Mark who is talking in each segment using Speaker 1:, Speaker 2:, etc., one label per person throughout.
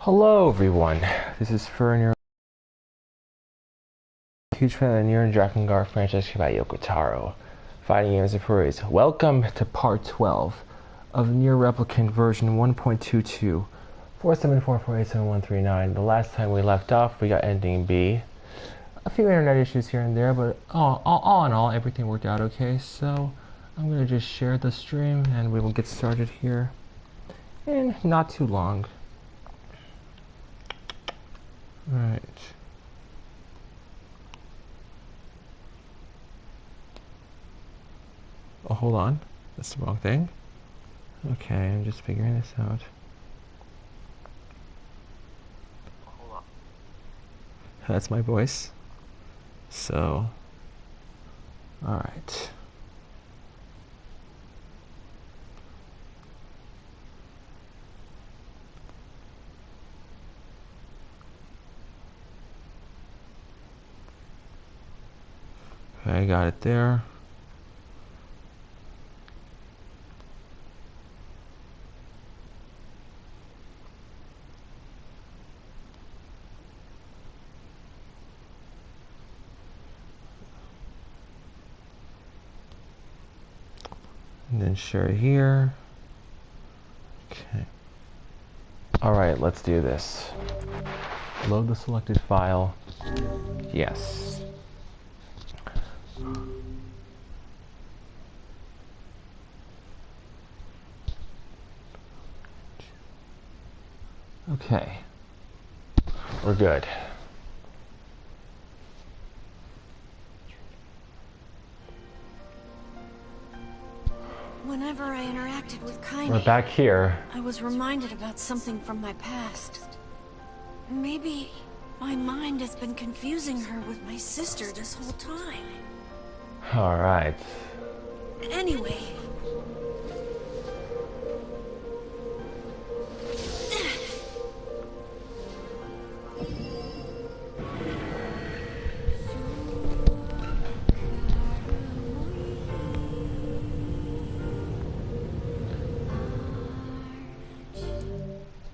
Speaker 1: Hello everyone, this is NieR. Huge fan of the NieR Replicant franchise by Yoko Taro. Fighting games and parades. Welcome to part 12 of NieR Replicant version 1.2247487139. The last time we left off, we got ending B. A few internet issues here and there, but all in all, everything worked out okay. So I'm gonna just share the stream and we will get started here in not too long. Right. Oh, hold on. That's the wrong thing. Okay, I'm just figuring this out. Hold on. That's my voice. So, alright. Okay, I got it there. And then share here. Okay. Alright, let's do this. Load the selected file. Yes. Okay. We're good.
Speaker 2: Whenever I interacted with Kaine,
Speaker 1: We're back here.
Speaker 2: I was reminded about something from my past. Maybe my mind has been confusing her with my sister this whole time.
Speaker 1: Alright.
Speaker 2: Anyway.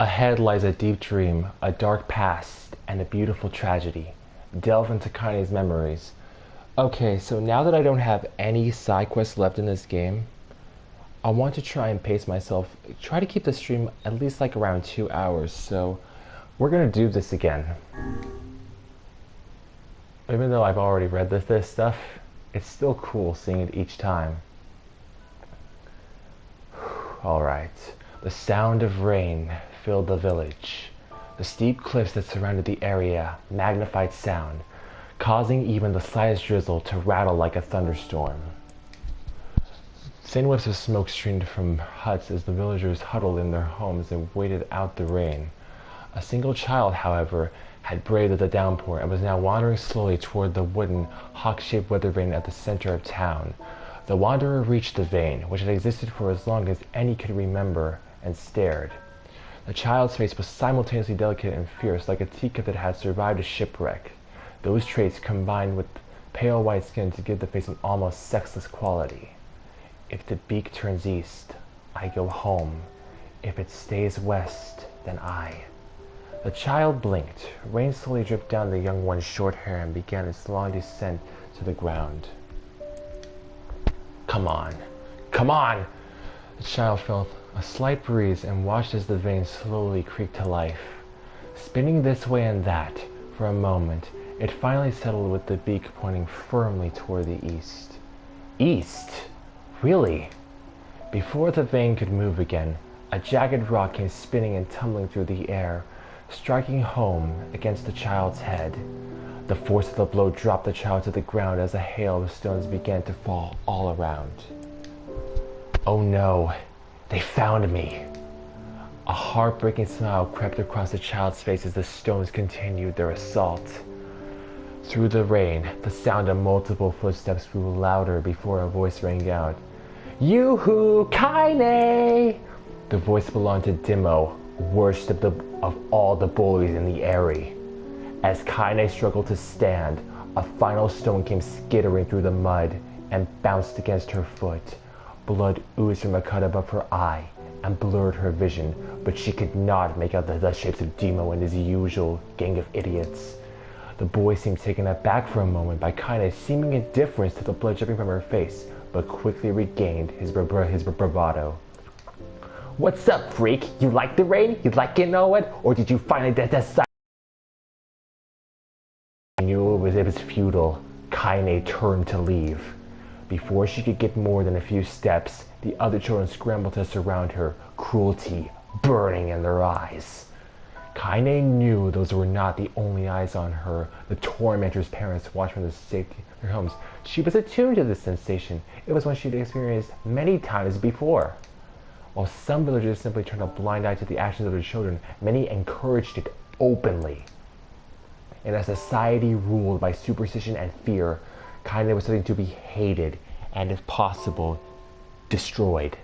Speaker 1: Ahead lies a deep dream, a dark past, and a beautiful tragedy. Delve into Kaine's memories. Okay, so now that I don't have any side quests left in this game, I want to try and pace myself, try to keep the stream at least like around 2 hours, so we're gonna do this again. Even though I've already read this stuff, it's still cool seeing it each time. Alright, the sound of rain filled the village. The steep cliffs that surrounded the area magnified sound, causing even the slightest drizzle to rattle like a thunderstorm. Thin whiffs of smoke streamed from huts as the villagers huddled in their homes and waited out the rain. A single child, however, had braved the downpour and was now wandering slowly toward the wooden, hawk-shaped weather vane at the center of town. The wanderer reached the vane, which had existed for as long as any could remember, and stared. The child's face was simultaneously delicate and fierce, like a teacup that had survived a shipwreck. Those traits combined with pale white skin to give the face an almost sexless quality. If the beak turns east, I go home. If it stays west, then I. The child blinked. Rain slowly dripped down the young one's short hair and began its long descent to the ground. Come on. Come on! The child felt a slight breeze and watched as the vein slowly creaked to life. Spinning this way and that for a moment, it finally settled with the beak pointing firmly toward the east. East? Really? Before the vein could move again, a jagged rock came spinning and tumbling through the air, striking home against the child's head. The force of the blow dropped the child to the ground as a hail of stones began to fall all around. Oh no, they found me. A heartbreaking smile crept across the child's face as the stones continued their assault. Through the rain, the sound of multiple footsteps grew louder before a voice rang out. Yoo-hoo, Kaine! The voice belonged to Dimo, worst of all the bullies in the area. As Kaine struggled to stand, a final stone came skittering through the mud and bounced against her foot. Blood oozed from a cut above her eye, and blurred her vision, but she could not make out the shapes of Demo and his usual gang of idiots. The boy seemed taken aback for a moment by Kaine's seeming indifference to the blood dripping from her face, but quickly regained his bravado. "What's up, freak? You like the rain? You like it, know it? Or did you finally decide?" She knew it was futile. Kaine turned to leave. Before she could get more than a few steps, the other children scrambled to surround her, cruelty burning in their eyes. Kaine knew those were not the only eyes on her. The tormentor's parents watched from the safety of their homes. She was attuned to this sensation. It was one she'd experienced many times before. While some villagers simply turned a blind eye to the actions of their children, many encouraged it openly. In a society ruled by superstition and fear, Kaine was something to be hated and, if possible, destroyed.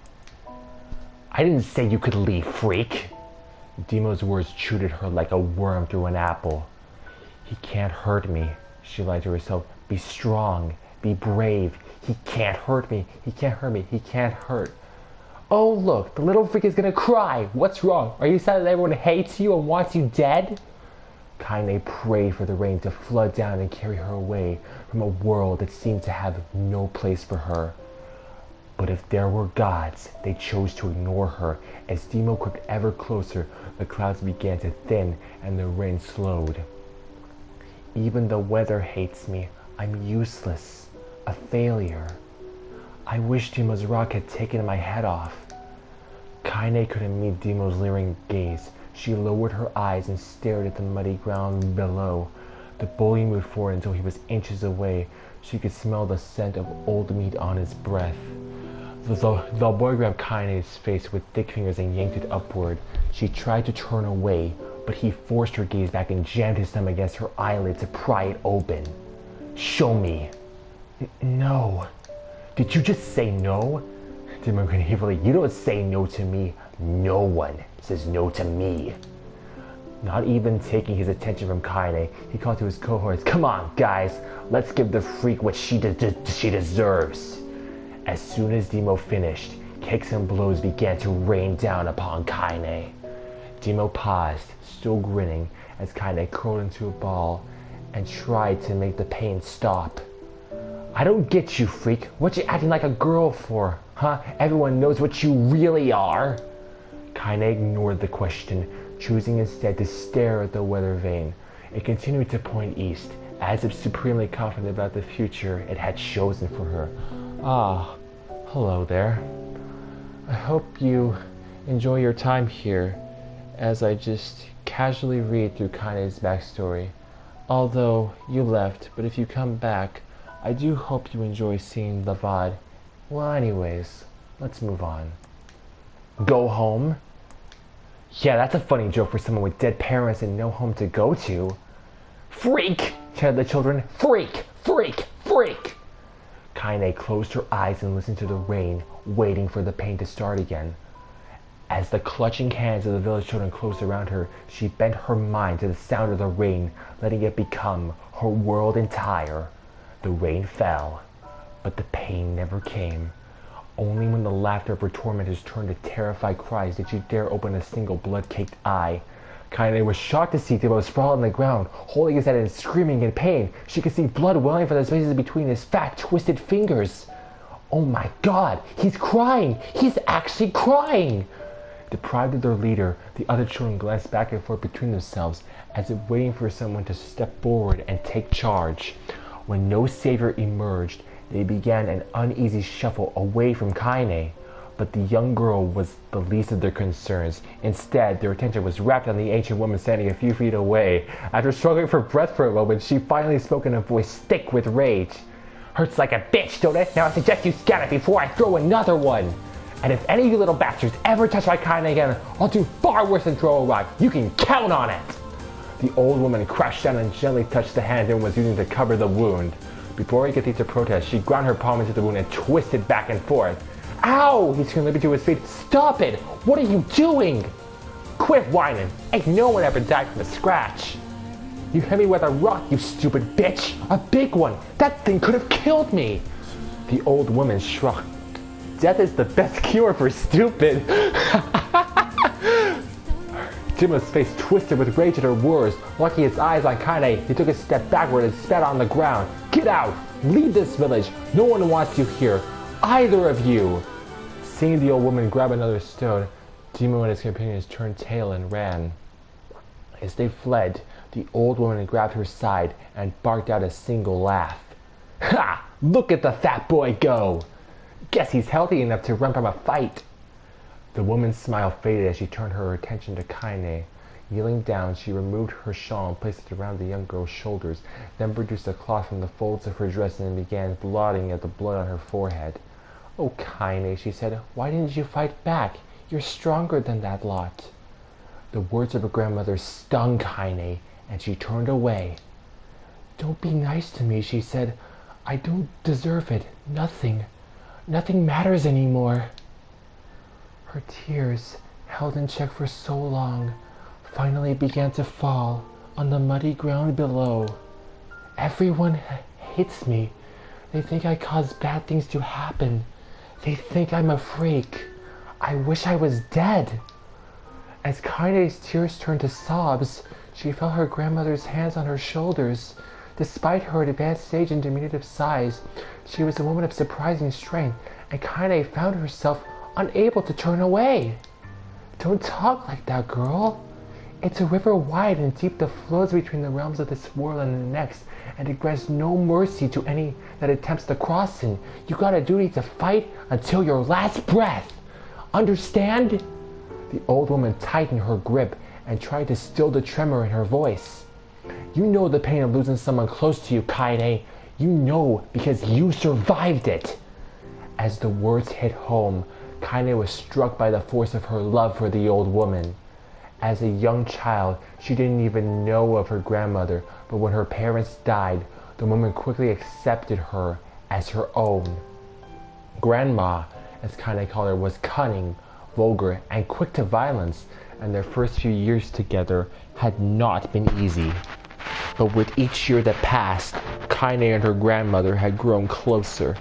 Speaker 1: "I didn't say you could leave, freak!" Demo's words chewed at her like a worm through an apple. "He can't hurt me," she lied to herself. "Be strong, be brave. He can't hurt me, he can't hurt me, he can't hurt." "Oh look, the little freak is gonna cry! What's wrong? Are you sad that everyone hates you and wants you dead?" Kaine prayed for the rain to flood down and carry her away from a world that seemed to have no place for her. But if there were gods, they chose to ignore her. As Demo crept ever closer, the clouds began to thin and the rain slowed. "Even the weather hates me. I'm useless, a failure. I wish Demo's rock had taken my head off." Kaine couldn't meet Demo's leering gaze. She lowered her eyes and stared at the muddy ground below. The bully moved forward until he was inches away. She could smell the scent of old meat on his breath. The boy grabbed Kaine's face with thick fingers and yanked it upward. She tried to turn away, but he forced her gaze back and jammed his thumb against her eyelid to pry it open. "Show me." "No." "Did you just say no?" Demo grinned evilly. "You don't say no to me. No one says no to me." Not even taking his attention from Kaine, he called to his cohorts, "Come on, guys, let's give the freak what she deserves." As soon as Demo finished, kicks and blows began to rain down upon Kaine. Demo paused, still grinning, as Kaine curled into a ball and tried to make the pain stop. "I don't get you, freak. What you acting like a girl for, huh? Everyone knows what you really are." Kaine ignored the question, choosing instead to stare at the weather vane. It continued to point east, as if supremely confident about the future it had chosen for her. "Ah, hello there. I hope you enjoy your time here as I just casually read through Kaine's backstory. Although you left, but if you come back, I do hope you enjoy seeing the VOD. Well, anyways, let's move on." "Go home?" "Yeah, that's a funny joke for someone with dead parents and no home to go to." "Freak!" shouted the children. "Freak! Freak! Freak!" Kaine closed her eyes and listened to the rain, waiting for the pain to start again. As the clutching hands of the village children closed around her, she bent her mind to the sound of the rain, letting it become her world entire. The rain fell, but the pain never came. Only when the laughter of her tormentors turned to terrified cries did she dare open a single blood-caked eye. Kaine was shocked to see Demo sprawl on the ground, holding his head and screaming in pain. She could see blood welling from the spaces between his fat, twisted fingers. Oh my god, he's crying! He's actually crying! Deprived of their leader, the other children glanced back and forth between themselves, as if waiting for someone to step forward and take charge. When no savior emerged, they began an uneasy shuffle away from Kaine. But the young girl was the least of their concerns. Instead, their attention was wrapped on the ancient woman standing a few feet away. After struggling for breath for a moment, she finally spoke in a voice thick with rage. "Hurts like a bitch, don't it? Now I suggest you scan it before I throw another one. And if any of you little bastards ever touch my Kaine again, I'll do far worse than throw a rock. You can count on it." The old woman crouched down and gently touched the hand and was using to cover the wound. Before he could think to protest, she ground her palm into the wound and twisted back and forth. "Ow!" He screamed, leaping to his feet. "Stop it! What are you doing?" "Quit whining. Ain't no one ever died from a scratch." "You hit me with a rock, you stupid bitch! A big one! That thing could have killed me!" The old woman shrugged. Death is the best cure for stupid. Jima's face twisted with rage at her words. Locking his eyes on Kaine, he took a step backward and spat on the ground. Get out! Leave this village! No one wants you here! Either of you! Seeing the old woman grab another stone, Jima and his companions turned tail and ran. As they fled, the old woman grabbed her side and barked out a single laugh. Ha! Look at the fat boy go! Guess he's healthy enough to run from a fight. The woman's smile faded as she turned her attention to Kaine. Kneeling down, she removed her shawl and placed it around the young girl's shoulders, then produced a cloth from the folds of her dress and began blotting at the blood on her forehead. Oh, Kaine, she said, why didn't you fight back? You're stronger than that lot. The words of her grandmother stung Kaine, and she turned away. Don't be nice to me, she said. I don't deserve it. Nothing matters anymore. Her tears, held in check for so long, finally began to fall on the muddy ground below. Everyone hates me. They think I cause bad things to happen. They think I'm a freak. I wish I was dead. As Kaine's tears turned to sobs, she felt her grandmother's hands on her shoulders. Despite her advanced age and diminutive size, she was a woman of surprising strength, and Kaine found herself unable to turn away. Don't talk like that, girl. It's a river wide and deep that flows between the realms of this world and the next, and it grants no mercy to any that attempts to cross it. You got a duty to fight until your last breath. Understand? The old woman tightened her grip and tried to still the tremor in her voice. You know the pain of losing someone close to you, Kaine. You know because you survived it. As the words hit home, Kaine was struck by the force of her love for the old woman. As a young child, she didn't even know of her grandmother, but when her parents died, the woman quickly accepted her as her own. Grandma, as Kaine called her, was cunning, vulgar, and quick to violence, and their first few years together had not been easy. But with each year that passed, Kaine and her grandmother had grown closer.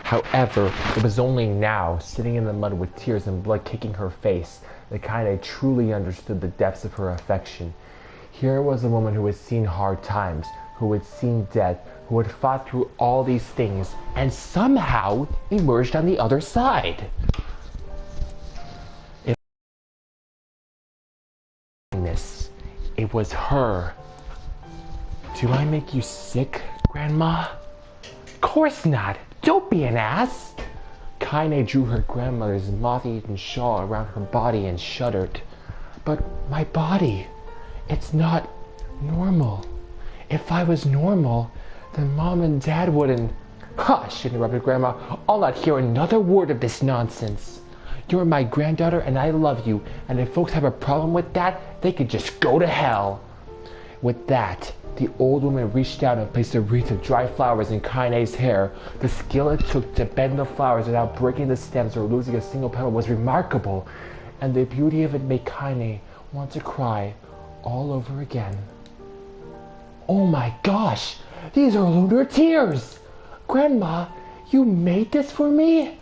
Speaker 1: However, it was only now, sitting in the mud with tears and blood kicking her face, that Kaine truly understood the depths of her affection. Here was a woman who had seen hard times, who had seen death, who had fought through all these things, and somehow emerged on the other side. It was her. Do I make you sick, Grandma? Of course not. Don't be an ass. Kaine drew her grandmother's moth-eaten shawl around her body and shuddered. But my body, it's not normal. If I was normal, then Mom and Dad wouldn't... Hush, interrupted Grandma. I'll not hear another word of this nonsense. You're my granddaughter and I love you, and if folks have a problem with that, they could just go to hell. With that, the old woman reached out and placed a wreath of dry flowers in Kaine's hair. The skill it took to bend the flowers without breaking the stems or losing a single petal was remarkable, and the beauty of it made Kaine want to cry all over again. Oh my gosh, these are lunar tears! Grandma, you made this for me?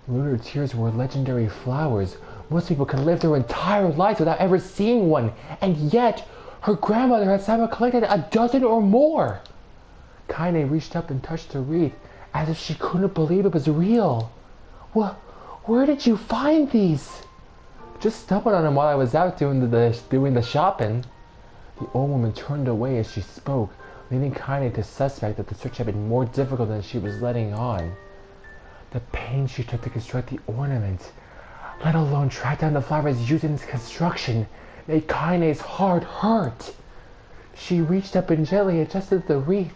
Speaker 1: Lunar tears were legendary flowers. Most people can live their entire lives without ever seeing one, and yet her grandmother had somehow collected a dozen or more. Kaine reached up and touched the wreath, as if she couldn't believe it was real. Well, where did you find these? Just stumbled on them while I was out doing the shopping. The old woman turned away as she spoke, leaving Kaine to suspect that the search had been more difficult than she was letting on. The pain she took to construct the ornament, let alone track down the flowers used in its construction, made Kaine's heart hurt. She reached up and gently adjusted the wreath,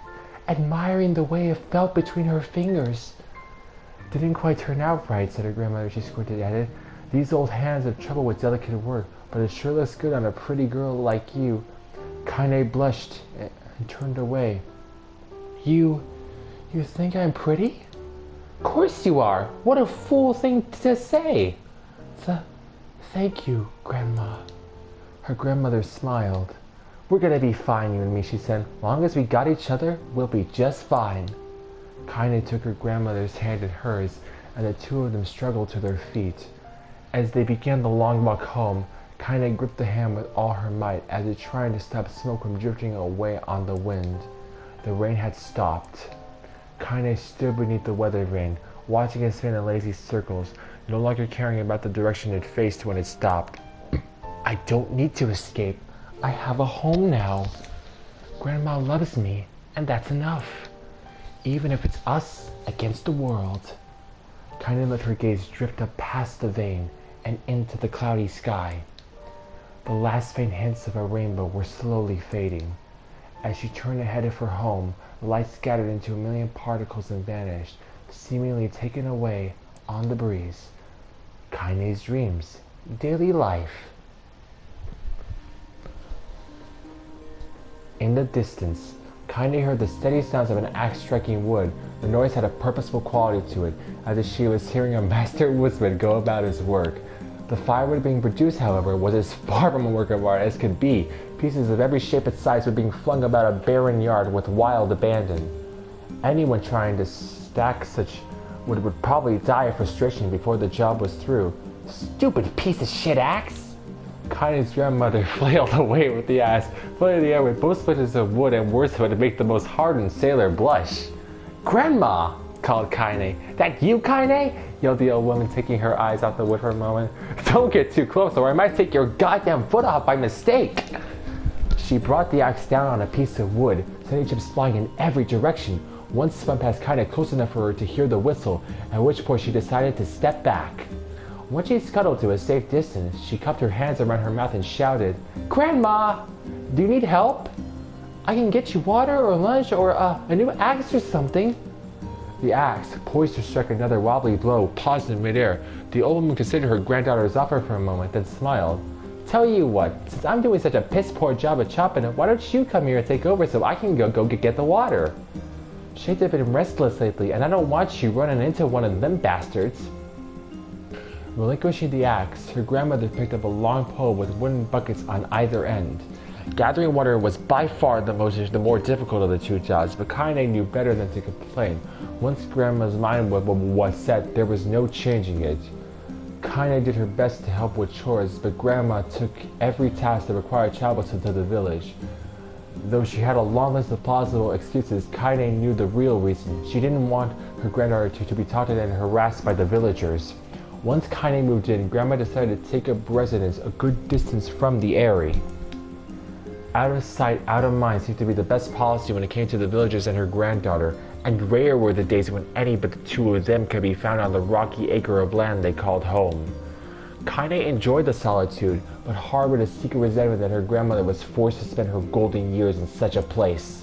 Speaker 1: admiring the way it felt between her fingers. Didn't quite turn out right, said her grandmother. She squinted at it. These old hands have trouble with delicate work, but it sure looks good on a pretty girl like you. Kaine blushed and turned away. You think I'm pretty? Of course you are. What a fool thing to say. Thank you, Grandma. Her grandmother smiled. We're gonna be fine, you and me, she said. Long as we got each other, we'll be just fine. Kaine took her grandmother's hand in hers, and the two of them struggled to their feet. As they began the long walk home, Kaine gripped the hand with all her might as if trying to stop smoke from drifting away on the wind. The rain had stopped. Kaine stood beneath the weather vane, watching it spin in lazy circles, no longer caring about the direction it faced when it stopped. I don't need to escape. I have a home now. Grandma loves me, and that's enough. Even if it's us against the world. Kaine let her gaze drift up past the vane and into the cloudy sky. The last faint hints of a rainbow were slowly fading. As she turned ahead of her home, the light scattered into a million particles and vanished, seemingly taken away on the breeze. Kaine's dreams, daily life. In the distance, Kaine heard the steady sounds of an axe striking wood. The noise had a purposeful quality to it, as if she was hearing a master woodsman go about his work. The firewood being produced, however, was as far from a work of art as could be. Pieces of every shape and size were being flung about a barren yard with wild abandon. Anyone trying to stack such wood would probably die of frustration before the job was through. Stupid piece of shit axe! Kaine's grandmother flailed away with the axe, floating the air with both splinters of wood and words of it to make the most hardened sailor blush. Grandma! Called Kaine. That you, Kaine? Yelled the old woman, taking her eyes off the wood for a moment. Don't get too close or I might take your goddamn foot off by mistake! She brought the axe down on a piece of wood, sending chips flying in every direction. One spun past Kaine close enough for her to hear the whistle, at which point she decided to step back. When she scuttled to a safe distance, she cupped her hands around her mouth and shouted, Grandma! Do you need help? I can get you water or lunch or a new axe or something. The axe, poised to strike another wobbly blow, paused in midair. The old woman considered her granddaughter's offer for a moment, then smiled. Tell you what, since I'm doing such a piss-poor job of chopping it, why don't you come here and take over so I can go get the water? Shades have been restless lately, and I don't want you running into one of them bastards. Relinquishing the axe, her grandmother picked up a long pole with wooden buckets on either end. Gathering water was by far the more difficult of the two jobs, but Kaine knew better than to complain. Once Grandma's mind was set, there was no changing it. Kaine did her best to help with chores, but Grandma took every task that required travel to the village. Though she had a long list of plausible excuses, Kaine knew the real reason. She didn't want her granddaughter to be taunted and harassed by the villagers. Once Kaine moved in, Grandma decided to take up residence a good distance from the Eyrie. Out of sight, out of mind seemed to be the best policy when it came to the villagers and her granddaughter, and rare were the days when any but the two of them could be found on the rocky acre of land they called home. Kaine enjoyed the solitude, but harbored a secret resentment that her grandmother was forced to spend her golden years in such a place.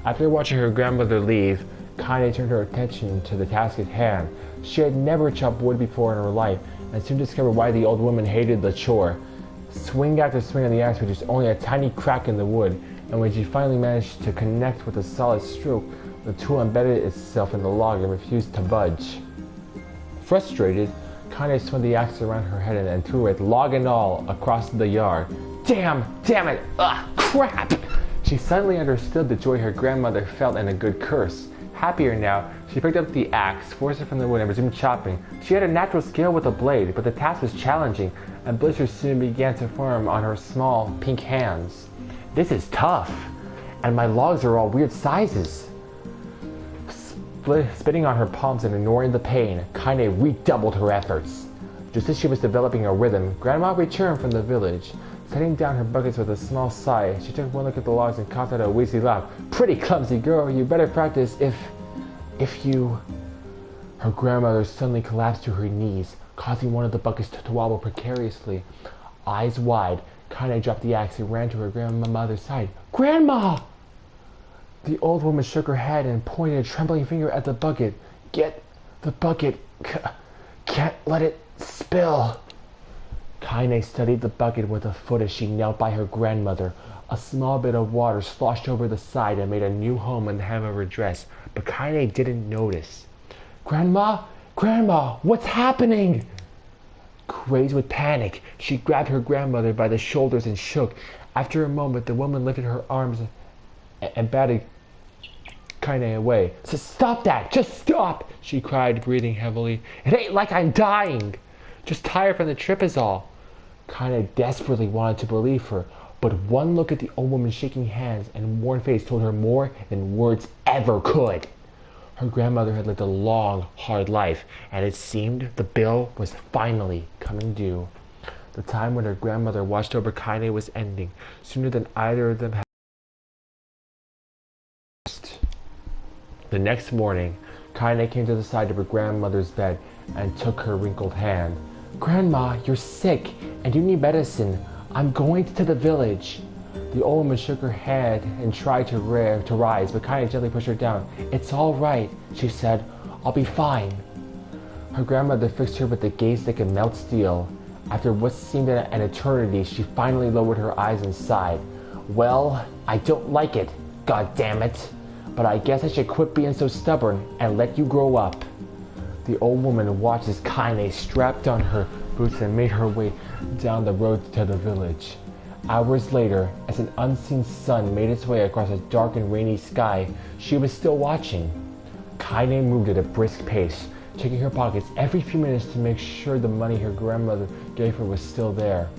Speaker 1: After watching her grandmother leave, Kaine turned her attention to the task at hand. She had never chopped wood before in her life, and soon discovered why the old woman hated the chore. Swing after swing of the axe produced only a tiny crack in the wood, and when she finally managed to connect with a solid stroke, the tool embedded itself in the log and refused to budge. Frustrated, Kaine swung the axe around her head and threw it, log and all, across the yard. Damn it! Ugh, crap! She suddenly understood the joy her grandmother felt and a good curse. Happier now, she picked up the axe, forced it from the wood, and resumed chopping. She had a natural skill with a blade, but the task was challenging, and blisters soon began to form on her small, pink hands. This is tough, and my logs are all weird sizes. Spitting on her palms and ignoring the pain, Kaine redoubled her efforts. Just as she was developing a rhythm, Grandma returned from the village. Setting down her buckets with a small sigh, she took one look at the logs and coughed out a wheezy laugh. Pretty clumsy girl, you better practice if you... Her grandmother suddenly collapsed to her knees, causing one of the buckets to wobble precariously. Eyes wide, Kaine dropped the axe and ran to her grandmother's side. Grandma! The old woman shook her head and pointed a trembling finger at the bucket. Get the bucket. Can't let it spill. Kaine studied the bucket with a foot as she knelt by her grandmother. A small bit of water sloshed over the side and made a new home in the hem of her dress, but Kaine didn't notice. Grandma, what's happening? Crazed with panic, she grabbed her grandmother by the shoulders and shook. After a moment, the woman lifted her arms and batted Kaine away. Stop that! Just stop! She cried, breathing heavily. It ain't like I'm dying! Just tired from the trip is all. Kaine desperately wanted to believe her, but one look at the old woman's shaking hands and worn face told her more than words ever could. Her grandmother had lived a long, hard life, and it seemed the bill was finally coming due. The time when her grandmother watched over Kaine was ending, sooner than either of them had. The next morning, Kaine came to the side of her grandmother's bed and took her wrinkled hand. Grandma, you're sick, and you need medicine. I'm going to the village. The old woman shook her head and tried to rise, but Kaine gently pushed her down. It's all right, she said. I'll be fine. Her grandmother fixed her with a gaze that could melt steel. After what seemed an eternity, she finally lowered her eyes and sighed. Well, I don't like it, god damn it. But I guess I should quit being so stubborn and let you grow up. The old woman watched as Kaine strapped on her boots and made her way down the road to the village. Hours later, as an unseen sun made its way across a dark and rainy sky, she was still watching. Kaine moved at a brisk pace, checking her pockets every few minutes to make sure the money her grandmother gave her was still there.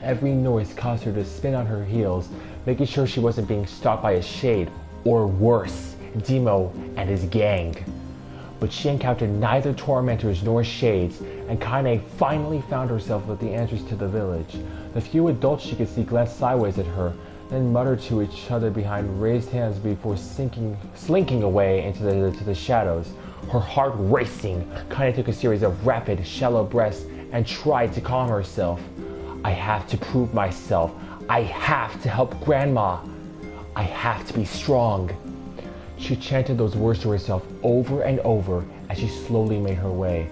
Speaker 1: Every noise caused her to spin on her heels, making sure she wasn't being stalked by a shade, or worse, Demo and his gang. But she encountered neither tormentors nor shades, and Kaine finally found herself with the answers to the village. The few adults she could see glanced sideways at her, then muttered to each other behind raised hands before slinking away into the shadows. Her heart racing, Kaine took a series of rapid, shallow breaths and tried to calm herself. I have to prove myself. I have to help Grandma. I have to be strong. She chanted those words to herself over and over as she slowly made her way.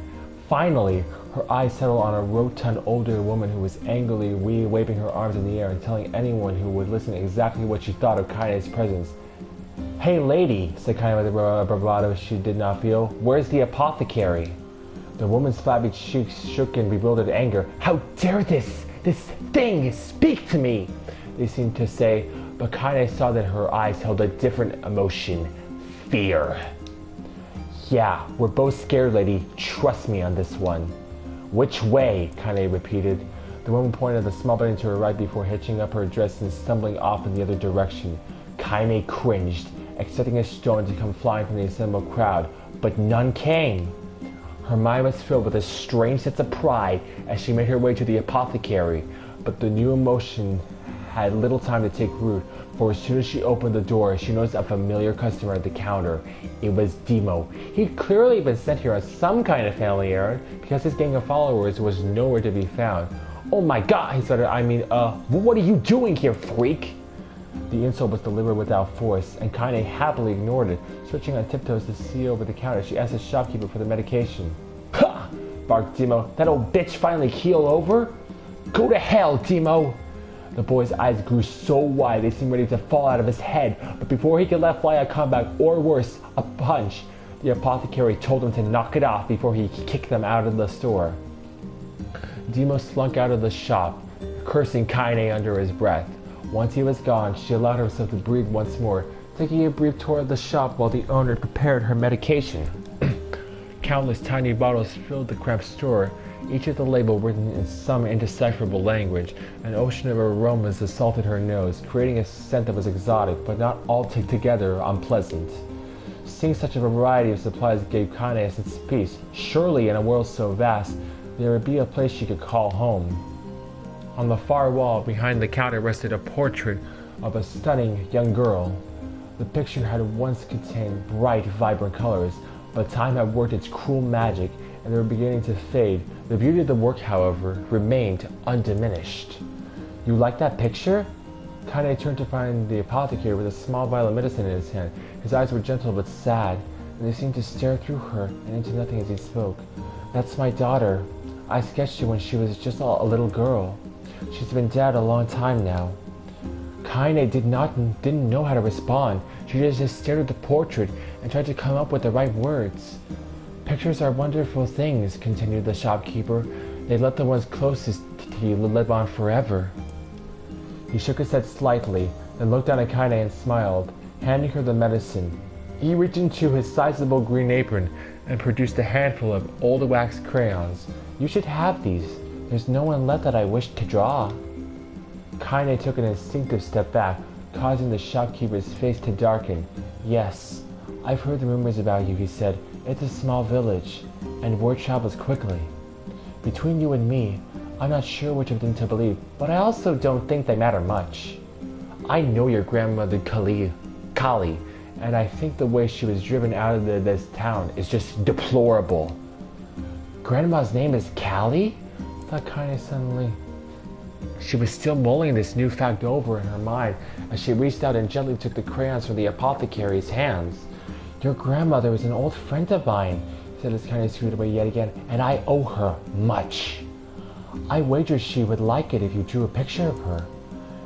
Speaker 1: Finally, her eyes settled on a rotund older woman who was angrily waving her arms in the air and telling anyone who would listen exactly what she thought of Kaine's presence. Hey lady, said Kaine with a bravado she did not feel. Where's the apothecary? The woman's flabby cheeks shook in bewildered anger. How dare this thing speak to me? They seemed to say, but Kaine saw that her eyes held a different emotion. Fear. Yeah, we're both scared, lady. Trust me on this one. Which way? Kaine repeated. The woman pointed the small building to her right before hitching up her dress and stumbling off in the other direction. Kaine cringed, expecting a stone to come flying from the assembled crowd, but none came. Her mind was filled with a strange sense of pride as she made her way to the apothecary, but the new emotion had little time to take root, for as soon as she opened the door, she noticed a familiar customer at the counter. It was Demo. He'd clearly been sent here on some kind of family errand, because his gang of followers was nowhere to be found. Oh my god, he stuttered. What are you doing here, freak? The insult was delivered without force, and Kaine happily ignored it. Switching on tiptoes to see over the counter, she asked the shopkeeper for the medication. Ha! Barked Demo. That old bitch finally keeled over? Go to hell, Demo! The boy's eyes grew so wide they seemed ready to fall out of his head, but before he could let fly a comeback, or worse, a punch, the apothecary told him to knock it off before he kicked them out of the store. Demo slunk out of the shop, cursing Kaine under his breath. Once he was gone, she allowed herself to breathe once more, taking a brief tour of the shop while the owner prepared her medication. Countless tiny bottles filled the cramped store, each with a label written in some indecipherable language. An ocean of aromas assaulted her nose, creating a scent that was exotic, but not altogether unpleasant. Seeing such a variety of supplies gave Kaine a sense of peace. Surely, in a world so vast, there would be a place she could call home. On the far wall behind the counter rested a portrait of a stunning young girl. The picture had once contained bright, vibrant colors, but time had worked its cruel magic and they were beginning to fade. The beauty of the work, however, remained undiminished. You like that picture? Kaine turned to find the apothecary with a small vial of medicine in his hand. His eyes were gentle but sad, and they seemed to stare through her and into nothing as he spoke. That's my daughter. I sketched her when she was just a little girl. She's been dead a long time now. Kaine didn't know how to respond. She just stared at the portrait and tried to come up with the right words. Pictures are wonderful things, continued the shopkeeper. They let the ones closest to you live on forever. He shook his head slightly, then looked down at Kaine and smiled. handing her the medicine. He reached into his sizable green apron and produced a handful of old wax crayons. "You should have these. There's no one left that I wish to draw." Kaine took an instinctive step back, causing the shopkeeper's face to darken. "Yes, I've heard the rumors about you," he said. "It's a small village, and word travels quickly. Between you and me, I'm not sure which of them to believe, but I also don't think they matter much. I know your grandmother Kali, and I think the way she was driven out of this town is just deplorable." "Grandma's name is Callie?" thought Kaine suddenly. She was still mulling this new fact over in her mind as she reached out and gently took the crayons from the apothecary's hands. "Your grandmother is an old friend of mine," said as Kaine scooted away yet again, "and I owe her much. I wager she would like it if you drew a picture of her."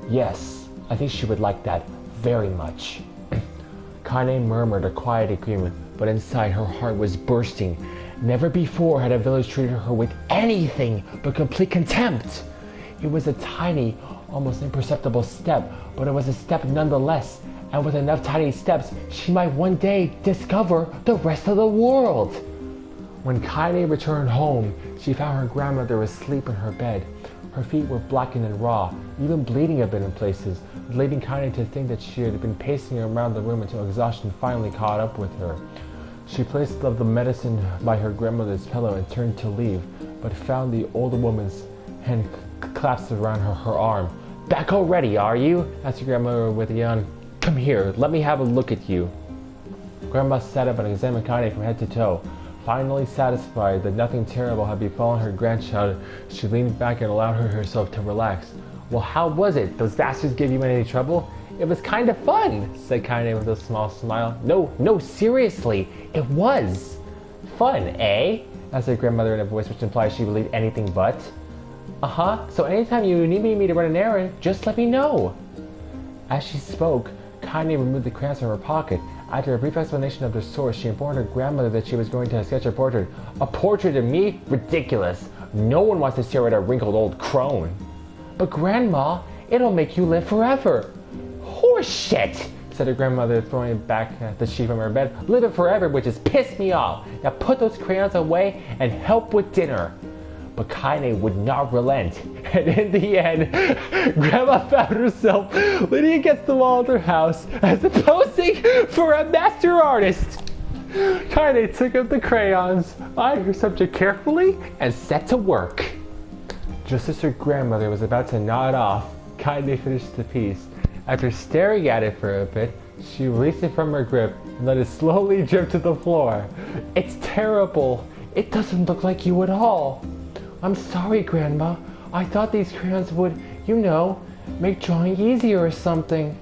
Speaker 1: "Yes, I think she would like that very much." Kaine murmured a quiet agreement, but inside her heart was bursting. Never before had a village treated her with anything but complete contempt. It was a tiny, almost imperceptible step, but it was a step nonetheless, and with enough tiny steps, she might one day discover the rest of the world. When Kaine returned home, she found her grandmother asleep in her bed. Her feet were blackened and raw, even bleeding a bit in places, leading Kaine to think that she had been pacing around the room until exhaustion finally caught up with her. She placed the medicine by her grandmother's pillow and turned to leave, but found the older woman's hand clasped around her arm. "Back already, are you?" asked her grandmother with a yawn. "Come here, let me have a look at you." Grandma sat up and examined Kaine from head to toe. Finally satisfied that nothing terrible had befallen her grandchild, she leaned back and allowed herself to relax. "Well, how was it? Those bastards give you any trouble?" "It was kind of fun," said Kaine with a small smile. No, seriously, it was. "Fun, eh?" asked her grandmother in a voice which implied she believed anything but. "Uh-huh, so anytime you need me to run an errand, just let me know." As she spoke, Kaine removed the crayons from her pocket. After a brief explanation of their source, she informed her grandmother that she was going to sketch a portrait. "A portrait of me? Ridiculous. No one wants to stare at a wrinkled old crone." "But Grandma, it'll make you live forever." "Horseshit," said her grandmother, throwing back the sheet from her bed. "Live it forever, which has pissed me off. Now put those crayons away and help with dinner." But Kaine would not relent, and in the end, Grandma found herself leaning against the wall of her house as if posing for a master artist. Kaine took up the crayons, eyed her subject carefully, and set to work. Just as her grandmother was about to nod off, Kaine finished the piece. After staring at it for a bit, she released it from her grip and let it slowly drip to the floor. "It's terrible. It doesn't look like you at all." "I'm sorry, Grandma. I thought these crayons would, make drawing easier or something."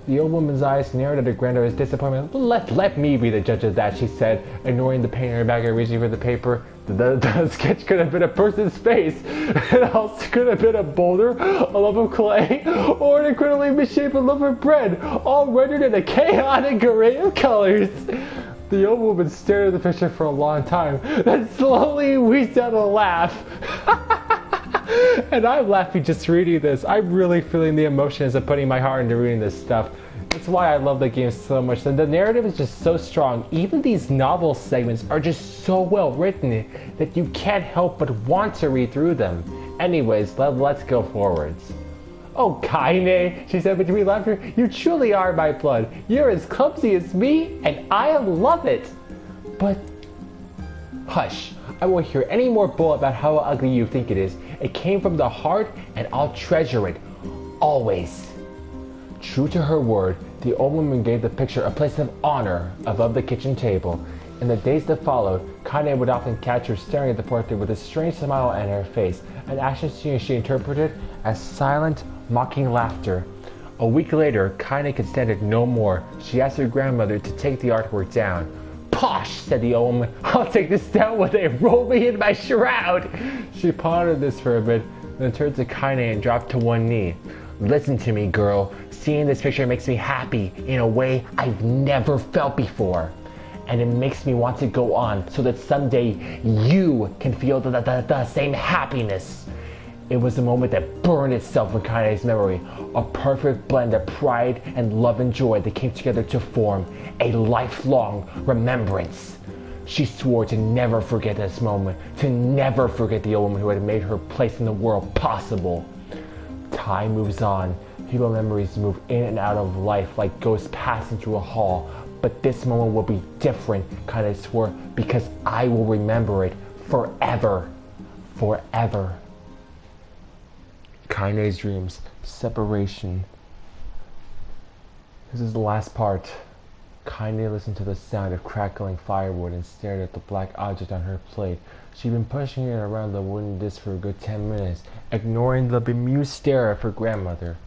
Speaker 1: The old woman's eyes narrowed at her granddaughter's disappointment. Let me be the judge of that," she said, ignoring the pain in her back and reaching for the paper. The sketch could have been a person's face. It also could have been a boulder, a lump of clay, or an incredibly misshapen loaf of bread, all rendered in a chaotic array of colors. The old woman stared at the picture for a long time, then slowly wheezed out a laugh. And I'm laughing just reading this. I'm really feeling the emotions of putting my heart into reading this stuff. That's why I love the game so much. And the narrative is just so strong. Even these novel segments are just so well written that you can't help but want to read through them. Anyways, let's go forwards. "Oh, Kaine," she said between laughter, "you truly are my blood. You're as clumsy as me, and I love it." "But..." "Hush. I won't hear any more bull about how ugly you think it is. It came from the heart, and I'll treasure it. Always." True to her word, the old woman gave the picture a place of honor above the kitchen table. In the days that followed, Kaine would often catch her staring at the portrait with a strange smile on her face, an action she interpreted as silent, mocking laughter. A week later, Kaine could stand it no more. She asked her grandmother to take the artwork down. "Posh," said the old woman. "I'll take this down when they roll me in my shroud." She pondered this for a bit, then turned to Kaine and dropped to one knee. "Listen to me, girl. Seeing this picture makes me happy in a way I've never felt before. And it makes me want to go on so that someday you can feel the same happiness. It was a moment that burned itself in Kaine's memory, a perfect blend of pride and love and joy that came together to form a lifelong remembrance. She swore to never forget this moment, to never forget the old woman who had made her place in the world possible. Time moves on. People memories move in and out of life like ghosts passing through a hall. But this moment will be different, Kaine swore, because I will remember it forever. Forever. Kaine's dreams, separation. This is the last part. Kaine listened to the sound of crackling firewood and stared at the black object on her plate. She'd been pushing it around the wooden disc for a good 10 minutes, ignoring the bemused stare of her grandmother.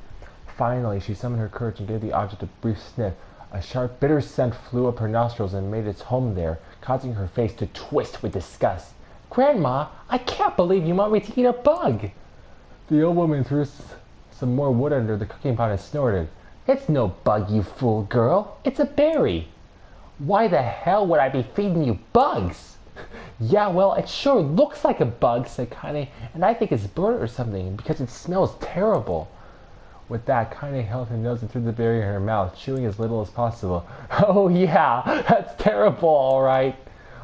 Speaker 1: Finally, she summoned her courage and gave the object a brief sniff. A sharp, bitter scent flew up her nostrils and made its home there, causing her face to twist with disgust. "Grandma, I can't believe you want me to eat a bug!" The old woman threw some more wood under the cooking pot and snorted. "It's no bug, you fool girl. It's a berry." "Why the hell would I be feeding you bugs?" "Yeah, well, it sure looks like a bug," said Kaine, "and I think it's burnt or something because it smells terrible." With that, Kaine held her nose and threw the berry in her mouth, chewing as little as possible. "Oh yeah, that's terrible, all right."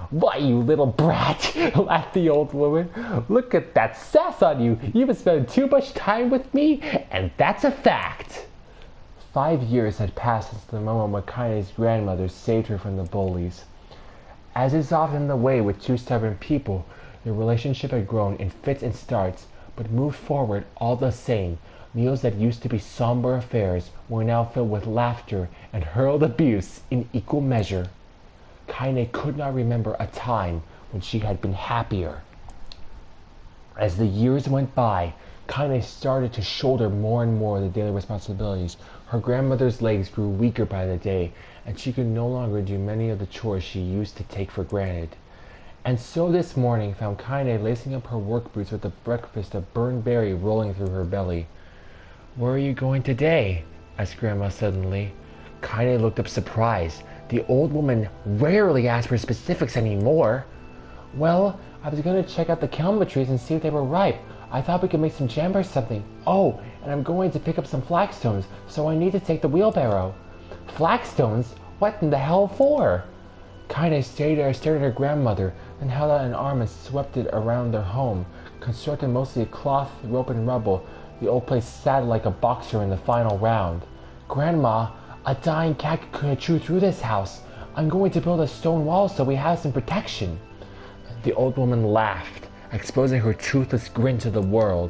Speaker 1: "Why, you little brat," laughed the old woman. "Look at that sass on you. You've been spending too much time with me, and that's a fact." 5 years had passed since the moment when Kaine's grandmother saved her from the bullies. As is often the way with two stubborn people, their relationship had grown in fits and starts, but moved forward all the same. Meals that used to be somber affairs were now filled with laughter and hurled abuse in equal measure. Kaine could not remember a time when she had been happier. As the years went by, Kaine started to shoulder more and more of the daily responsibilities. Her grandmother's legs grew weaker by the day, and she could no longer do many of the chores she used to take for granted. And so this morning found Kaine lacing up her work boots with a breakfast of burned berry rolling through her belly. "Where are you going today?" asked Grandma suddenly. Kaine looked up surprised. The old woman rarely asked for specifics anymore. "Well, I was going to check out the kelma trees and see if they were ripe. I thought we could make some jam or something. Oh, and I'm going to pick up some flagstones, so I need to take the wheelbarrow." "Flagstones? What in the hell for?" Kaine stared at her grandmother, then held out an arm and swept it around their home. Constructed mostly of cloth, rope, and rubble, the old place sat like a boxer in the final round. "Grandma, a dying cat could chew through this house. I'm going to build a stone wall so we have some protection." The old woman laughed, exposing her toothless grin to the world.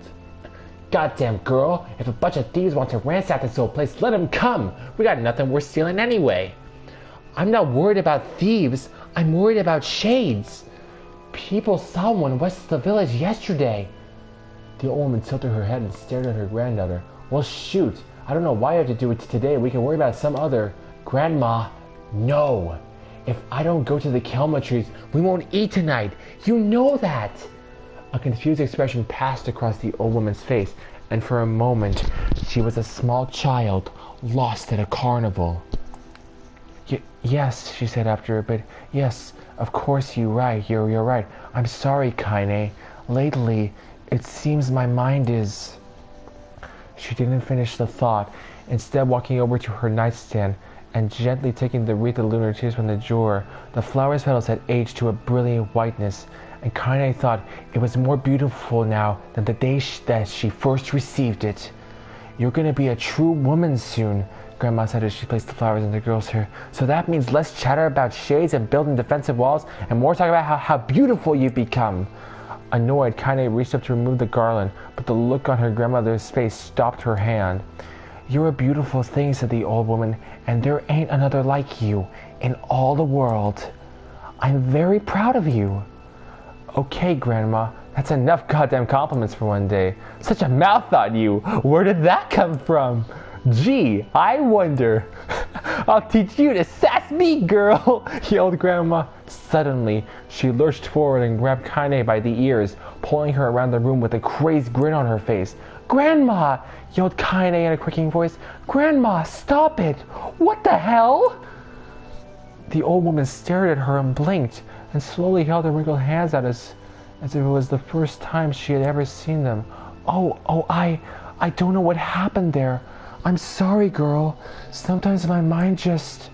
Speaker 1: "Goddamn girl, if a bunch of thieves want to ransack this old place, let them come. We got nothing worth stealing anyway." "I'm not worried about thieves. I'm worried about shades. People saw one west of the village yesterday." The old woman tilted her head and stared at her granddaughter. "Well, shoot. I don't know why you have to do it today. We can worry about it some other." "Grandma, no. If I don't go to the kelma trees, we won't eat tonight. You know that." A confused expression passed across the old woman's face, and for a moment she was a small child lost at a carnival. Yes, she said after a bit. "Yes, of course you're right. You're right. I'm sorry, Kaine. Lately, it seems my mind is..." She didn't finish the thought, instead walking over to her nightstand and gently taking the wreath of lunar tears from the drawer. The flower's petals had aged to a brilliant whiteness, and Kaine thought it was more beautiful now than the day that she first received it. "You're going to be a true woman soon," Grandma said as she placed the flowers in the girl's hair. "So that means less chatter about shades and building defensive walls, and more talk about how beautiful you've become." Annoyed, Kaine reached up to remove the garland, but the look on her grandmother's face stopped her hand. "You're a beautiful thing," said the old woman, "and there ain't another like you in all the world. I'm very proud of you." "Okay, Grandma, that's enough goddamn compliments for one day. Such a mouth on you. Where did that come from? Gee, I wonder." "I'll teach you to sass me, girl," yelled Grandma. Suddenly, she lurched forward and grabbed Kaine by the ears, pulling her around the room with a crazed grin on her face. "Grandma!" yelled Kaine in a quaking voice. "Grandma, stop it! What the hell?" The old woman stared at her and blinked, and slowly held her wrinkled hands out as if it was the first time she had ever seen them. I don't know what happened there. I'm sorry, girl. Sometimes my mind just...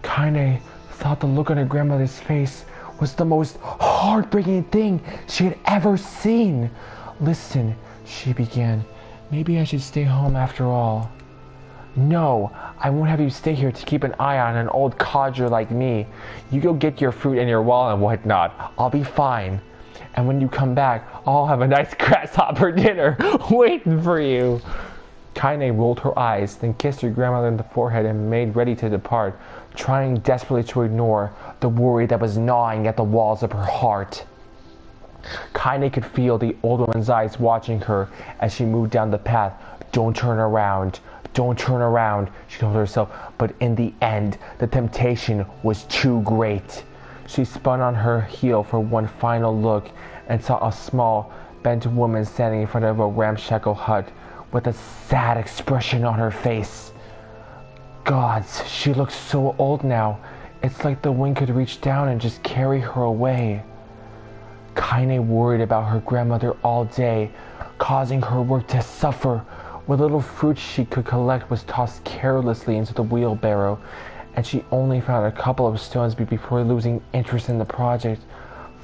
Speaker 1: Kaine thought the look on her grandmother's face was the most heartbreaking thing she had ever seen. Listen, she began. Maybe I should stay home after all. No, I won't have you stay here to keep an eye on an old codger like me. You go get your fruit and your wall and whatnot. I'll be fine. And when you come back, I'll have a nice grasshopper dinner waiting for you. Kaine rolled her eyes, then kissed her grandmother on the forehead and made ready to depart, trying desperately to ignore the worry that was gnawing at the walls of her heart. Kaine could feel the old woman's eyes watching her as she moved down the path. Don't turn around. Don't turn around, she told herself, but in the end, the temptation was too great. She spun on her heel for one final look and saw a small, bent woman standing in front of a ramshackle hut with a sad expression on her face. Gods, she looks so old now. It's like the wind could reach down and just carry her away. Kaine worried about her grandmother all day, causing her work to suffer. What little fruit she could collect was tossed carelessly into the wheelbarrow, and she only found a couple of stones before losing interest in the project.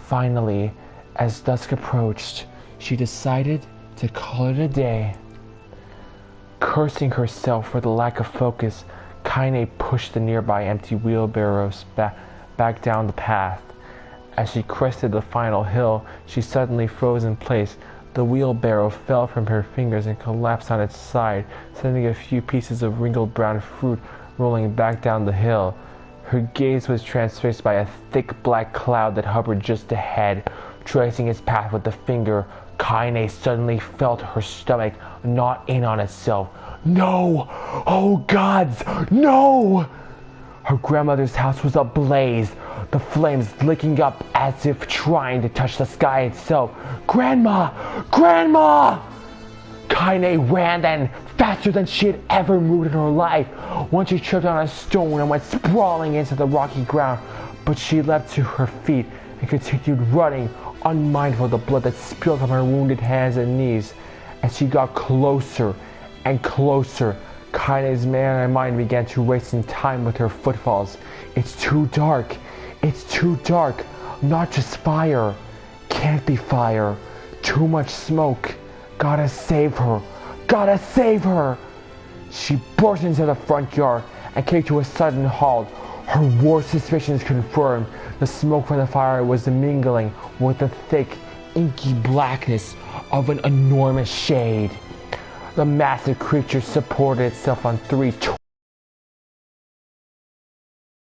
Speaker 1: Finally, as dusk approached, she decided to call it a day. Cursing herself for the lack of focus, Kaine pushed the nearby empty wheelbarrows back down the path. As she crested the final hill, she suddenly froze in place. The wheelbarrow fell from her fingers and collapsed on its side, sending a few pieces of wrinkled brown fruit rolling back down the hill. Her gaze was transfixed by a thick black cloud that hovered just ahead. Tracing its path with the finger, Kaine suddenly felt her stomach knot in on itself. No! Oh gods, no! Her grandmother's house was ablaze, the flames licking up as if trying to touch the sky itself. Grandma! Grandma! Kaine ran then, faster than she had ever moved in her life. Once she tripped on a stone and went sprawling into the rocky ground, but she leapt to her feet and continued running, unmindful of the blood that spilled from her wounded hands and knees. As she got closer and closer, Kaine's mind began to race in time with her footfalls. It's too dark. It's too dark. Not just fire. Can't be fire. Too much smoke. Gotta save her. Gotta save her. She burst into the front yard and came to a sudden halt. Her worst suspicions confirmed. The smoke from the fire was mingling with the thick, inky blackness of an enormous shade. The massive creature supported itself on three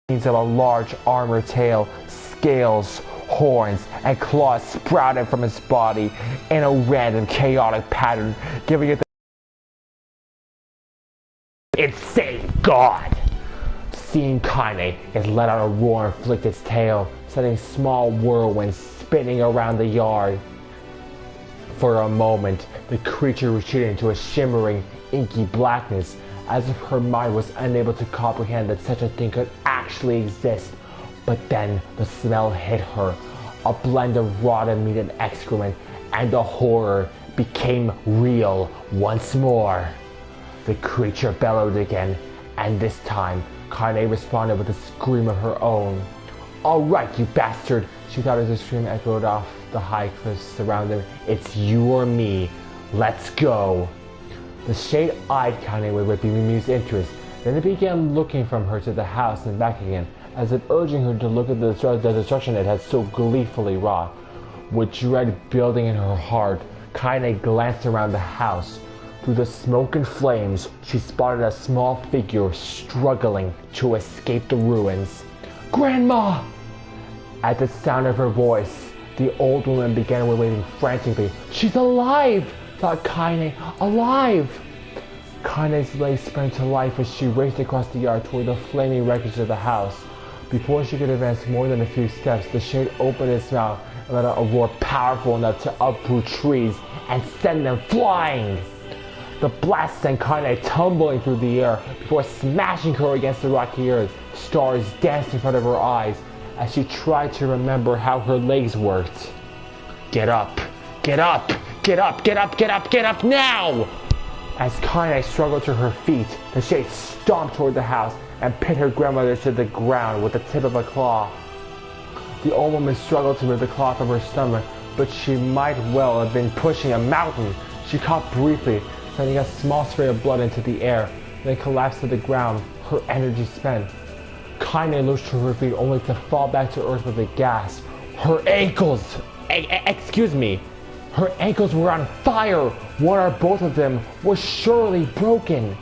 Speaker 1: of a large armored tail. Scales, horns, and claws sprouted from its body in a random, chaotic pattern, giving it the insane god. Seeing Kaine, it let out a roar and flicked its tail, sending small whirlwinds spinning around the yard. For a moment, the creature retreated into a shimmering, inky blackness, as if her mind was unable to comprehend that such a thing could actually exist. But then the smell hit her, a blend of rotted meat and excrement, and the horror became real once more. The creature bellowed again, and this time, Kaine responded with a scream of her own. "All right, you bastard," she thought as the scream echoed off the high cliffs around them. "It's you or me. Let's go." The shade eyed Kaine with bemused interest. Then it began looking from her to the house and back again, as if urging her to look at the destruction it had so gleefully wrought. With dread building in her heart, Kaine glanced around the house. Through the smoke and flames, she spotted a small figure struggling to escape the ruins. "Grandma!" At the sound of her voice, the old woman began waving frantically. "She's alive!" thought Kaine. "Alive!" Kaine's legs sprang to life as she raced across the yard toward the flaming wreckage of the house. Before she could advance more than a few steps, the shade opened its mouth and let out a roar powerful enough to uproot trees and send them flying. The blast sent Kaine tumbling through the air before smashing her against the rocky earth. Stars danced in front of her eyes as she tried to remember how her legs worked. Get up! Get up! Get up, get up, get up, get up now! As Kaine struggled to her feet, the shade stomped toward the house and pinned her grandmother to the ground with the tip of a claw. The old woman struggled to move the claw from her stomach, but she might well have been pushing a mountain. She coughed briefly, sending a small spray of blood into the air, then collapsed to the ground, her energy spent. Kaine lurched to her feet only to fall back to earth with a gasp. Her ankles! Excuse me! Her ankles were on fire! One or both of them were surely broken.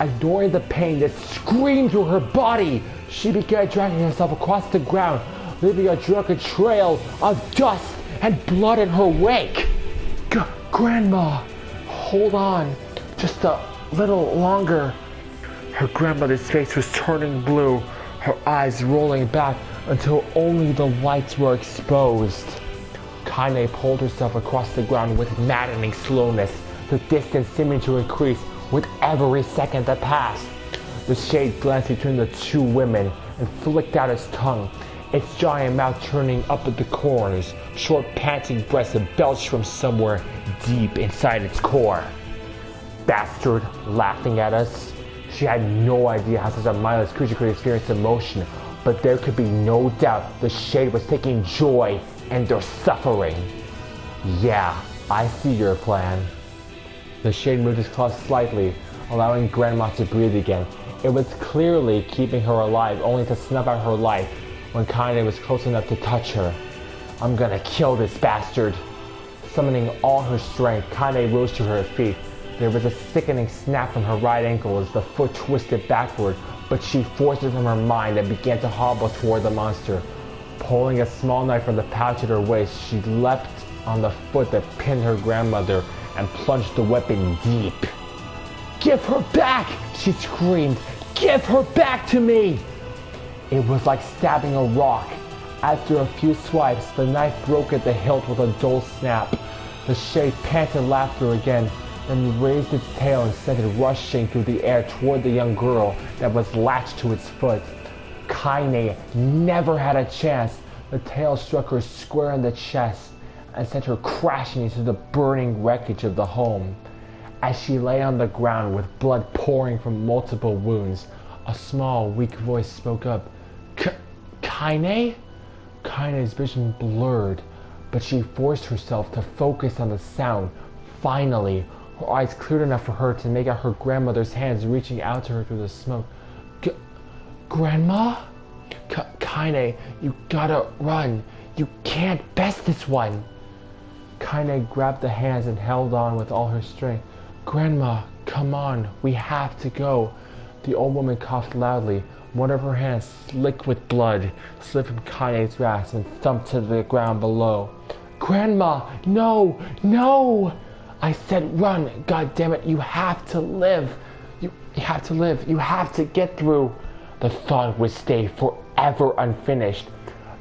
Speaker 1: Ignoring the pain that screamed through her body, she began dragging herself across the ground, leaving a drunken trail of dust and blood in her wake. Grandma, hold on, just a little longer. Her grandmother's face was turning blue, her eyes rolling back until only the lights were exposed. Kaine pulled herself across the ground with maddening slowness, the distance seeming to increase with every second that passed. The shade glanced between the two women and flicked out its tongue, its giant mouth turning up at the corners, short panting breaths belched from somewhere deep inside its core. Bastard, laughing at us. She had no idea how such a mindless creature could experience emotion, but there could be no doubt the shade was taking joy in their suffering. Yeah, I see your plan. The shade moved his claws slightly, allowing Grandma to breathe again. It was clearly keeping her alive, only to snuff out her life when Kaine was close enough to touch her. I'm gonna kill this bastard. Summoning all her strength, Kaine rose to her feet. There was a sickening snap from her right ankle as the foot twisted backward, but she forced it from her mind and began to hobble toward the monster. Pulling a small knife from the pouch at her waist, she leapt on the foot that pinned her grandmother and plunged the weapon deep. "Give her back!" she screamed. "Give her back to me!" It was like stabbing a rock. After a few swipes, the knife broke at the hilt with a dull snap. The shade panted laughter again, then raised its tail and sent it rushing through the air toward the young girl that was latched to its foot. Kaine never had a chance. The tail struck her square in the chest and sent her crashing into the burning wreckage of the home. As she lay on the ground with blood pouring from multiple wounds, a small, weak voice spoke up. Kaine? Kaine's vision blurred, but she forced herself to focus on the sound. Finally, her eyes cleared enough for her to make out her grandmother's hands reaching out to her through the smoke. Grandma? Kaine, you gotta run. You can't best this one. Kaine grabbed the hands and held on with all her strength. Grandma, come on, we have to go. The old woman coughed loudly. One of her hands, slick with blood, slipped from Kaine's grasp and thumped to the ground below. Grandma, no, no! I said run, God damn it, you have to live. You have to live, you have to get through. The thought would stay forever unfinished.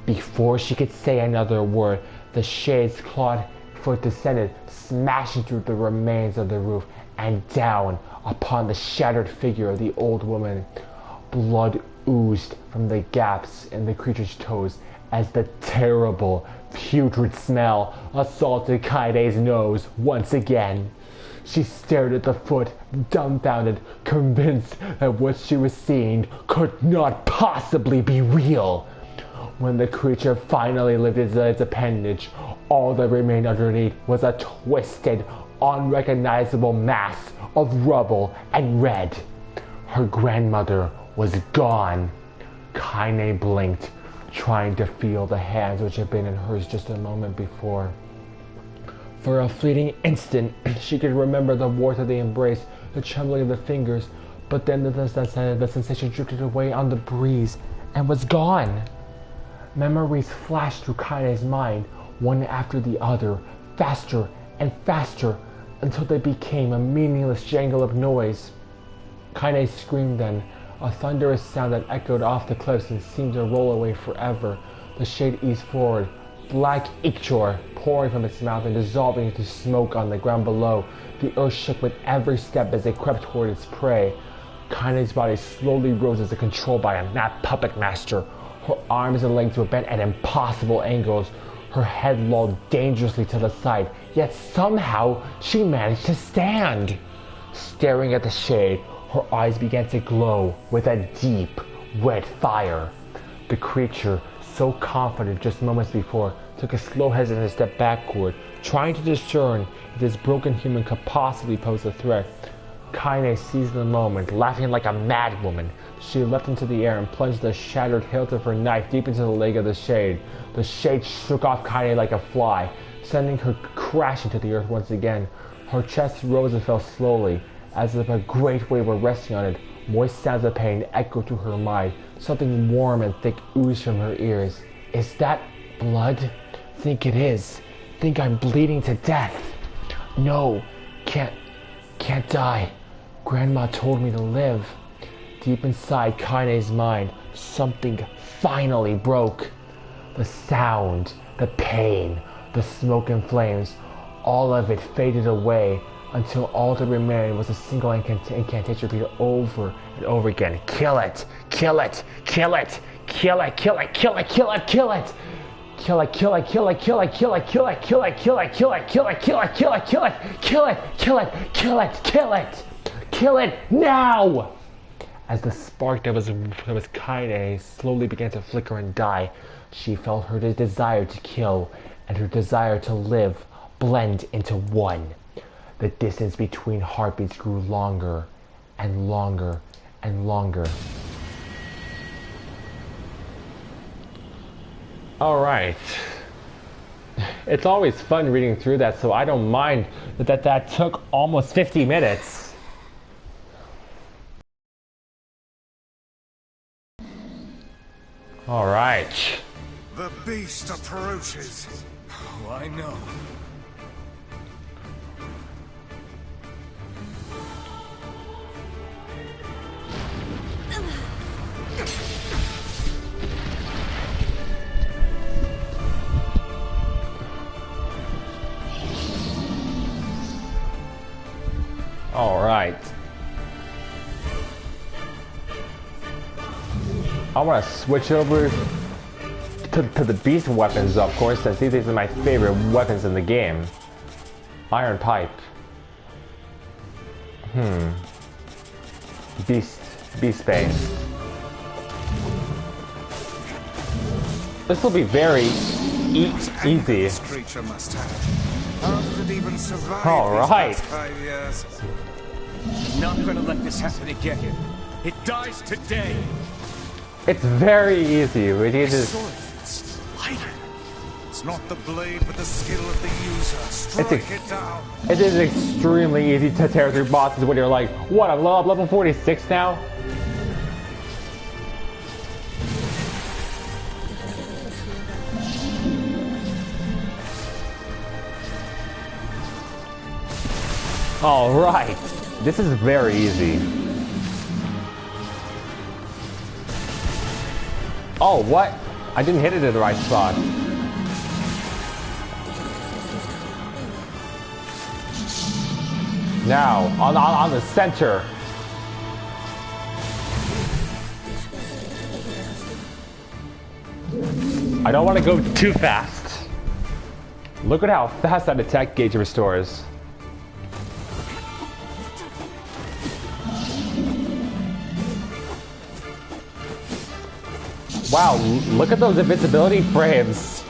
Speaker 1: Before she could say another word, the shade's clawed foot descended, smashing through the remains of the roof and down upon the shattered figure of the old woman. Blood oozed from the gaps in the creature's toes as the terrible, putrid smell assaulted Kaine's nose once again. She stared at the foot, dumbfounded, convinced that what she was seeing could not possibly be real. When the creature finally lifted its appendage, all that remained underneath was a twisted, unrecognizable mass of rubble and red. Her grandmother was gone. Kaine blinked, trying to feel the hands which had been in hers just a moment before. For a fleeting instant, she could remember the warmth of the embrace, the trembling of the fingers, but then the sensation drifted away on the breeze and was gone. Memories flashed through Kaine's mind, one after the other, faster and faster, until they became a meaningless jangle of noise. Kaine screamed then, a thunderous sound that echoed off the cliffs and seemed to roll away forever. The shade eased forward, black ichor pouring from its mouth and dissolving into smoke on the ground below. The earth shook with every step as it crept toward its prey. Kaine's body slowly rose as if controlled by a mad puppet master. Her arms and legs were bent at impossible angles. Her head lolled dangerously to the side, yet somehow she managed to stand. Staring at the shade, her eyes began to glow with a deep, red fire. The creature, so confident just moments before, took a slow, hesitant step backward, trying to discern if this broken human could possibly pose a threat. Kaine seized the moment, laughing like a madwoman. She leapt into the air and plunged the shattered hilt of her knife deep into the leg of the shade. The shade shook off Kaine like a fly, sending her crashing to the earth once again. Her chest rose and fell slowly, as if a great weight were resting on it. Moist sounds of pain echoed through her mind. Something warm and thick oozed from her ears. Is that blood? Think it is. Think I'm bleeding to death. No, can't die. Grandma told me to live. Deep inside Kaine's mind, something finally broke. The sound, the pain, the smoke and flames, all of it faded away until all that remained was a single incantation repeated over and over again. Kill it! Kill it! Kill it! Kill it! Kill it! Kill it! Kill it! Kill it! Kill it, kill it, kill it, kill it, kill it, kill it, kill it, kill it, kill it, kill it, kill it, kill it, kill it, kill it, kill it, kill it, kill it, kill it now! As the spark that was Kaine slowly began to flicker and die, she felt her desire to kill and her desire to live blend into one. The distance between heartbeats grew longer and longer and longer. Alright. It's always fun reading through that, so I don't mind that took almost 50 minutes. Alright.
Speaker 3: The beast approaches. Oh, I know.
Speaker 1: Alright. I want to switch over to the beast weapons, of course, since these are my favorite weapons in the game. Iron pipe. Beast bane. This will be very easy.
Speaker 3: This creature must have. How did it even survive
Speaker 1: Alright.
Speaker 3: these past 5 years?
Speaker 4: Not gonna let this happen again. It dies today.
Speaker 1: It's very easy. We need to.
Speaker 3: It's lighter. It's not the blade, but the skill of the user. Strike it down.
Speaker 1: It is extremely easy to tear through bosses when you're like, what, I'm level 46 now? Alright. This is very easy. Oh, what? I didn't hit it in the right spot. Now, on the center. I don't want to go too fast. Look at how fast that attack gauge restores. Wow, look at those invincibility frames.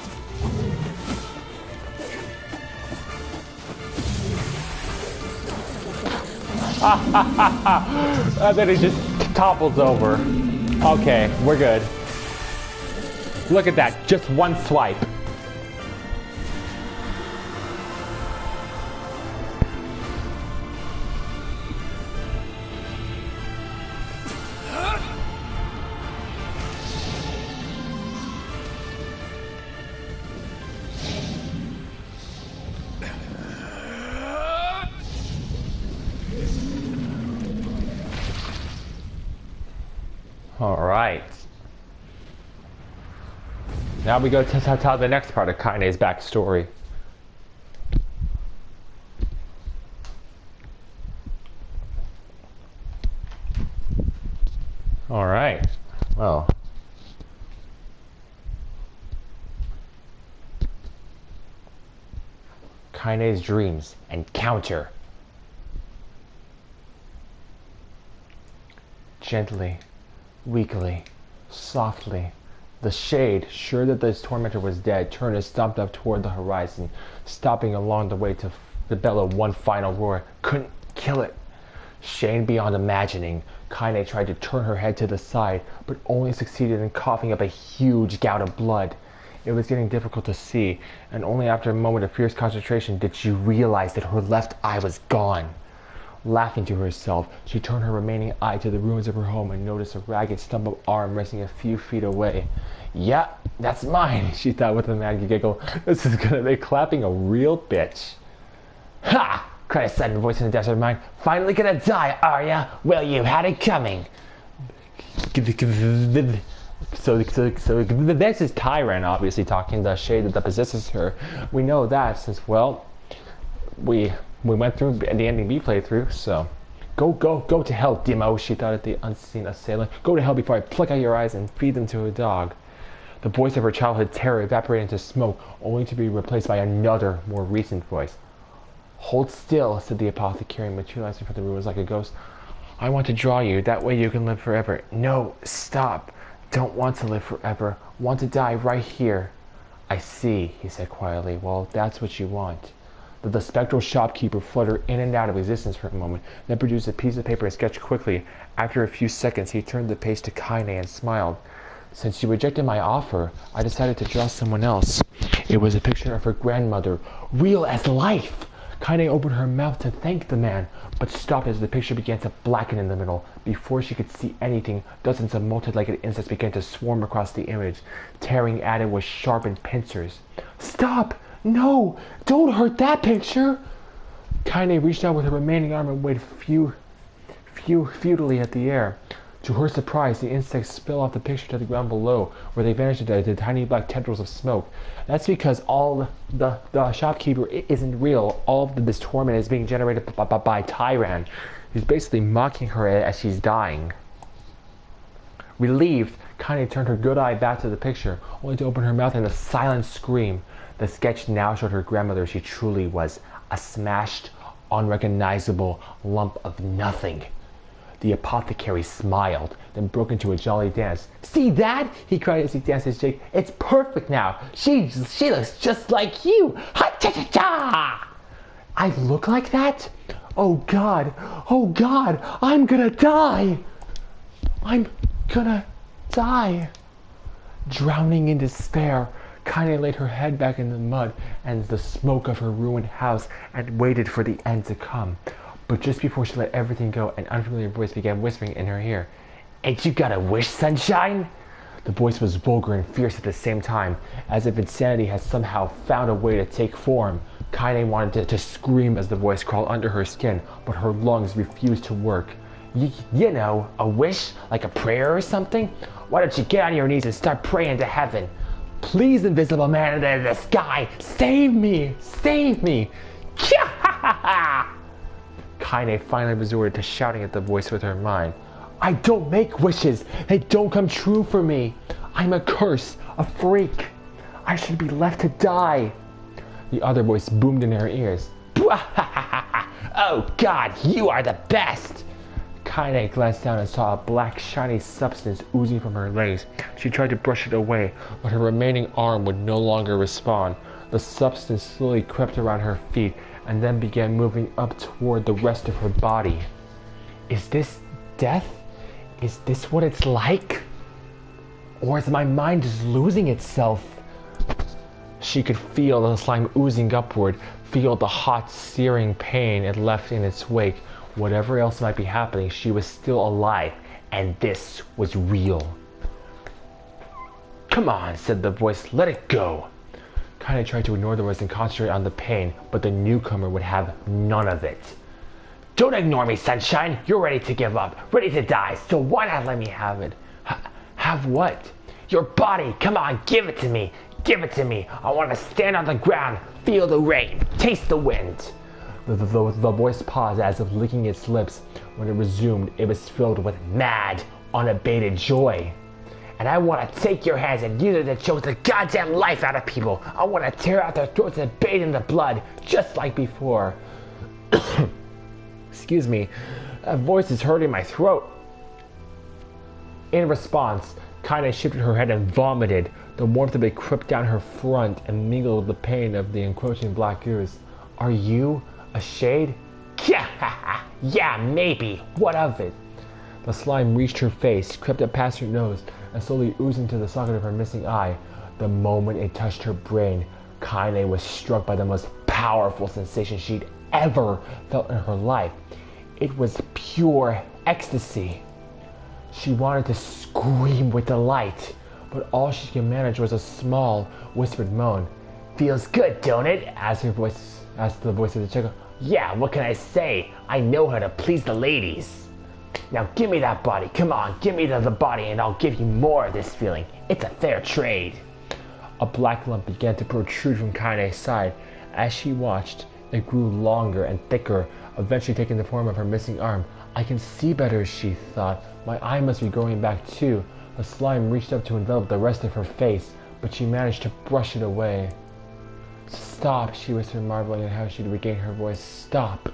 Speaker 1: And then it just topples over. Okay, we're good. Look at that, just one swipe. Alright. Now we go to tell the next part of Kaine's backstory. Alright. Well. Kaine's dreams and counter. Gently, weakly, softly, the shade, sure that this tormentor was dead, turned and stomped up toward the horizon, stopping along the way to bellow one final roar. Couldn't kill it. Shamed beyond imagining, Kaine tried to turn her head to the side, but only succeeded in coughing up a huge gout of blood. It was getting difficult to see, and only after a moment of fierce concentration did she realize that her left eye was gone. Laughing to herself, she turned her remaining eye to the ruins of her home and noticed a ragged stump of arm resting a few feet away. Yeah, that's mine, she thought with a mad giggle. This is gonna make clapping a real bitch. Ha! Cried a sudden voice in the depths of her mind. Finally gonna die, are ya? Well, you had it coming. So this is Tyran, obviously talking the shade that possesses her. We know that since, well, we went through the ending B playthrough, so go to hell, Demo, she thought at the unseen assailant. Go to hell before I pluck out your eyes and feed them to a dog. The voice of her childhood terror evaporated into smoke, only to be replaced by another, more recent voice. Hold still, said the apothecary, materializing from the ruins like a ghost. I want to draw you, that way you can live forever. No, stop. Don't want to live forever. Want to die right here. I see, he said quietly. Well, that's what you want. The spectral shopkeeper fluttered in and out of existence for a moment, then produced a piece of paper and sketched quickly. After a few seconds, he turned the page to Kaine and smiled. Since you rejected my offer, I decided to draw someone else. It was a picture of her grandmother, real as life. Kaine opened her mouth to thank the man, but stopped as the picture began to blacken in the middle. Before she could see anything, dozens of multi-legged insects began to swarm across the image, tearing at it with sharpened pincers. Stop! No! Don't hurt that picture! Kaine reached out with her remaining arm and waved futilely at the air. To her surprise, the insects spill off the picture to the ground below, where they vanished into tiny black tendrils of smoke. That's because all the shopkeeper isn't real. All of this torment is being generated by Tyran. He's basically mocking her as she's dying. Relieved, Kaine turned her good eye back to the picture, only to open her mouth in a silent scream. The sketch now showed her grandmother she truly was, a smashed, unrecognizable lump of nothing. The apothecary smiled, then broke into a jolly dance. See that? He cried as he danced his jig. It's perfect now. She looks just like you. Ha-cha-cha-cha! I look like that? Oh God, I'm gonna die. I'm gonna die. Drowning in despair, Kaine laid her head back in the mud and the smoke of her ruined house and waited for the end to come. But just before she let everything go, an unfamiliar voice began whispering in her ear. Ain't you got a wish, sunshine? The voice was vulgar and fierce at the same time, as if insanity had somehow found a way to take form. Kaine wanted to scream as the voice crawled under her skin, but her lungs refused to work. You know, a wish? Like a prayer or something? Why don't you get on your knees and start praying to heaven? Please, invisible man in the sky, save me! Save me! Kaine finally resorted to shouting at the voice with her mind. I don't make wishes. They don't come true for me. I'm a curse, a freak. I should be left to die. The other voice boomed in her ears. Oh God, you are the best. Kaine glanced down and saw a black shiny substance oozing from her legs. She tried to brush it away, but her remaining arm would no longer respond. The substance slowly crept around her feet and then began moving up toward the rest of her body. Is this death? Is this what it's like? Or is my mind just losing itself? She could feel the slime oozing upward, feel the hot, searing pain it left in its wake. Whatever else might be happening, she was still alive, and this was real. Come on, said the voice, let it go. Kaine tried to ignore the words and concentrate on the pain, but the newcomer would have none of it. Don't ignore me, sunshine. You're ready to give up, ready to die, so why not let me have it? Have what? Your body. Come on, give it to me. Give it to me. I want to stand on the ground, feel the rain, taste the wind. The voice paused as if licking its lips. When it resumed, it was filled with mad, unabated joy. and I want to take your hands and use it to choke the goddamn life out of people. I want to tear out their throats and bathe in the blood, just like before. Excuse me, a voice is hurting my throat. In response, Kaine shifted her head and vomited. The warmth of it crept down her front and mingled with the pain of the encroaching black ooze. Are you a shade? Yeah, maybe. What of it? The slime reached her face, crept up past her nose, and slowly oozed into the socket of her missing eye. The moment it touched her brain, Kaine was struck by the most powerful sensation she'd ever felt in her life. It was pure ecstasy. She wanted to scream with delight, but all she could manage was a small, whispered moan. Feels good, don't it? Asked the voice of the chick. Yeah, what can I say? I know how to please the ladies. Now give me that body. Come on, give me the body and I'll give you more of this feeling. It's a fair trade. A black lump began to protrude from Kaine's side. As she watched, it grew longer and thicker, eventually taking the form of her missing arm. I can see better, she thought. My eye must be growing back too. The slime reached up to envelop the rest of her face, but she managed to brush it away. Stop, she whispered, marveling at how she'd regained her voice. Stop.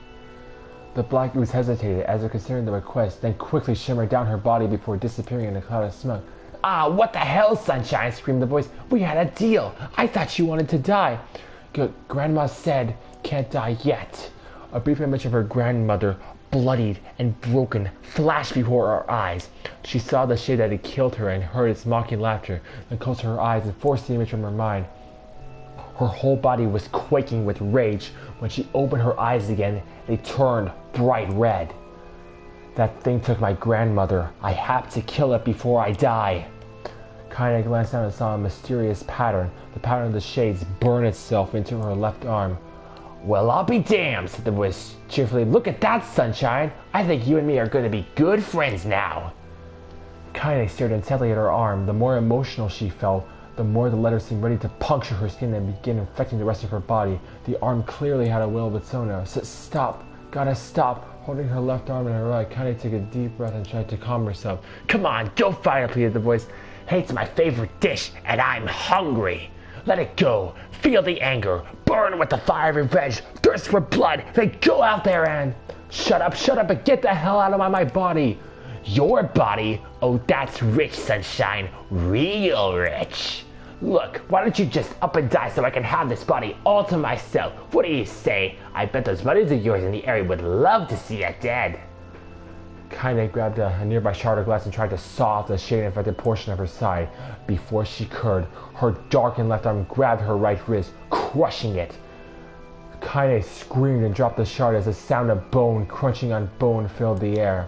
Speaker 1: The black ooze hesitated as if considering the request, then quickly shimmered down her body before disappearing in a cloud of smoke. Ah, what the hell, Sunshine? Screamed the voice. We had a deal. I thought you wanted to die. Good. Grandma said, can't die yet. A brief image of her grandmother, bloodied and broken, flashed before her eyes. She saw the shade that had killed her and heard its mocking laughter, then closed her eyes and forced the image from her mind. Her whole body was quaking with rage. When she opened her eyes again, they turned bright red. That thing took my grandmother. I have to kill it before I die. Kaine glanced down and saw a mysterious pattern. The pattern of the shades burn itself into her left arm. Well, I'll be damned, said the voice cheerfully. Look at that, Sunshine. I think you and me are going to be good friends now. Kaine stared intently at her arm. The more emotional she felt, the more the letter seemed ready to puncture her skin and begin infecting the rest of her body. The arm clearly had a will of its own now. Stop. Gotta stop. Holding her left arm in her right, Kaine took a deep breath and tried to calm herself. Come on, don't fight it, pleaded the voice. Hate's my favorite dish, and I'm hungry. Let it go. Feel the anger. Burn with the fire of revenge. Thirst for blood. Then go out there and... Shut up, and get the hell out of my body. Your body? Oh, that's rich, Sunshine. Real rich. Look, why don't you just up and die so I can have this body all to myself? What do you say? I bet those buddies of yours in the area would love to see you dead. Kaine grabbed a nearby shard of glass and tried to saw off the shade-infected portion of her side. Before she could, her darkened left arm grabbed her right wrist, crushing it. Kaine screamed and dropped the shard as the sound of bone crunching on bone filled the air.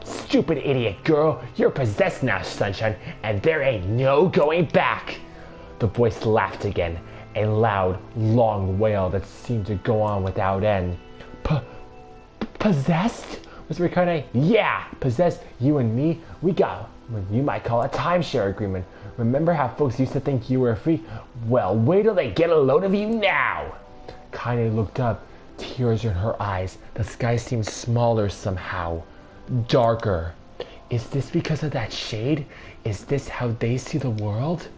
Speaker 1: Stupid idiot girl, you're possessed now, Sunshine, and there ain't no going back. The voice laughed again, a loud, long wail that seemed to go on without end. Possessed? Whispered Kaine. Yeah, possessed. You and me, we got what you might call a timeshare agreement. Remember how folks used to think you were a freak? Well, wait till they get a load of you now. Kaine looked up, tears in her eyes. The sky seemed smaller somehow. Darker. Is this because of that shade? Is this how they see the world?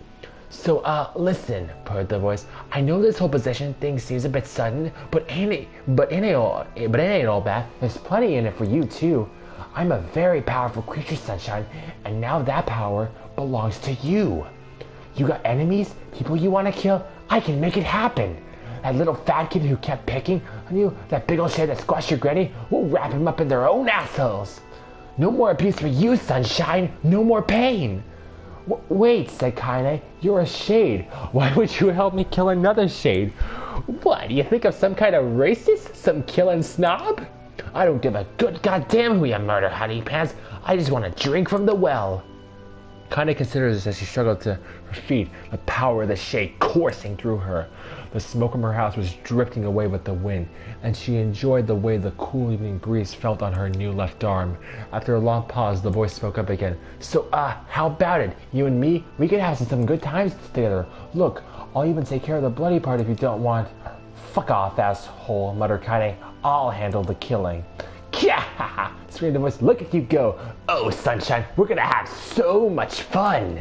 Speaker 1: So, listen, purred the voice. I know this whole possession thing seems a bit sudden, but it ain't all bad. There's plenty in it for you too. I'm a very powerful creature, Sunshine, and now that power belongs to you. You got enemies? People you want to kill? I can make it happen. That little fat kid who kept picking on you, that big old shit that squashed your granny, we'll wrap him up in their own assholes. No more abuse for you, Sunshine. No more pain. Wait, said Kaine. You're a shade. Why would you help me kill another shade? What, do you think I'm some kind of racist? Some killing snob? I don't give a good goddamn who you murder, honey pants. I just want to drink from the well. Kaine considered this as she struggled to her feet, the power of the shade coursing through her. The smoke from her house was drifting away with the wind, and she enjoyed the way the cool evening breeze felt on her new left arm. After a long pause, the voice spoke up again. So, how about it? You and me, we could have some good times together. Look, I'll even take care of the bloody part if you don't want. Fuck off, asshole, muttered Kaine. I'll handle the killing. Kya! ha ha, screamed the voice. Look at you go. Oh, sunshine, we're gonna have so much fun.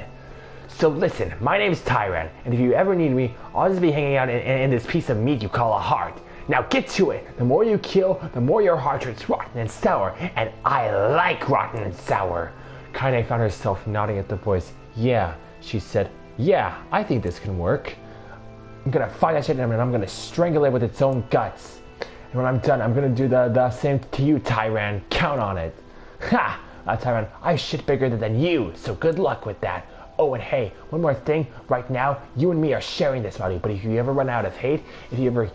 Speaker 1: So listen, my name's Tyran, and if you ever need me, I'll just be hanging out in this piece of meat you call a heart. Now get to it. The more you kill, the more your heart turns rotten and sour, and I like rotten and sour. Kaine found herself nodding at the voice. Yeah, she said. Yeah, I think this can work. I'm gonna find that shit and I'm gonna strangle it with its own guts. And when I'm done, I'm gonna do the same to you, Tyran. Count on it. Ha! Tyran, I shit bigger than you, so good luck with that. Oh, and hey, one more thing. Right now, you and me are sharing this body, but if you ever run out of hate, if you ever,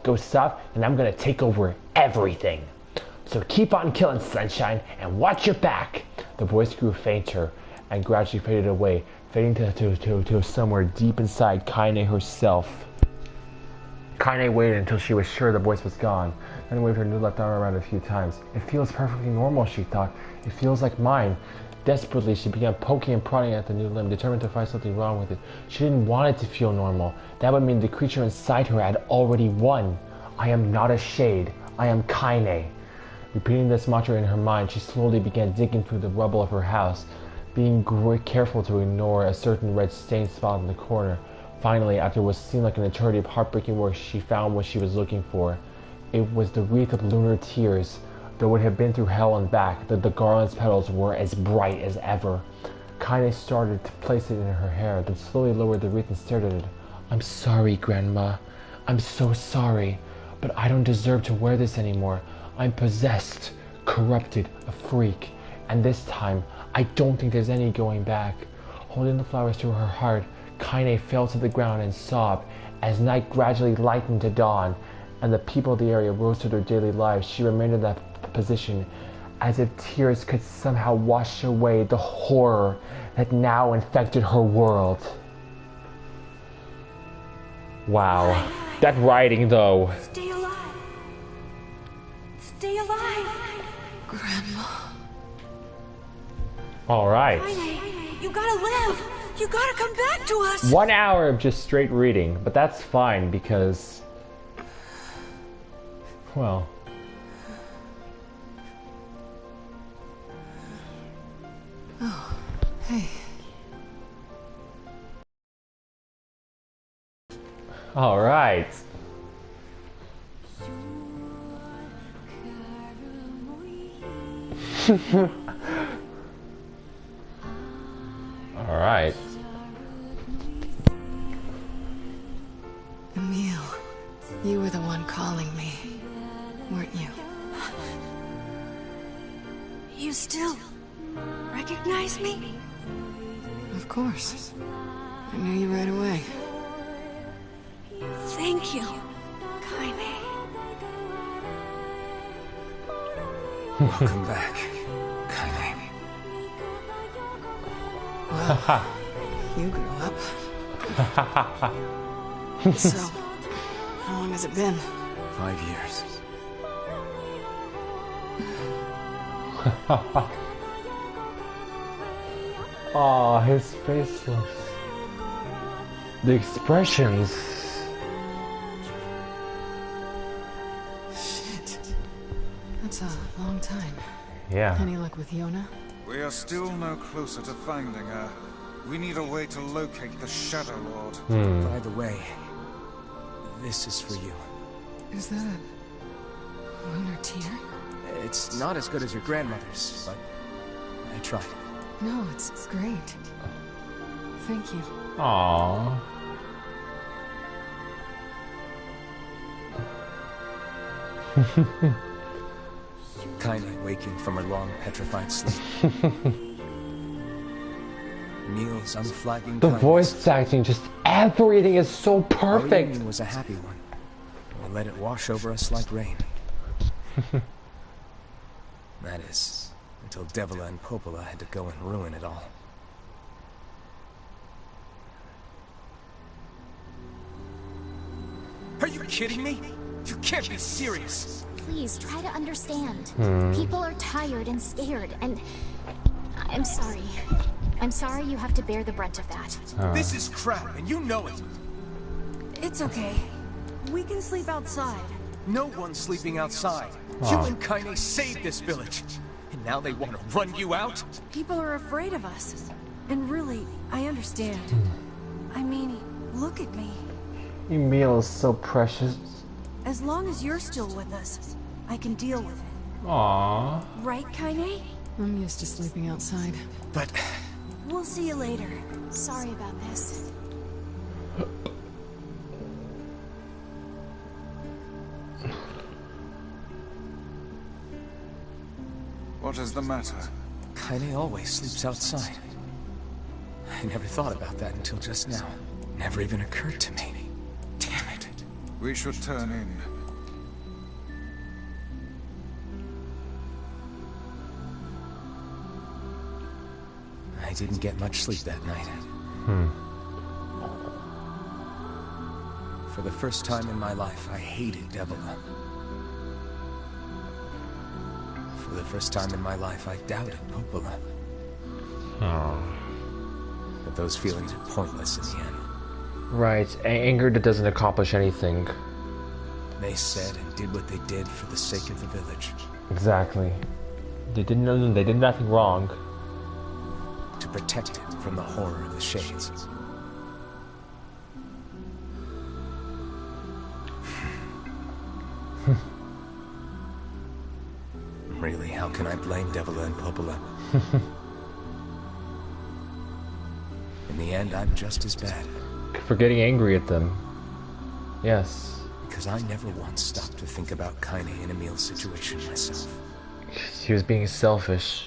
Speaker 1: go soft, then I'm gonna take over everything. So keep on killing, sunshine, and watch your back. The voice grew fainter and gradually faded away, fading to somewhere deep inside Kaine herself. Kaine waited until she was sure the voice was gone, then waved her new left arm around a few times. It feels perfectly normal, she thought. It feels like mine. Desperately, she began poking and prodding at the new limb, determined to find something wrong with it. She didn't want it to feel normal. That would mean the creature inside her had already won. I am not a shade. I am Kaine. Repeating this mantra in her mind, she slowly began digging through the rubble of her house, being careful to ignore a certain red stain spot in the corner. Finally, after what seemed like an eternity of heartbreaking work, she found what she was looking for. It was the wreath of lunar tears. Though it had been through hell and back, the garland's petals were as bright as ever. Kaine started to place it in her hair, then slowly lowered the wreath and stared at it. I'm sorry, Grandma. I'm so sorry. But I don't deserve to wear this anymore. I'm possessed, corrupted, a freak. And this time, I don't think there's any going back. Holding the flowers to her heart, Kaine fell to the ground and sobbed. As night gradually lightened to dawn, and the people of the area rose to their daily lives, she remained in that position, as if tears could somehow wash away the horror that now infected her world. Wow. That writing, though.
Speaker 2: Stay alive. Stay alive.
Speaker 5: Grandma.
Speaker 1: Alright.
Speaker 2: You gotta live. You gotta come back to us.
Speaker 1: 1 hour of just straight reading, but that's fine because, well,
Speaker 5: oh, hey.
Speaker 1: all right. All right.
Speaker 5: Emil, you were the one calling me, weren't you?
Speaker 2: You still recognize me?
Speaker 5: Of course. I knew you right away.
Speaker 2: Thank you, Kaine.
Speaker 4: Welcome back, Kaine.
Speaker 5: Well, you grew up. So, how long has it been?
Speaker 4: 5 years.
Speaker 1: Oh, his face looks... the expressions...
Speaker 5: Shit. That's a long time.
Speaker 1: Yeah.
Speaker 5: Any luck with Yona?
Speaker 3: We are still no closer to finding her. We need a way to locate the Shadow Lord.
Speaker 4: By the way, this is for you.
Speaker 5: Is that a lunar tear?
Speaker 4: It's not as good as your grandmother's, but I tried.
Speaker 5: No, it's great. Thank you.
Speaker 1: Aww.
Speaker 4: Kaine waking from her long petrified sleep. Neil's unflagging
Speaker 1: The
Speaker 4: kindness.
Speaker 1: voice acting, just everything is so
Speaker 4: Our
Speaker 1: perfect.
Speaker 4: union was a happy one. We let it wash over us like rain. That is, until Devila and Popola had to go and ruin it all. Are you kidding me? You can't be serious.
Speaker 6: Please try to understand. People are tired and scared, and I'm sorry. I'm sorry you have to bear the brunt of that.
Speaker 4: This is crap, and you know it.
Speaker 2: It's okay. We can sleep outside.
Speaker 4: No one's sleeping outside.
Speaker 1: Aw.
Speaker 4: You and Kaine saved this village. And now they want to run you out?
Speaker 2: People are afraid of us. And really, I understand. I mean, look at me.
Speaker 1: Emil is so precious.
Speaker 2: As long as you're still with us, I can deal with it.
Speaker 1: Aww.
Speaker 2: Right, Kaine?
Speaker 5: I'm used to sleeping outside.
Speaker 4: But
Speaker 2: We'll see you later.
Speaker 6: Sorry about this.
Speaker 3: What is the matter?
Speaker 4: Kaine always sleeps outside. I never thought about that until just now. Never even occurred to me. Damn it.
Speaker 3: We should turn in.
Speaker 4: I didn't get much sleep that night. For the first time in my life, I hated Devila. For the first time in my life, I doubted Popola. But those feelings are pointless in the end.
Speaker 1: Right, anger that doesn't accomplish anything.
Speaker 4: They said and did what they did for the sake of the village.
Speaker 1: Exactly. They did nothing wrong.
Speaker 4: To protect it from the horror of the Shades. Really, how can I blame Devila and Popola? In the end, I'm just as bad.
Speaker 1: For getting angry at them. Yes.
Speaker 4: Because I never once stopped to think about Kaine and Emil's situation myself.
Speaker 1: He was being selfish.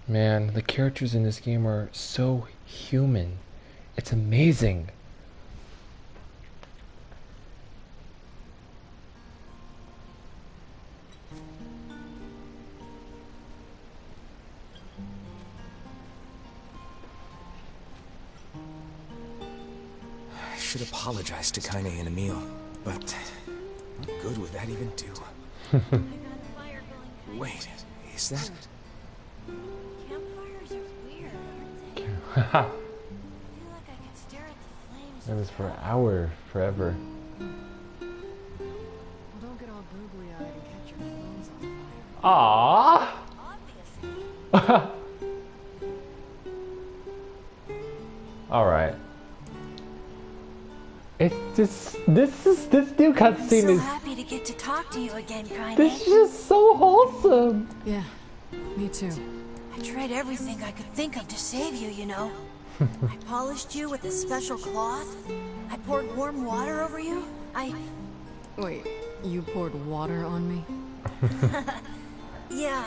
Speaker 1: Man, the characters in this game are so human. It's amazing.
Speaker 4: I should apologize to Kaine and Emil, but what good would that even do? Wait, is that...
Speaker 2: Campfires are weird, aren't they? I feel like I could stare at the flames.
Speaker 1: It was for an hour, forever.
Speaker 5: Well, don't get all googly-eyed and catch your clothes on fire.
Speaker 1: Aww.
Speaker 2: Obviously.
Speaker 1: All right. It's just this new
Speaker 2: I'm
Speaker 1: cutscene
Speaker 2: so
Speaker 1: is
Speaker 2: happy to get to talk to you again, Kaine.
Speaker 1: this is just so wholesome.
Speaker 5: Yeah, me too.
Speaker 2: I tried everything I could think of to save you, you know. I polished you with a special cloth. I poured warm water over you.
Speaker 5: Wait, you poured water on me?
Speaker 2: Yeah,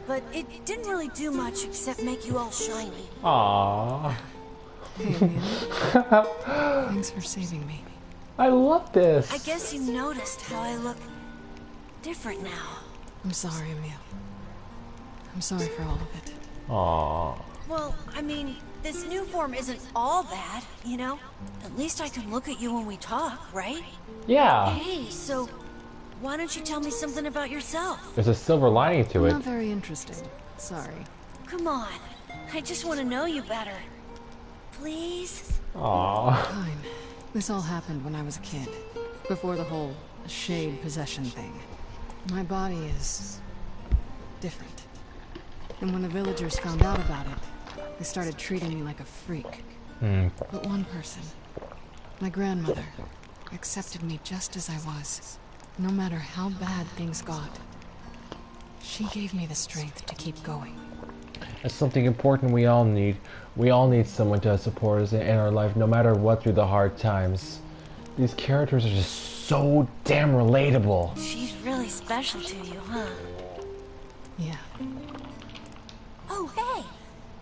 Speaker 2: but it didn't really do much except make you all shiny.
Speaker 1: Aww.
Speaker 5: Hey, Emil. Thanks for saving me.
Speaker 1: I love this.
Speaker 2: I guess you noticed how I look different now.
Speaker 5: I'm sorry, Emil. I'm sorry for all of it.
Speaker 1: Aww.
Speaker 2: Well, I mean, this new form isn't all bad, you know? At least I can look at you when we talk, right?
Speaker 1: Yeah.
Speaker 2: Hey, so why don't you tell me something about yourself?
Speaker 1: There's a silver lining to it.
Speaker 5: Not very interesting. Sorry.
Speaker 2: Come on, I just want to know you better. Please?
Speaker 1: Aww.
Speaker 5: Fine. This all happened when I was a kid. Before the whole shade possession thing. My body is... different. And when the villagers found out about it, they started treating me like a freak. But one person, my grandmother, accepted me just as I was. No matter how bad things got. She gave me the strength to keep going.
Speaker 1: That's something important we all need. We all need someone to support us in our life, no matter what, through the hard times. These characters are just so damn relatable.
Speaker 2: She's really special to you, huh?
Speaker 5: Yeah.
Speaker 2: Oh, hey!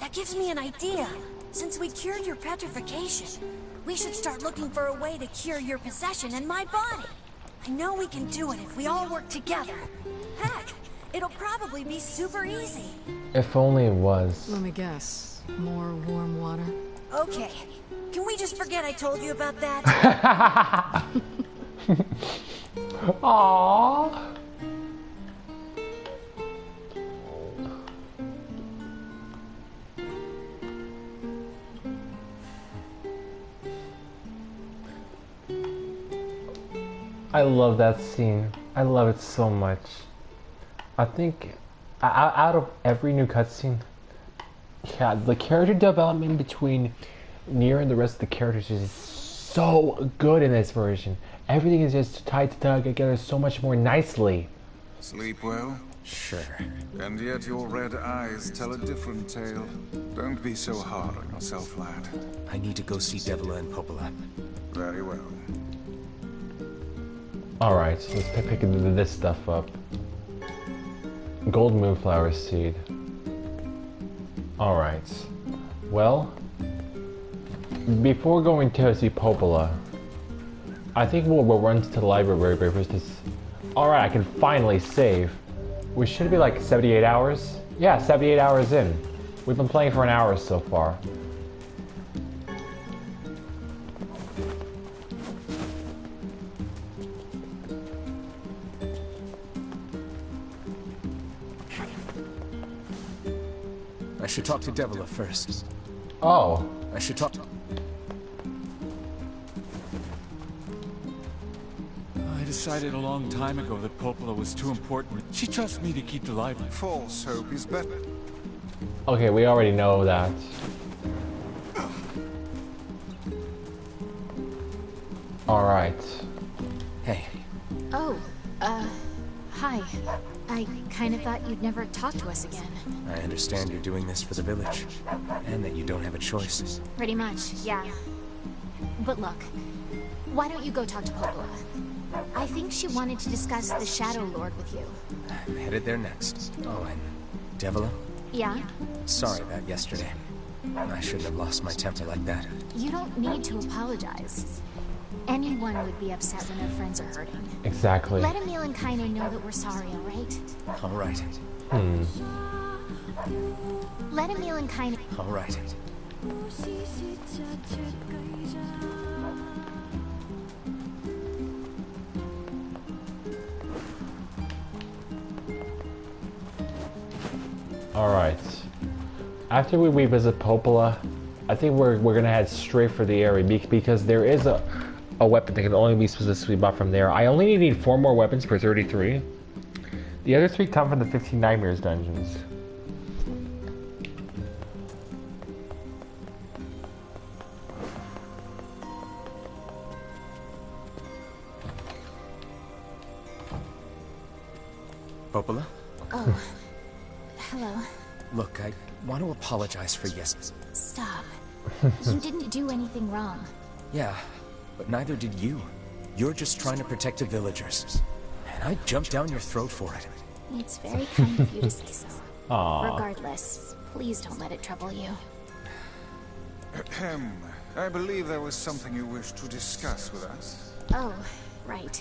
Speaker 2: That gives me an idea. Since we cured your petrification, we should start looking for a way to cure your possession in my body. I know we can do it if we all work together. Heck, it'll probably be super easy.
Speaker 1: If only it was.
Speaker 5: Let me guess. More warm water?
Speaker 2: Okay, can we just forget I told you about that?
Speaker 1: Aww. I love that scene. I love it so much. I think out of every new cutscene, yeah, the character development between NieR and the rest of the characters is so good in this version. Everything is just tied together so much more nicely.
Speaker 3: Sleep well?
Speaker 4: Sure.
Speaker 3: And yet your red eyes tell a different tale. Don't be so hard on yourself, lad.
Speaker 4: I need to go see Devila and Popola.
Speaker 3: Very well.
Speaker 1: Alright, so let's pick this stuff up. Gold moonflower seed. Alright. Well, before going to see Popola, I think we'll run to the library first. Alright, I can finally save. We should be like 78 hours? Yeah, 78 hours in. We've been playing for an hour so far.
Speaker 4: I should talk to Devila first.
Speaker 1: Oh.
Speaker 4: I should talk...
Speaker 7: I decided a long time ago that Popola was too important. She trusts me to keep the library.
Speaker 3: False hope is better.
Speaker 1: Okay, we already know that. Alright.
Speaker 4: Hey.
Speaker 6: Oh, hi. I kind of thought you'd never talk to us again.
Speaker 4: I understand you're doing this for the village, and that you don't have a choice.
Speaker 6: Pretty much, yeah. But look, why don't you go talk to Popola? I think she wanted to discuss the Shadow Lord with you.
Speaker 4: I'm headed there next. Oh, and Devila?
Speaker 6: Yeah?
Speaker 4: Sorry about yesterday. I shouldn't have lost my temper like that.
Speaker 6: You don't need to apologize. Anyone would be upset when their friends are hurting.
Speaker 1: Exactly.
Speaker 6: Let Emil and Kaine know that we're sorry, alright?
Speaker 4: Alright.
Speaker 6: Let Emil and Kaine...
Speaker 4: Alright.
Speaker 1: Alright. After we visit Popola, I think we're gonna head straight for the area because there is a weapon that can only be specifically bought from there. I only need 4 more weapons per 33. The other 3 come from the 15 Nightmares dungeons.
Speaker 4: Popola?
Speaker 6: Oh. Hello.
Speaker 4: Look, I want to apologize for yesterday.
Speaker 6: Stop. You didn't do anything wrong.
Speaker 4: Yeah, but neither did you. You're just trying to protect the villagers. And I jumped down your throat for it.
Speaker 6: It's very kind of you to say so.
Speaker 1: Aww.
Speaker 6: Regardless, please don't let it trouble you.
Speaker 3: Ahem. I believe there was something you wished to discuss with us.
Speaker 6: Oh, right.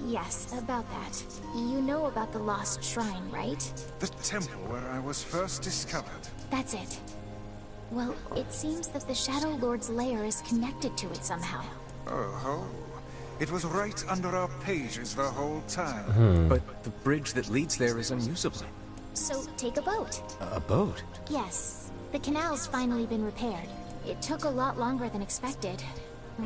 Speaker 6: Yes, about that. You know about the lost shrine, right?
Speaker 3: The temple where I was first discovered.
Speaker 6: That's it. Well, it seems that the Shadow Lord's lair is connected to it somehow.
Speaker 3: Oh ho. It was right under our pages the whole time.
Speaker 4: But the bridge that leads there is unusable.
Speaker 6: So, take a boat.
Speaker 4: A boat?
Speaker 6: Yes. The canal's finally been repaired. It took a lot longer than expected.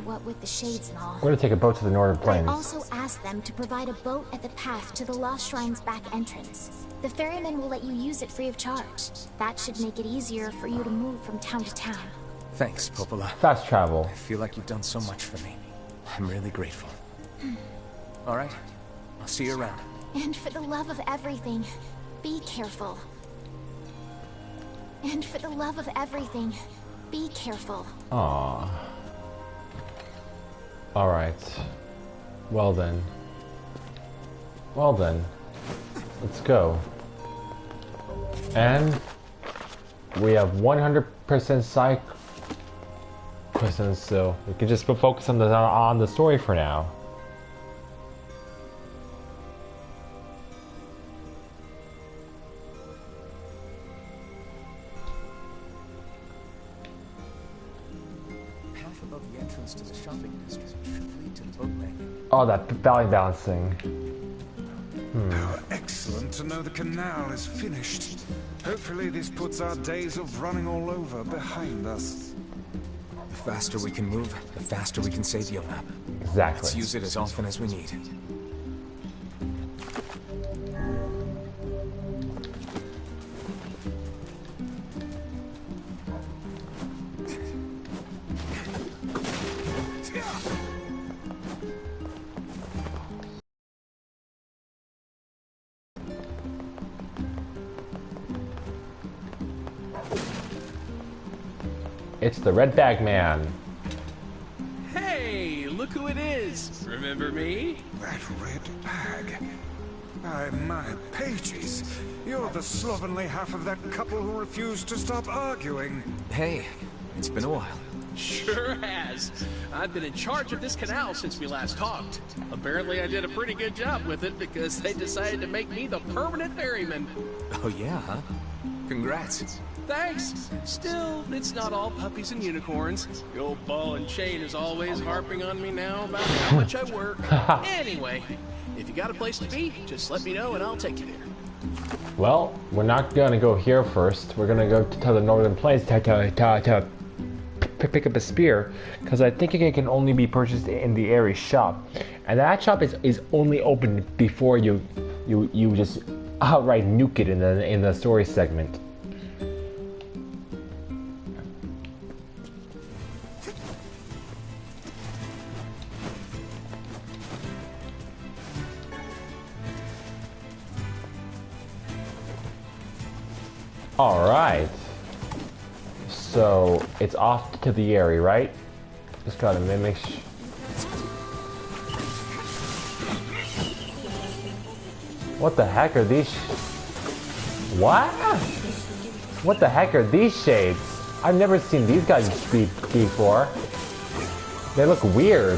Speaker 6: What with the shades and all.
Speaker 1: We're gonna take a boat to the Northern
Speaker 6: I
Speaker 1: Plains.
Speaker 6: also asked them to provide a boat at the path to the Lost Shrine's back entrance. The ferryman will let you use it free of charge. That should make it easier for you to move from town to town.
Speaker 4: Thanks, Popola.
Speaker 1: Fast travel.
Speaker 4: I feel like you've done so much for me. I'm really grateful. All right. I'll see you around.
Speaker 6: And for the love of everything, be careful. And for the love of everything, be careful.
Speaker 1: Aww. Alright. Well then. Well then. Let's go. And we have 100% side questions, so we can just focus on the story for now.
Speaker 4: Path above the entrance to the shopping district should lead to the boat landing.
Speaker 1: Oh, that valley balancing.
Speaker 3: How excellent to know the canal is finished. Hopefully this puts our days of running all over behind us.
Speaker 4: The faster we can move, the faster we can save Yona.
Speaker 1: Exactly.
Speaker 4: Let's use it as often as we need.
Speaker 1: It's the Red Bag Man.
Speaker 8: Hey, look who it is. Remember me?
Speaker 3: That red bag. My pages. You're the slovenly half of that couple who refused to stop arguing.
Speaker 4: Hey, it's been a while.
Speaker 8: Sure has. I've been in charge of this canal since we last talked. Apparently I did a pretty good job with it because they decided to make me the permanent ferryman.
Speaker 4: Oh yeah, huh? Congrats.
Speaker 8: Thanks. Still, it's not all puppies and unicorns. The old ball and chain is always harping on me now about how much I work. Anyway, if you got a place to be, just let me know and I'll take you there.
Speaker 1: Well, we're not gonna go here first. We're gonna go to the Northern Plains to pick up a spear, because I think it can only be purchased in the area shop, and that shop is only open before you just outright nuke it in the story segment. Alright, so it's off to the area, right? Just gotta mimic. What the heck are these? What? What the heck are these shades? I've never seen these guys before. They look weird.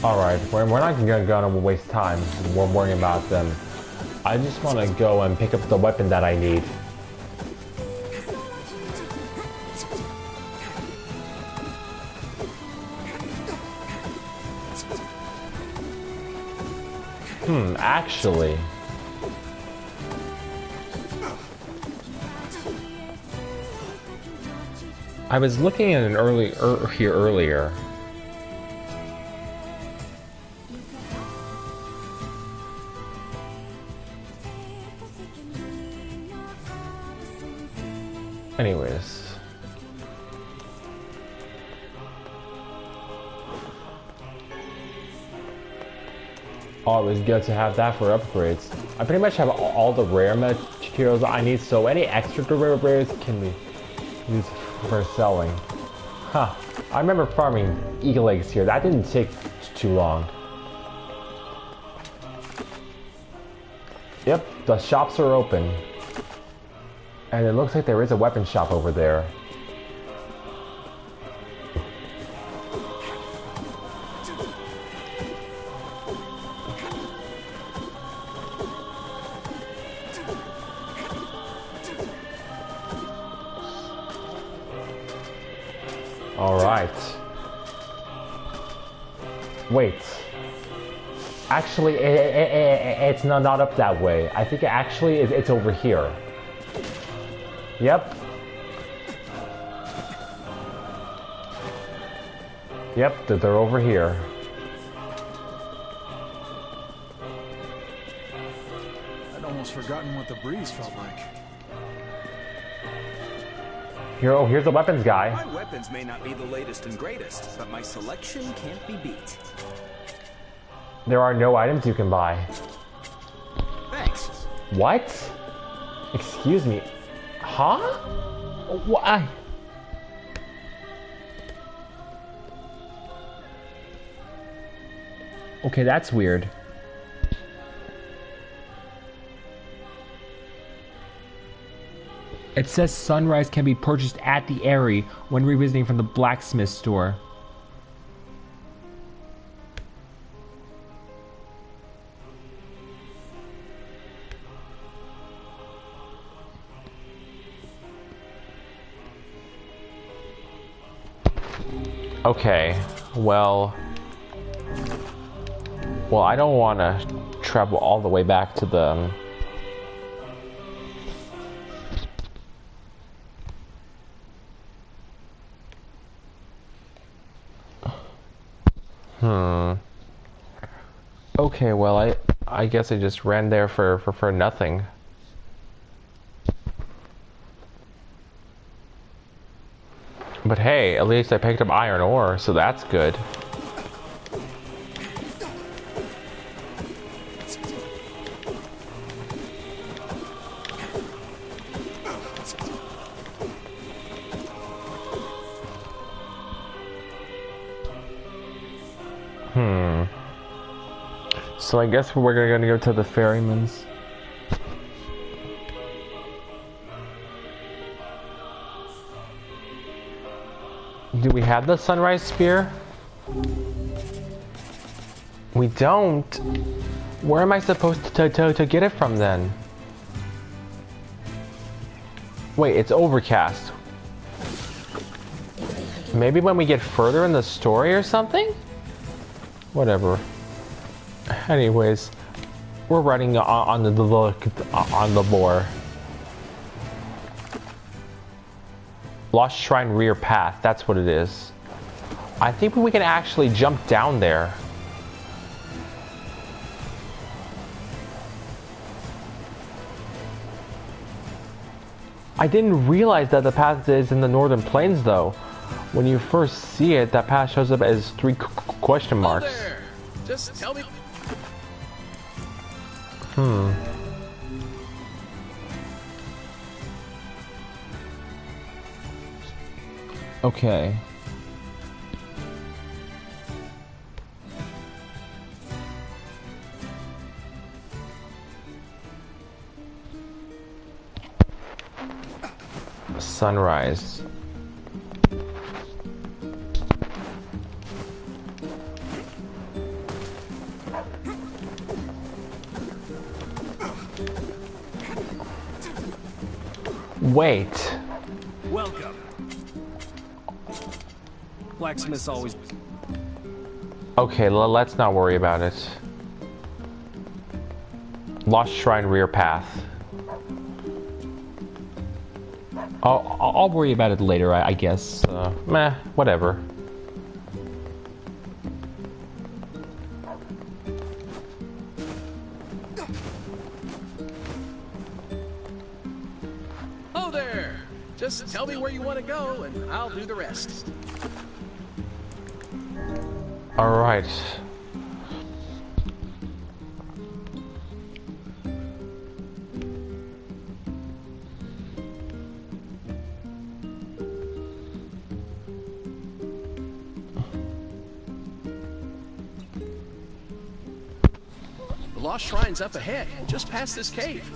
Speaker 1: Alright, we're not gonna waste time worrying about them. I just want to go and pick up the weapon that I need. Actually... I was looking at an earlier. Anyways. Always good to have that for upgrades. I pretty much have all the rare materials I need, so any extra rare rares can be used for selling. Huh. I remember farming eagle eggs here. That didn't take too long. Yep, the shops are open. And it looks like there is a weapon shop over there. Alright. Wait. Actually, it's not up that way. I think actually it's over here. Yep. Yep, they're over here.
Speaker 9: I'd almost forgotten what the breeze felt like.
Speaker 1: Here's the weapons guy.
Speaker 10: My weapons may not be the latest and greatest, but my selection can't be beat.
Speaker 1: There are no items you can buy.
Speaker 10: Thanks.
Speaker 1: What? Excuse me. Huh? Why? Okay, that's weird. It says sunrise can be purchased at the Aerie when revisiting from the blacksmith store. Okay, well, I don't want to travel all the way back to the Okay, well, I guess I just ran there for nothing. But hey, at least I picked up iron ore, so that's good. So I guess we're gonna go to the ferryman's. Do we have the sunrise spear? We don't. Where am I supposed to get it from then? Wait, it's overcast. Maybe when we get further in the story or something? Whatever. Anyways, we're riding on the lore. Lost Shrine rear path, that's what it is. I think we can actually jump down there. I didn't realize that the path is in the northern plains though. When you first see it, that path shows up as 3 question marks.
Speaker 8: Oh there. Just tell me.
Speaker 1: Okay. Sunrise. Wait.
Speaker 10: Welcome. Blacksmith's always...
Speaker 1: Okay, let's not worry about it. Lost Shrine rear path. I'll worry about it later, I guess. Meh, whatever.
Speaker 8: Oh there. Just tell me where you want to go, and I'll do the rest.
Speaker 1: All right.
Speaker 8: The Lost Shrine's up ahead, just past this cave.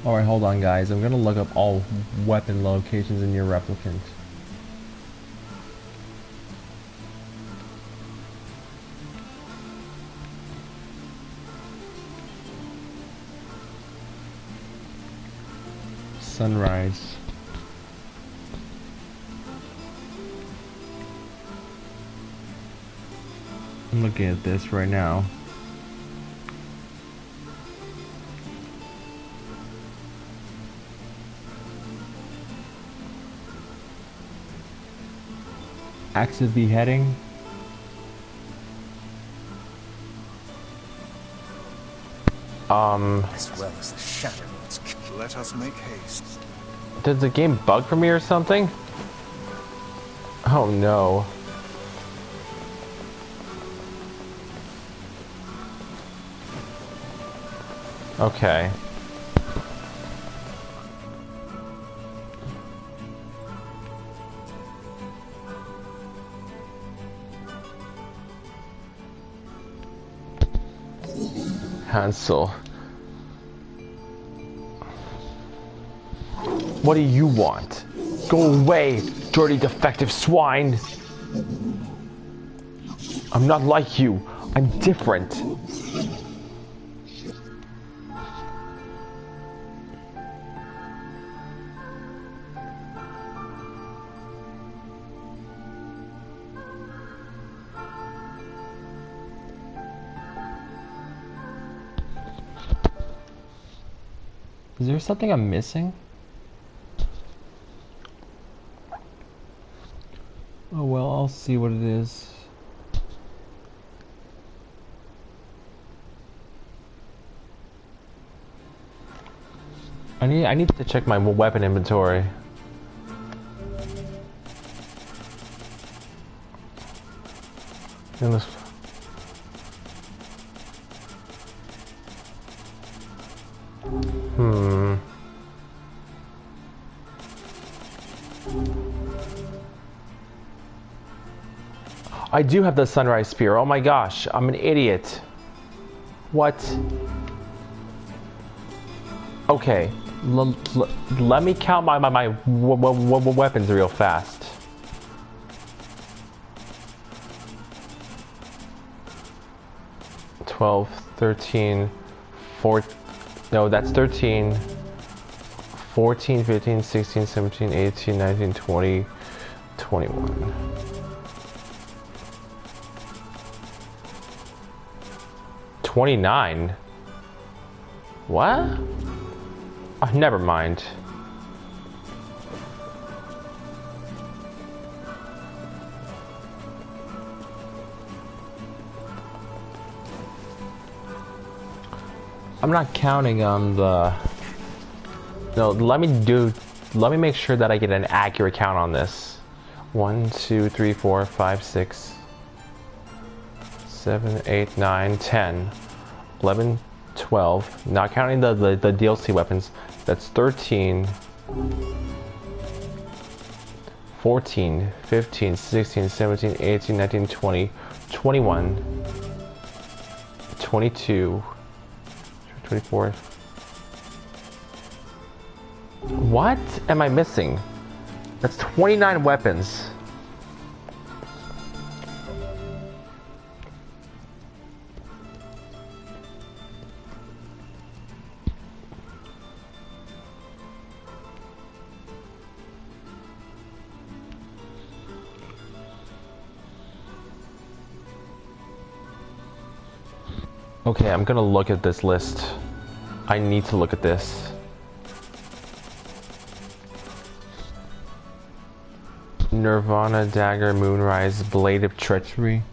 Speaker 1: Alright, hold on guys. I'm gonna look up all weapon locations in NieR Replicant. Sunrise. I'm looking at this right now. Active beheading.
Speaker 4: As well as the shadow.
Speaker 3: Let us make haste.
Speaker 1: Did the game bug for me or something? Oh no. Okay. Hansel. What do you want? Go away, dirty defective swine! I'm not like you. I'm different. Is there something I'm missing? see what it is. I need to check my weapon inventory. And this. I do have the sunrise spear. Oh my gosh, I'm an idiot. What? Okay, let me count my weapons real fast. $12, $13, $14. No, that's 13. 14, 15, 16, 17, 18, 19, 20, 21. 29? What? Oh, never mind. I'm not counting on the... No, let me make sure that I get an accurate count on this. 1, 2, 3, 4, 5, 6, 7, 8, 9, 10, 11, 12. Not counting the DLC weapons. That's 13, 14, 15, 16, 17, 18, 19, 20, 21, 22, 24. What am I missing? That's 29 weapons. Okay, I'm gonna look at this list. I need to look at this. Nirvana, Dagger, Moonrise, Blade of Treachery,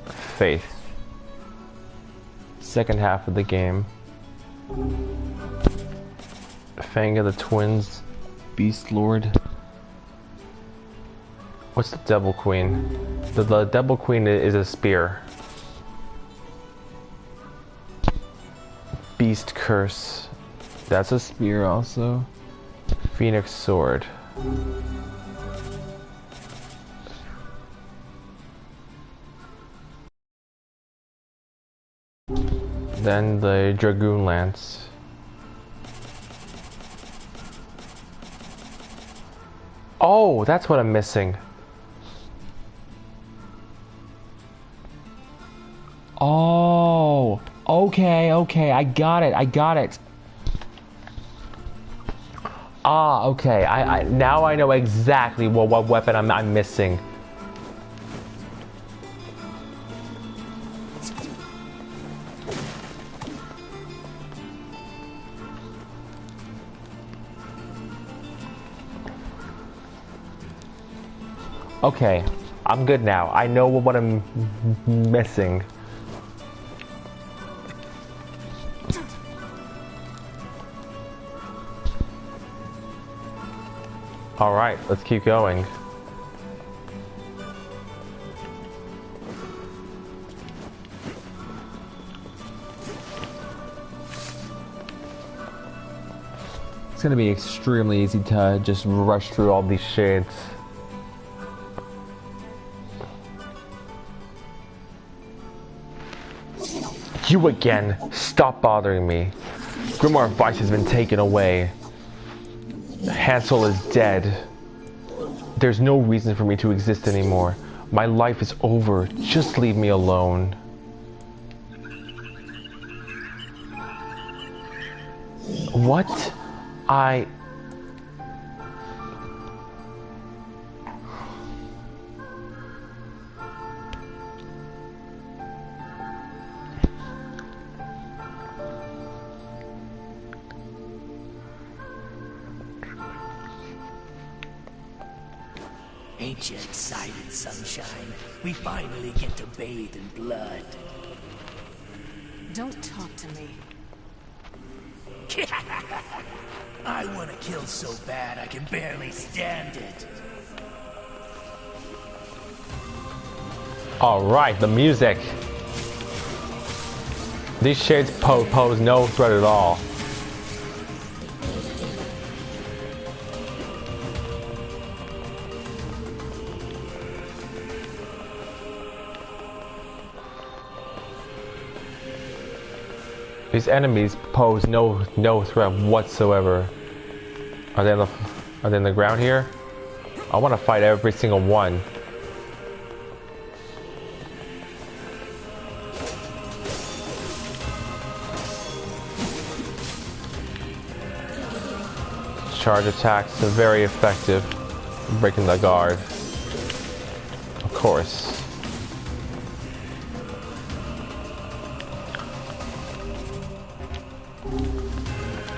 Speaker 1: Faith. Second half of the game. Fang of the Twins, Beast Lord. What's the Devil Queen? The Devil Queen is a spear. Beast Curse. That's a spear also. Phoenix Sword. Then the Dragoon Lance. Oh, that's what I'm missing. Oh, okay, I got it. Ah, okay, I now I know exactly what weapon I'm missing. Okay, I'm good now. I know what I'm missing. All right, let's keep going. It's gonna be extremely easy to just rush through all these shades. You again! Stop bothering me. Grimoire Vice has been taken away. Hansel is dead. There's no reason for me to exist anymore. My life is over. Just leave me alone. What?
Speaker 11: Ain't you excited, sunshine? We finally get to bathe in blood.
Speaker 5: Don't talk to me.
Speaker 11: I want to kill so bad I can barely stand it.
Speaker 1: Alright, the music. These shades pose no threat at all. These enemies pose no threat whatsoever. Are they in the ground here? I want to fight every single one. Charge attacks are very effective, breaking the guard. Of course.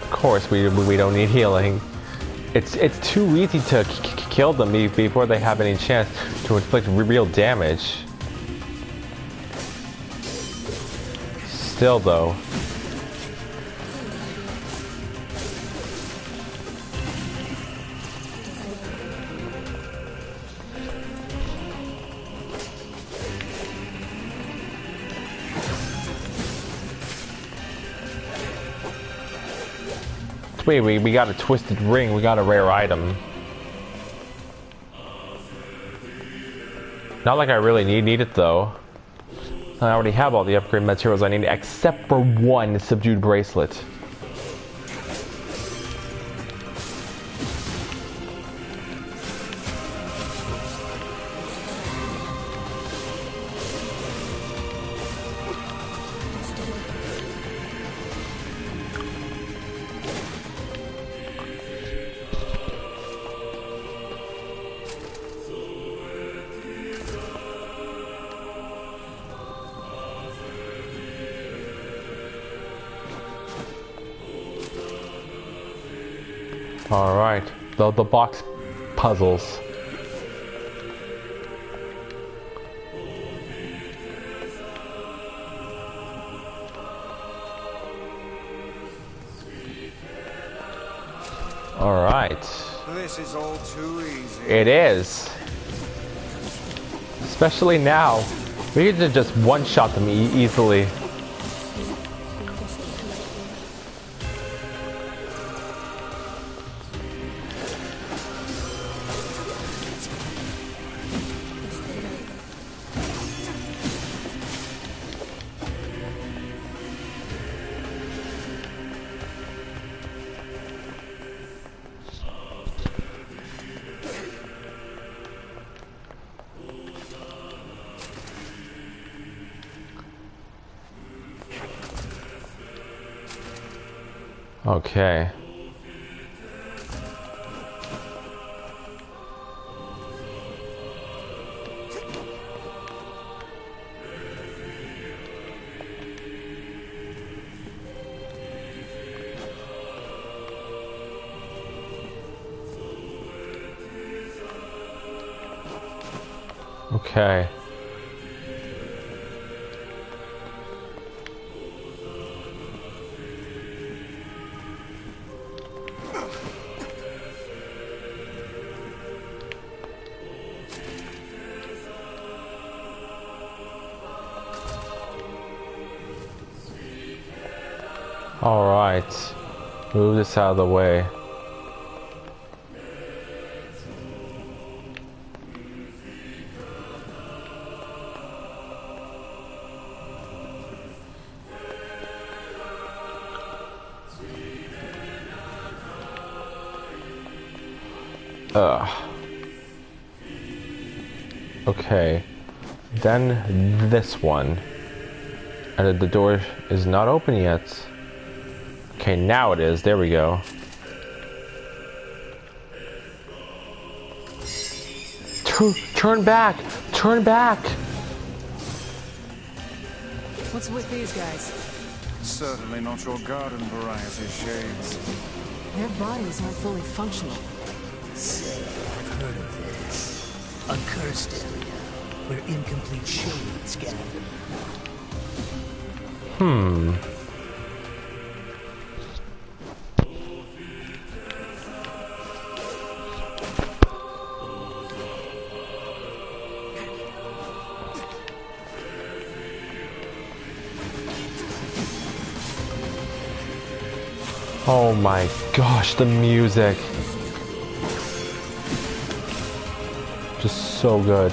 Speaker 1: Of course, we don't need healing. It's too easy to kill them before they have any chance to inflict real damage. Still, though. Wait, we got a twisted ring, we got a rare item. Not like I really need it though. I already have all the upgrade materials I need except for one subdued bracelet. Alright, the box puzzles. Alright.
Speaker 3: This is all too easy.
Speaker 1: It is. Especially now. We could just one-shot them easily. Okay. Okay. Alright, move this out of the way. Okay, then this one. And the door is not open yet. Okay, now it is. There we go. Turn back! Turn back!
Speaker 5: What's with these guys?
Speaker 3: Certainly not your garden variety shades.
Speaker 5: Their bodies aren't fully functional.
Speaker 11: Say, I've heard of this. A cursed area where incomplete shades gather.
Speaker 1: Oh my gosh, the music. Just so good.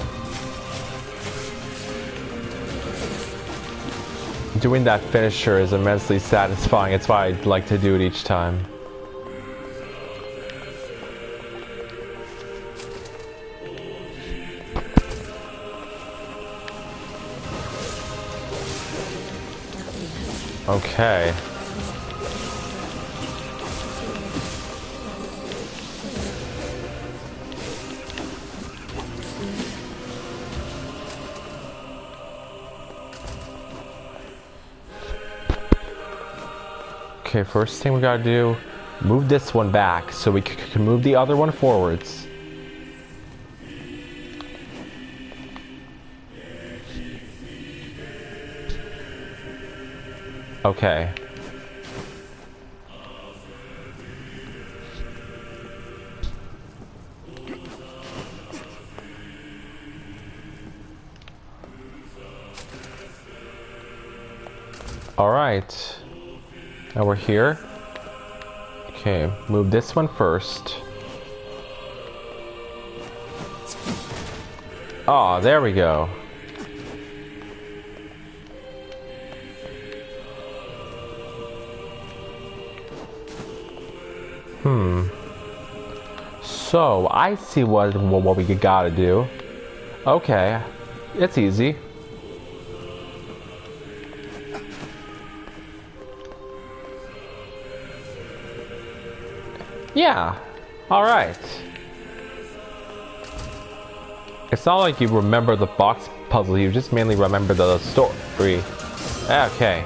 Speaker 1: Doing that finisher is immensely satisfying. It's why I like to do it each time. Okay. Okay, first thing we gotta do, move this one back so we can move the other one forwards. Okay. All right. Now we're here. Okay, move this one first. Oh, there we go. So, I see what we gotta do. Okay, it's easy. Yeah, alright. It's not like you remember the box puzzle, you just mainly remember the story. Okay.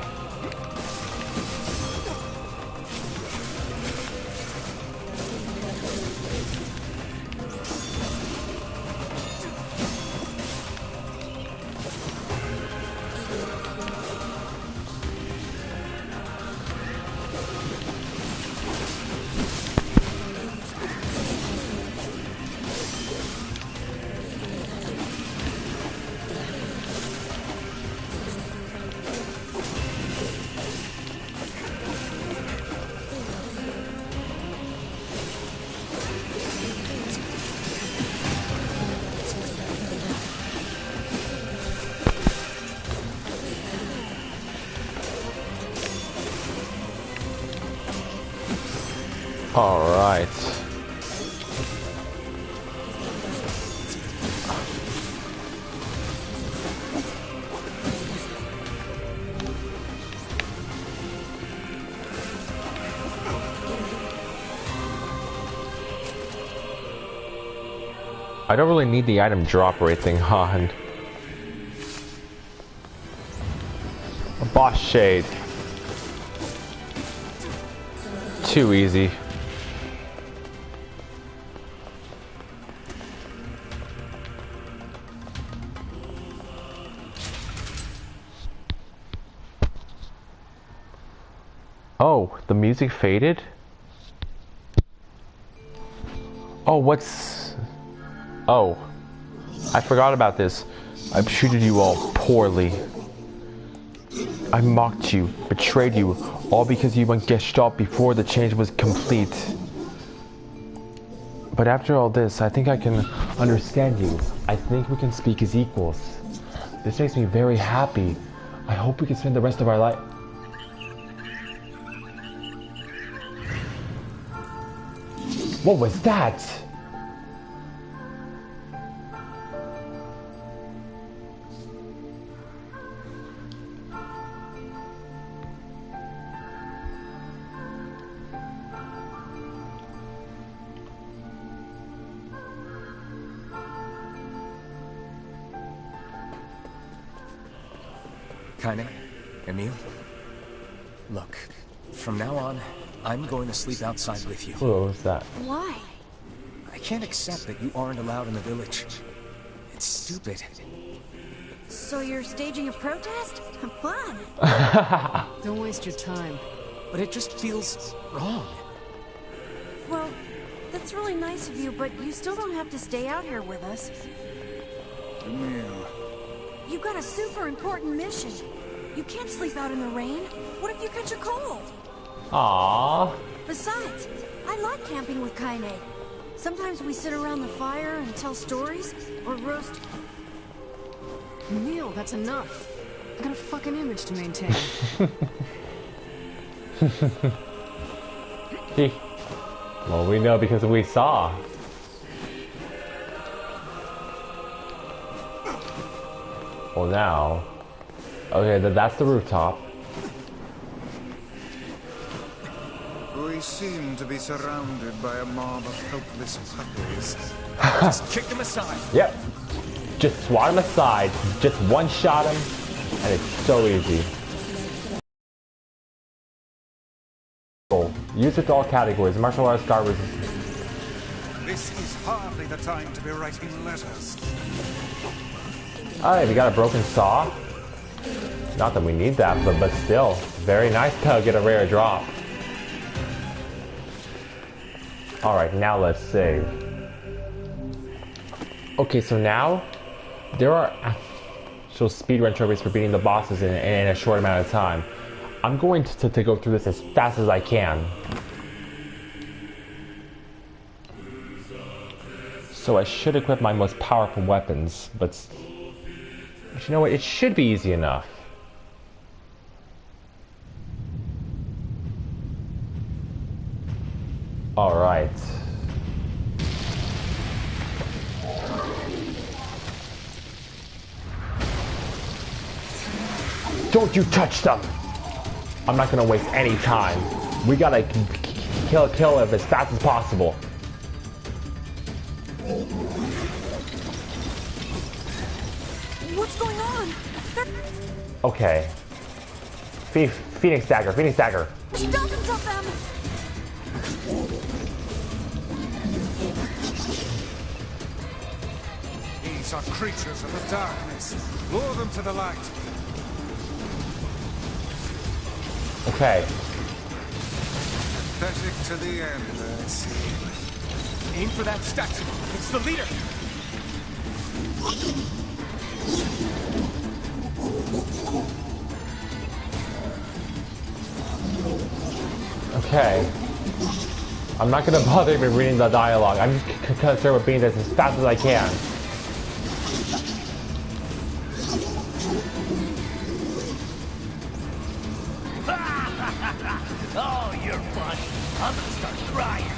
Speaker 1: All right. I don't really need the item drop or anything on. A boss shade. Too easy. Oh, the music faded? Oh, what's... Oh, I forgot about this. I've treated you all poorly. I mocked you, betrayed you, all because you went Gestalt before the change was complete. But after all this, I think I can understand you. I think we can speak as equals. This makes me very happy. I hope we can spend the rest of our life... What was that?
Speaker 4: Kaine, Emil, look, from now on, I'm going to sleep outside with you.
Speaker 1: What was that?
Speaker 2: Why?
Speaker 4: I can't accept that you aren't allowed in the village. It's stupid.
Speaker 2: So you're staging a protest? Fun.
Speaker 5: Don't waste your time.
Speaker 4: But it just feels wrong.
Speaker 2: Well, that's really nice of you, but you still don't have to stay out here with us.
Speaker 3: Neil.
Speaker 2: You've got a super important mission. You can't sleep out in the rain. What if you catch a cold?
Speaker 1: Aww.
Speaker 2: Besides, I like camping with Kaine. Sometimes we sit around the fire and tell stories, or roast...
Speaker 5: Neil, that's enough. I got a fucking image to maintain.
Speaker 1: Well, we know because we saw. Well, now... Okay, that's the rooftop.
Speaker 3: We seem to be surrounded by a mob of helpless puppies.
Speaker 4: Just kick them aside.
Speaker 1: Yep. Just swat him aside. Just one-shot him. And it's so easy. Use it to all categories. Martial arts, garbage.
Speaker 3: This is hardly the time to be writing letters.
Speaker 1: Alright, we got a broken saw. Not that we need that, but still. Very nice to get a rare drop. Alright, now let's save. Okay, so now there are actual speedrun trophies for beating the bosses in a short amount of time. I'm going to go through this as fast as I can. So I should equip my most powerful weapons, but you know what? It should be easy enough. All right. Don't you touch them! I'm not gonna waste any time. We gotta kill him as fast as possible.
Speaker 2: What's going on?
Speaker 1: Okay. Phoenix dagger, Phoenix dagger.
Speaker 2: There's dozens of them!
Speaker 3: These are creatures of the darkness. Lure them to the light.
Speaker 1: Okay.
Speaker 3: Pathetic to the end, I see.
Speaker 4: Aim for that statue. It's the leader.
Speaker 1: Okay. I'm not gonna bother even reading the dialogue. I'm just concerned with being this as fast as I can.
Speaker 11: Oh, you're funny. I'm gonna start crying.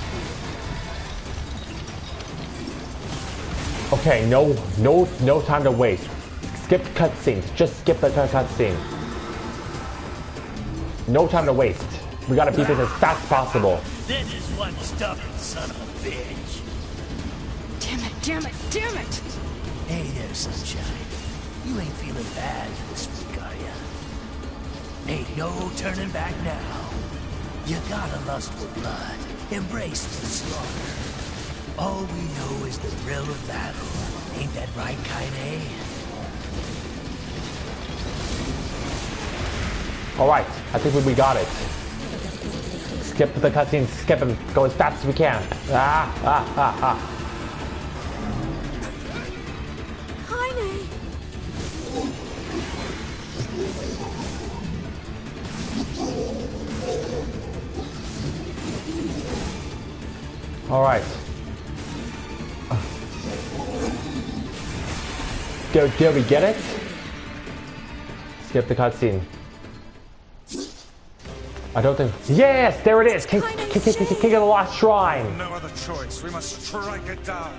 Speaker 1: Okay, no time to waste. Skip cutscenes. Just skip the cutscene. No time to waste. We gotta beat this as fast as possible.
Speaker 11: This is one stubborn son of a bitch.
Speaker 5: Damn it, damn it, damn it!
Speaker 11: Hey there, sunshine. You ain't feeling bad for this week, are ya? Ain't no turning back now. You gotta lust for blood. Embrace the slaughter. All we know is the thrill of battle. Ain't that right, Kaine?
Speaker 1: Alright, I think we got it. Skip the cutscene, skip him, go as fast as we can.
Speaker 2: Kaine!
Speaker 1: Alright. Did we get it? Skip the cutscene. I don't think... Yes! There it is! King of the Lost Shrine!
Speaker 3: No other choice. We must strike it down.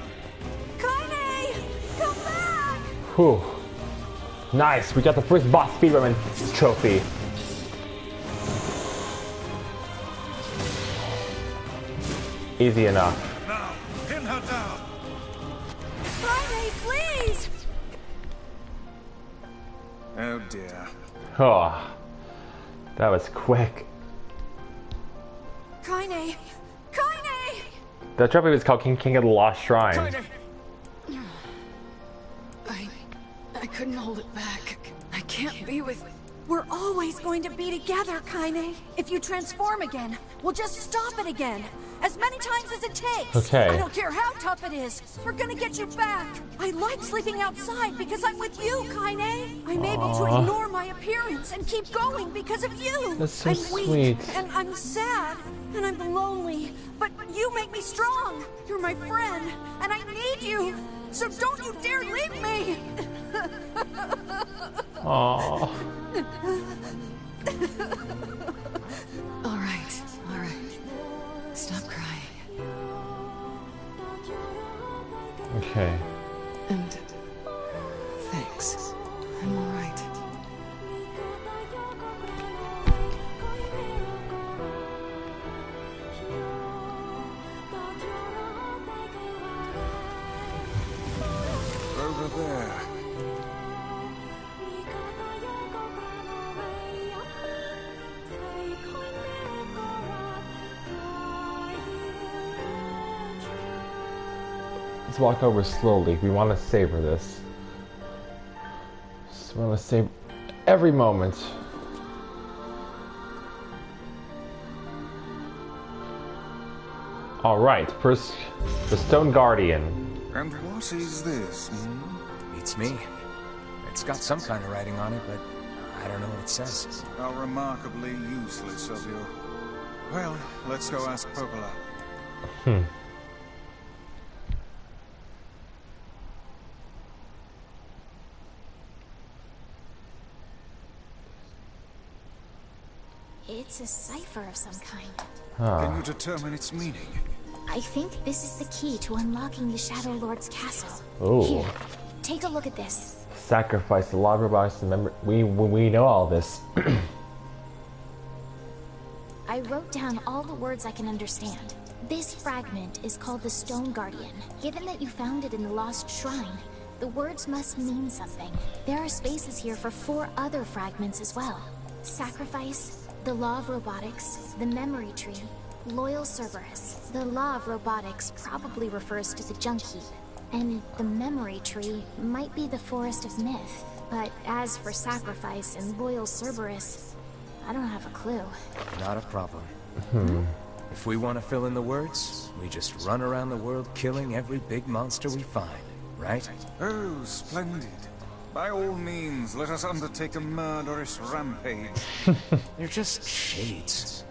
Speaker 2: Kaine! Come back!
Speaker 1: Whew. Nice, we got the first boss speedrun trophy. Easy enough.
Speaker 3: Now, pin her down.
Speaker 2: Kaine, please!
Speaker 3: Oh dear.
Speaker 1: Oh, that was quick.
Speaker 2: Kaine! Kaine!
Speaker 1: The trophy was called King of the Lost Shrine.
Speaker 4: Kaine!
Speaker 5: couldn't hold it back. I can't be with...
Speaker 2: We're always going to be together, Kaine. If you transform again, we'll just stop it again. As many times as it takes.
Speaker 1: Okay.
Speaker 2: I don't care how tough it is. We're gonna get you back. I like sleeping outside because I'm with you, Kaine. I'm able to ignore my appearance and keep going because of you.
Speaker 1: That's so
Speaker 2: I'm weak,
Speaker 1: sweet.
Speaker 2: and I'm sad, and I'm lonely. But you make me strong. You're my friend, and I need you. So don't you dare leave me.
Speaker 1: Aww.
Speaker 5: All right. Stop crying.
Speaker 1: Okay.
Speaker 5: And thanks. I'm all right.
Speaker 3: Over there.
Speaker 1: Let's walk over slowly. We want to savor this. Just want to savor every moment. All right, first the Stone Guardian.
Speaker 3: And what is this?
Speaker 4: It's me. It's got some kind of writing on it, but I don't know what it says.
Speaker 3: How remarkably useless of you. Well, let's go ask Popola.
Speaker 6: It's a cipher of some kind.
Speaker 3: Can you determine its meaning?
Speaker 6: I think this is the key to unlocking the Shadow Lord's castle.
Speaker 1: Oh.
Speaker 6: Here, take a look at this.
Speaker 1: Sacrifice the log robotics. Remember, we know all this.
Speaker 6: I wrote down all the words I can understand. This fragment is called the Stone Guardian. Given that you found it in the Lost Shrine, the words must mean something. There are spaces here for 4 other fragments as well. Sacrifice, the Law of Robotics, the Memory Tree, Loyal Cerberus. The Law of Robotics probably refers to the Junk Heap, and the Memory Tree might be the Forest of Myth. But as for Sacrifice and Loyal Cerberus, I don't have a clue.
Speaker 4: Not a problem. If we want to fill in the words, we just run around the world killing every big monster we find, right?
Speaker 3: Oh, splendid. By all means, let us undertake a murderous rampage.
Speaker 4: They're just shades.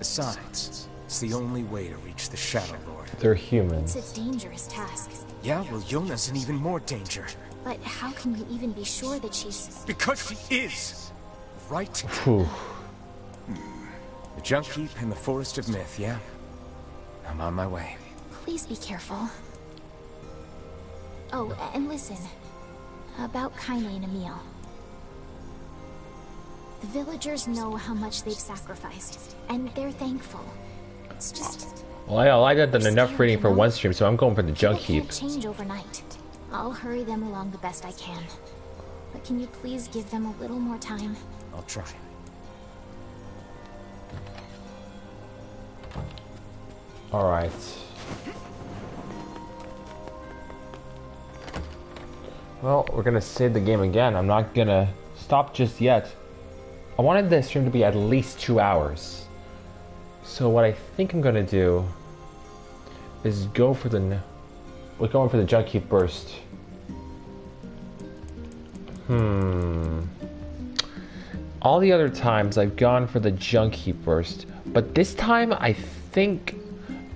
Speaker 4: Besides, it's the only way to reach the Shadow Lord.
Speaker 1: They're humans.
Speaker 6: It's a dangerous task.
Speaker 4: Yeah, well, Yona's in even more danger.
Speaker 6: But how can we even be sure that she's...
Speaker 4: Because she is! Right?
Speaker 1: Whew.
Speaker 4: The Junk Heap and the Forest of Myth, yeah? I'm on my way.
Speaker 6: Please be careful. Oh, and listen. About Kaine and Emil. The villagers know how much they've sacrificed, and they're thankful. It's just...
Speaker 1: Well, I did enough reading for one stream, so I'm going for the Junk Heap.
Speaker 6: Can't change overnight. I'll hurry them along the best I can. But can you please give them a little more time?
Speaker 4: I'll try.
Speaker 1: Alright. Well, we're gonna save the game again. I'm not gonna stop just yet. I wanted this stream to be at least 2 hours. So what I think I'm gonna do is go for the... We're going for the Junk Heap burst. All the other times I've gone for the Junk Heap burst, but this time I think...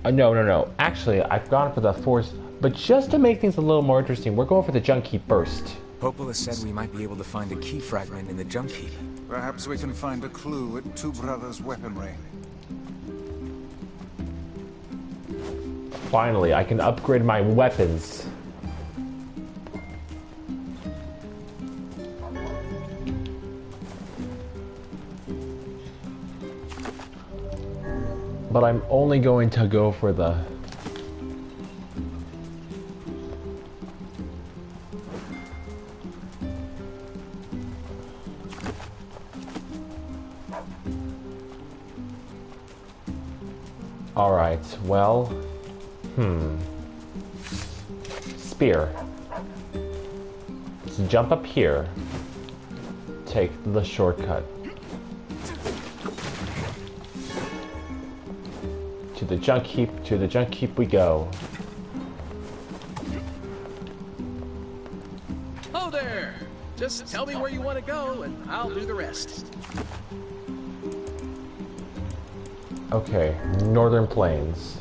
Speaker 1: No. Actually, I've gone for the Force, but just to make things a little more interesting, we're going for the Junk Heap burst.
Speaker 4: Popola said we might be able to find a key fragment in the Junk Heap.
Speaker 3: Perhaps we can find a clue at Two Brothers' weaponry.
Speaker 1: Finally, I can upgrade my weapons. But I'm only going to go for the... Alright, well... Spear. just jump up here. Take the shortcut. To the junk heap we go.
Speaker 8: Oh there! Just tell me where you want to go and I'll do the rest.
Speaker 1: Okay, Northern Plains.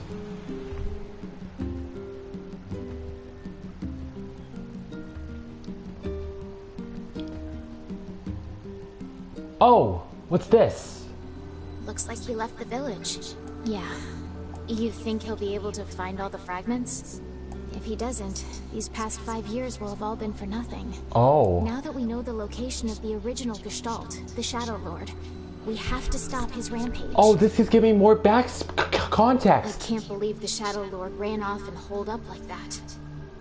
Speaker 1: Oh, what's this?
Speaker 6: Looks like he left the village. Yeah. You think he'll be able to find all the fragments? If he doesn't, these past 5 years will have all been for nothing.
Speaker 1: Oh.
Speaker 6: Now that we know the location of the original Gestalt, the Shadow Lord, we have to stop his rampage.
Speaker 1: Oh, this is giving more
Speaker 6: I
Speaker 1: context.
Speaker 6: can't believe the Shadow Lord ran off and holed up like that.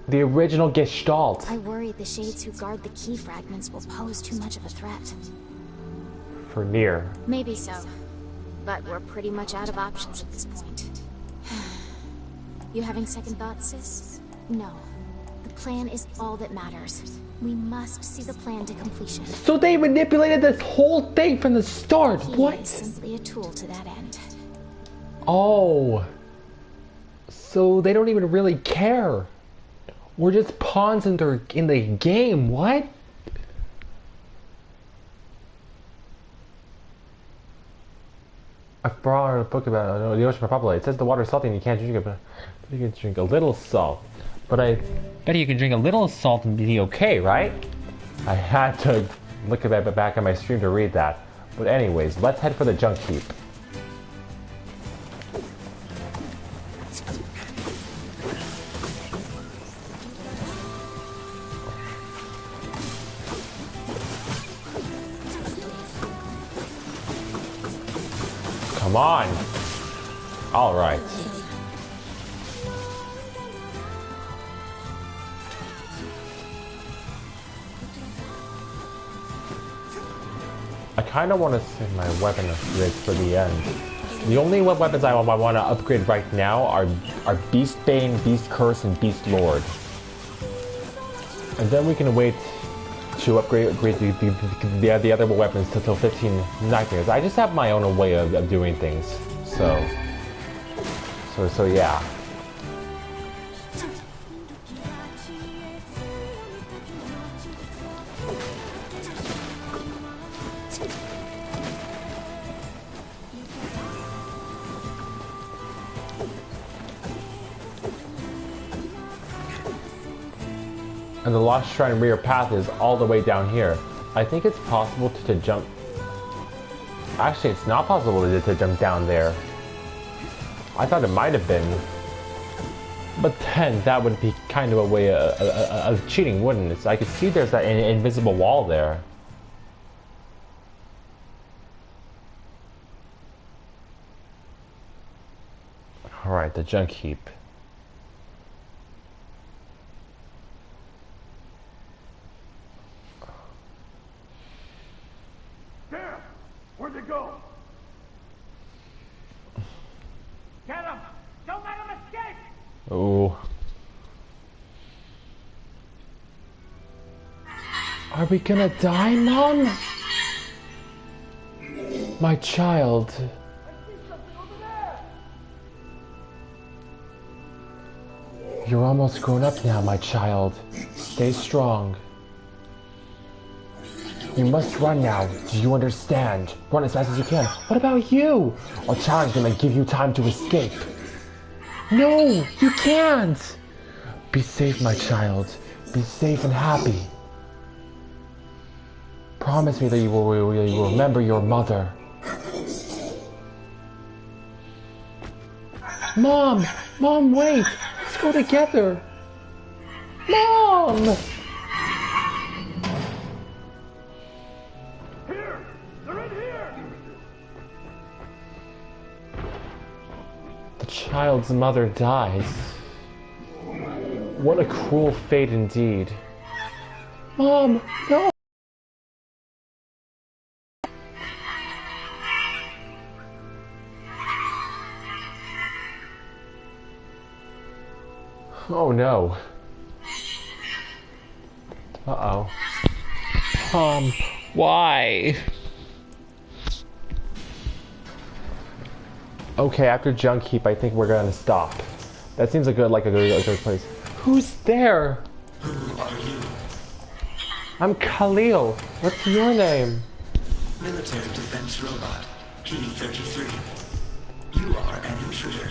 Speaker 1: The original Gestalt.
Speaker 6: I worry the shades who guard the key fragments will pose too much of a threat.
Speaker 1: For NieR.
Speaker 6: Maybe so. But we're pretty much out of options at this point. You having second thoughts, sis? No. The plan is all that matters. We must see the plan to completion.
Speaker 1: So they manipulated this whole thing from the start.
Speaker 6: He
Speaker 1: What?
Speaker 6: is simply a tool to that end.
Speaker 1: Oh. So they don't even really care. We're just pawns in the game. What? I brought a book about the ocean repopulate. It says the water is salty and you can't drink it, but you can drink a little salt. But I bet you can drink a little salt and be okay, right? I had to look at that back on my stream to read that. But anyways, let's head for the junk heap. Come on! Alright. I kind of want to save my weapon upgrades for the end. The only weapons I want to upgrade right now are Beast Bane, Beast Curse, and Beast Lord. And then we can wait to upgrade the other weapons till 15 nightmares. I just have my own way of doing things. So yeah. And the Lost Shrine rear path is all the way down here. I think it's possible to jump... Actually, it's not possible to jump down there. I thought it might have been. But then, that would be kind of a way of cheating, wouldn't it? So I could see there's that invisible wall there. Alright, the junk heap.
Speaker 12: Where'd they go? Get him! Don't let him escape!
Speaker 1: Oh. Are we gonna die, Mom? My child.
Speaker 12: I see something over there!
Speaker 1: You're almost grown up now, my child. Stay strong. You must run now. Do you understand? Run as fast as you can. What about you? Our challenge is gonna give you time to escape. No, you can't. Be safe, my child. Be safe and happy. Promise me that you will remember your mother. Mom! Mom, wait! Let's go together! Mom!
Speaker 12: Here! They're in here!
Speaker 1: The child's mother dies. What a cruel fate indeed. Mom, no! Oh no. Uh-oh. Why? Okay, after Junk Heap, I think we're gonna stop. That seems a good place. Who's there?
Speaker 11: Who are you?
Speaker 1: I'm Khalil. What's your name?
Speaker 11: Military defense robot, P-33. You are an intruder.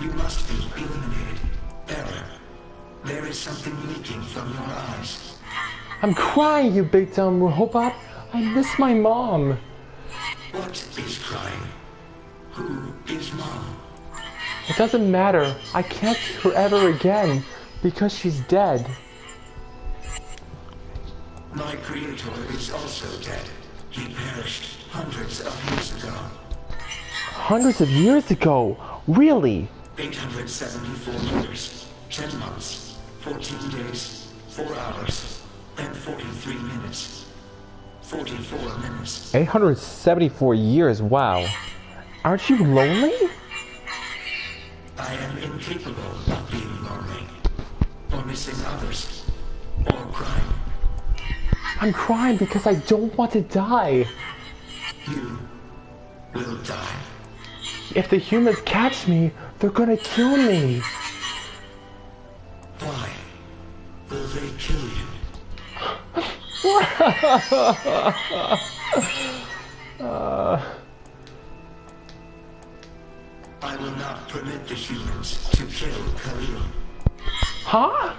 Speaker 11: You must be eliminated. Error. There is something leaking from your eyes.
Speaker 1: I'm crying, you big dumb robot. I miss my mom.
Speaker 11: What is crying? Who is Mom?
Speaker 1: It doesn't matter. I can't see her ever again because she's dead.
Speaker 11: My creator is also dead. He perished hundreds of years ago.
Speaker 1: Hundreds of years ago? Really?
Speaker 11: 874 years, 10 months, 14 days, 4 hours, and 43 minutes. 44 minutes.
Speaker 1: 874 years, wow. Aren't you lonely?
Speaker 11: I am incapable of being lonely, or missing others, or crying.
Speaker 1: I'm crying because I don't want to die.
Speaker 11: You will die.
Speaker 1: If the humans catch me, they're gonna kill me.
Speaker 11: Why will they kill you? I will not permit the humans to kill Khalil.
Speaker 1: Huh?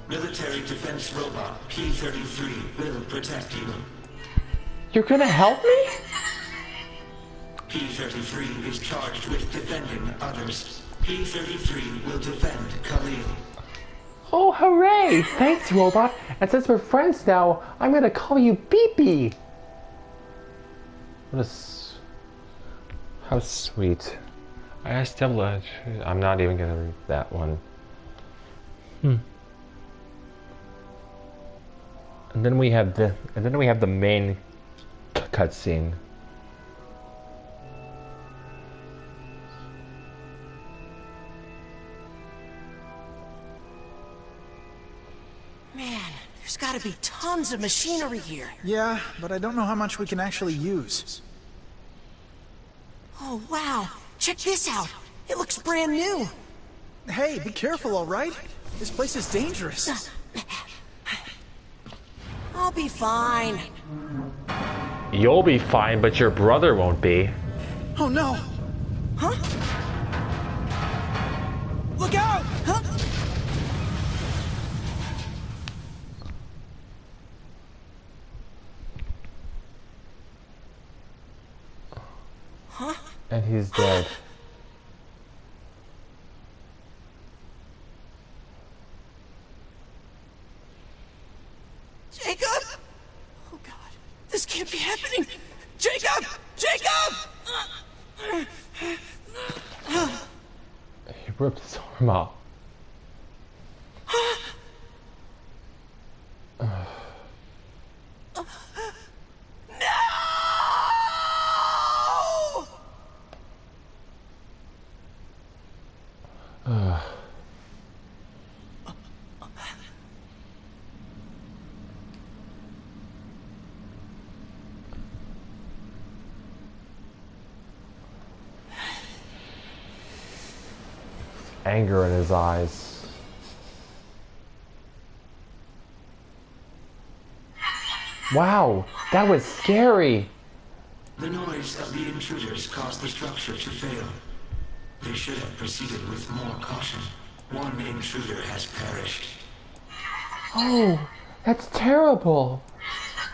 Speaker 11: Military defense robot P-33 will protect you.
Speaker 1: You're gonna help me?
Speaker 11: P-33 is charged with defending others. P-33 will defend Khalil.
Speaker 1: Oh, hooray! Thanks, robot. And since we're friends now, I'm gonna call you Beepy. How sweet. I asked Devla. I'm not even gonna read that one. And then we have the main cutscene.
Speaker 13: Man, there's gotta be tons of machinery here.
Speaker 9: Yeah, but I don't know how much we can actually use.
Speaker 13: Oh, wow. Check this out. It looks brand new.
Speaker 9: Hey, be careful, all right? This place is dangerous.
Speaker 13: I'll be fine.
Speaker 1: You'll be fine, but your brother won't be.
Speaker 9: Oh no!
Speaker 13: Huh? Look out! Huh? Huh?
Speaker 1: And he's dead.
Speaker 13: Jacob! Oh God, this can't be happening! Jacob! Jacob!
Speaker 1: He ripped his arm out. Anger in his eyes. Wow, that was scary.
Speaker 11: The noise of the intruders caused the structure to fail. They should have proceeded with more caution. One intruder has perished.
Speaker 1: Oh, that's terrible.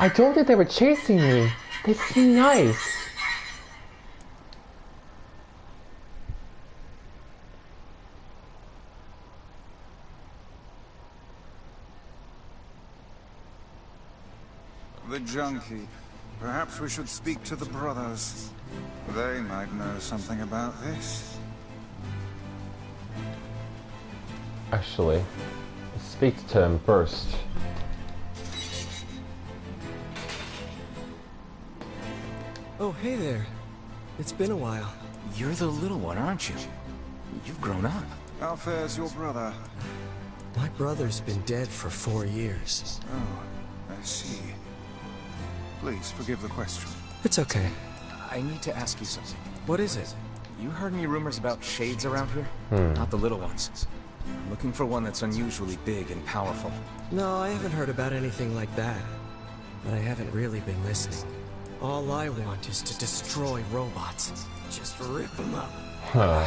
Speaker 1: I told you they were chasing me. They seem nice.
Speaker 3: The Junk Heap. Perhaps we should speak to the brothers. They might know something about this.
Speaker 1: Actually, let's speak to him first.
Speaker 14: Oh, hey there. It's been a while.
Speaker 4: You're the little one, aren't you? You've grown up.
Speaker 3: How fares your brother?
Speaker 14: My brother's been dead for 4 years.
Speaker 3: Oh, see. Please forgive the question.
Speaker 14: It's okay.
Speaker 4: I need to ask you something.
Speaker 14: What is it?
Speaker 4: You heard any rumors about shades around here? Not the little ones. I'm looking for one that's unusually big and powerful.
Speaker 14: No, I haven't heard about anything like that. But I haven't really been listening. All I want is to destroy robots. Just rip them up.
Speaker 1: Huh.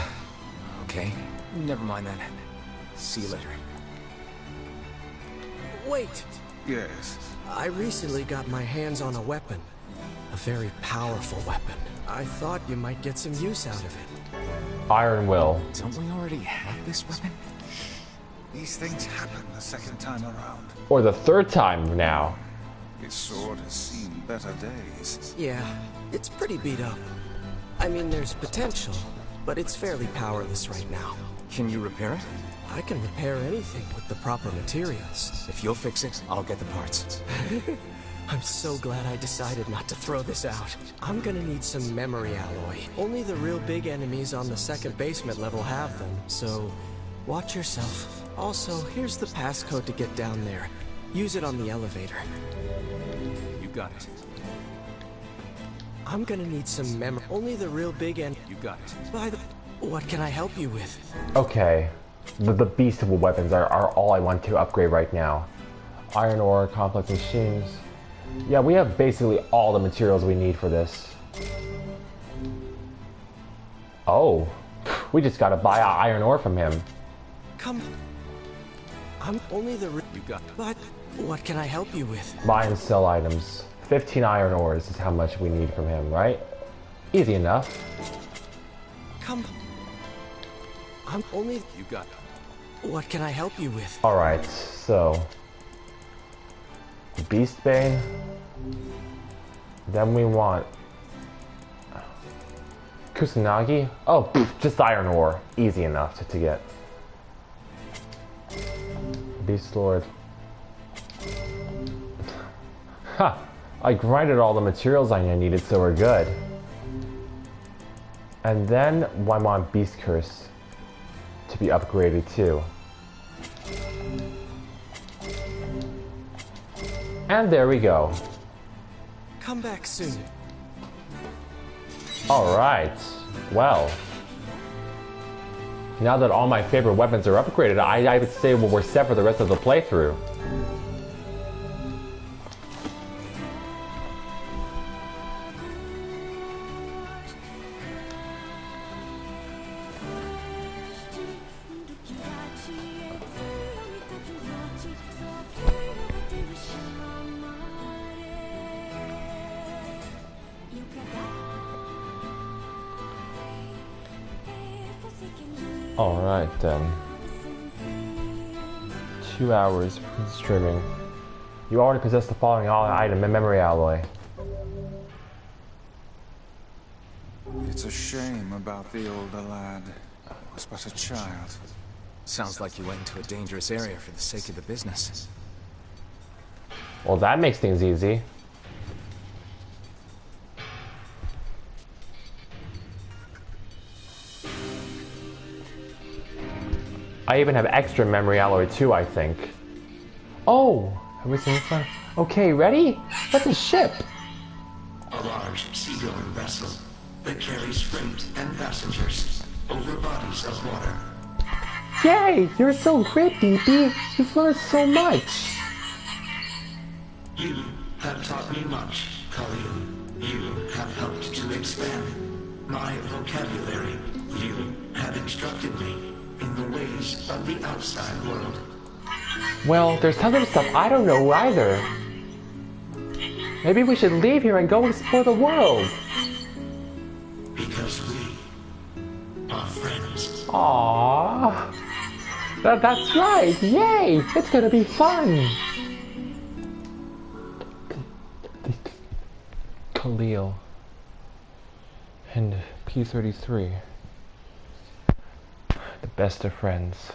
Speaker 4: Okay, never mind then. See you later.
Speaker 14: Wait!
Speaker 3: Yes?
Speaker 14: I recently got my hands on a weapon. A very powerful weapon. I thought you might get some use out of it.
Speaker 1: Iron Will.
Speaker 4: Don't we already have this weapon?
Speaker 3: These things happen the second time around.
Speaker 1: Or the third time now.
Speaker 3: His sword has seen better days.
Speaker 14: Yeah, it's pretty beat up. I mean, there's potential, but it's fairly powerless right now.
Speaker 4: Can you repair it?
Speaker 14: I can repair anything with the proper materials.
Speaker 4: If you'll fix it, I'll get the parts.
Speaker 14: I'm so glad I decided not to throw this out. I'm gonna need some memory alloy. Only the real big enemies on the second basement level have them, so watch yourself. Also, here's the passcode to get down there. Use it on the elevator.
Speaker 4: You got it.
Speaker 14: I'm gonna need some memory. Only the real big end.
Speaker 4: You got it.
Speaker 14: By the... What can I help you with?
Speaker 1: Okay. The beastable weapons are all I want to upgrade right now. Iron ore, complex machines. Yeah, we have basically all the materials we need for this. Oh. We just gotta buy iron ore from him.
Speaker 14: Come. I'm only the...
Speaker 4: You got it.
Speaker 14: But what can I help you with?
Speaker 1: Buy and sell items. 15 iron ores is how much we need from him, right? Easy enough.
Speaker 14: Come. I'm only...
Speaker 4: You got it.
Speaker 14: What can I help you with?
Speaker 1: Alright, so... Beastbane. Then we want... Kusanagi? Oh, just iron ore. Easy enough to get. Beast Lord. Ha! I grinded all the materials I needed, so we're good. And then I want Beast Curse to be upgraded too. And there we go.
Speaker 14: Come back soon.
Speaker 1: Alright. Well. Now that all my favorite weapons are upgraded, I would say we're set for the rest of the playthrough. Alright then. 2 hours for streaming. You already possess the following item and memory alloy.
Speaker 3: It's a shame about the older lad. He was but a child.
Speaker 4: Sounds like you went into a dangerous area for the sake of the business.
Speaker 1: Well, that makes things easy. I even have extra memory alloy too, I think. Oh! Have we seen this one? Okay, ready? That's a ship!
Speaker 15: A large seagoing vessel that carries freight and passengers over bodies of water.
Speaker 1: Yay! You're so great, DP! You've learned so much!
Speaker 15: You have taught me much, Khalil. You have helped to expand my vocabulary. You have instructed me in the ways of the outside world.
Speaker 1: Well, there's tons of stuff I don't know either. Maybe we should leave here and go explore the world.
Speaker 15: Because we are friends.
Speaker 1: Aww. That's right! Yay! It's gonna be fun! Khalil. And P-33. The best of friends.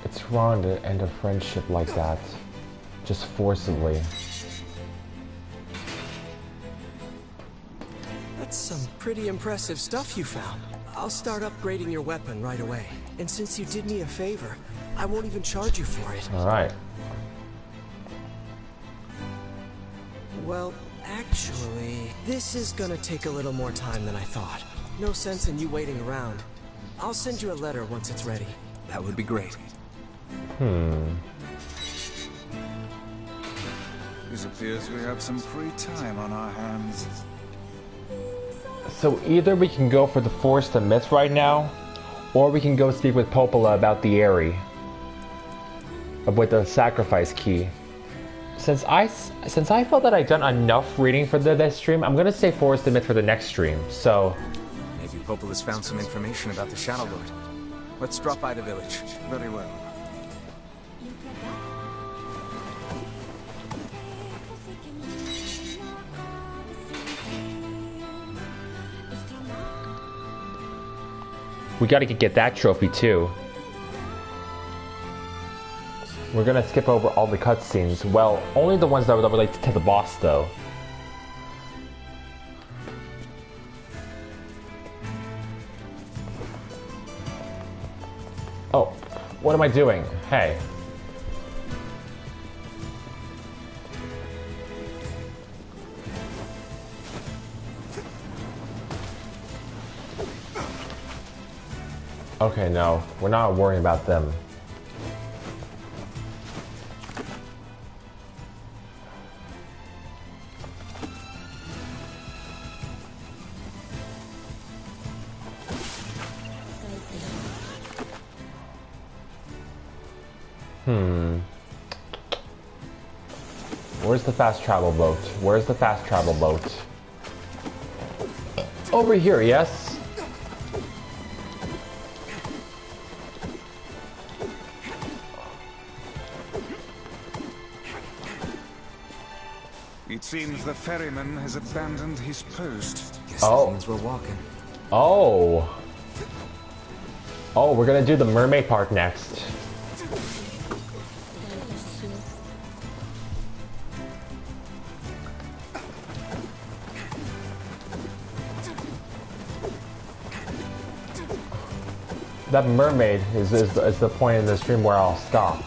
Speaker 1: It's wrong to end a friendship like that, just forcibly.
Speaker 14: That's some pretty impressive stuff you found. I'll start upgrading your weapon right away. And since you did me a favor, I won't even charge you for it.
Speaker 1: Alright.
Speaker 14: Well, actually, this is gonna take a little more time than I thought. No sense in you waiting around. I'll send you a letter once it's ready.
Speaker 4: That would be great.
Speaker 3: It appears we have some free time on our hands.
Speaker 1: So either we can go for the Forest of Myths right now, or we can go speak with Popola about the Aerie. With the sacrifice key. Since I felt that I'd done enough reading for this stream, I'm gonna say Forest of Myths for the next stream, so...
Speaker 4: Maybe Popola's found some information about the Shadow Lord. Let's drop by the village.
Speaker 3: Very well.
Speaker 1: We gotta get that trophy too. We're gonna skip over all the cutscenes. Well, only the ones that relate to the boss though. Oh, what am I doing? Hey. Okay, no, we're not worrying about them. Where's the fast travel boat? Where's the fast travel boat? Over here, yes?
Speaker 3: It seems the ferryman has abandoned his post.
Speaker 4: Guess that means we're walking.
Speaker 1: Oh. Oh, we're gonna do the mermaid part next. That mermaid is the point in the stream where I'll stop.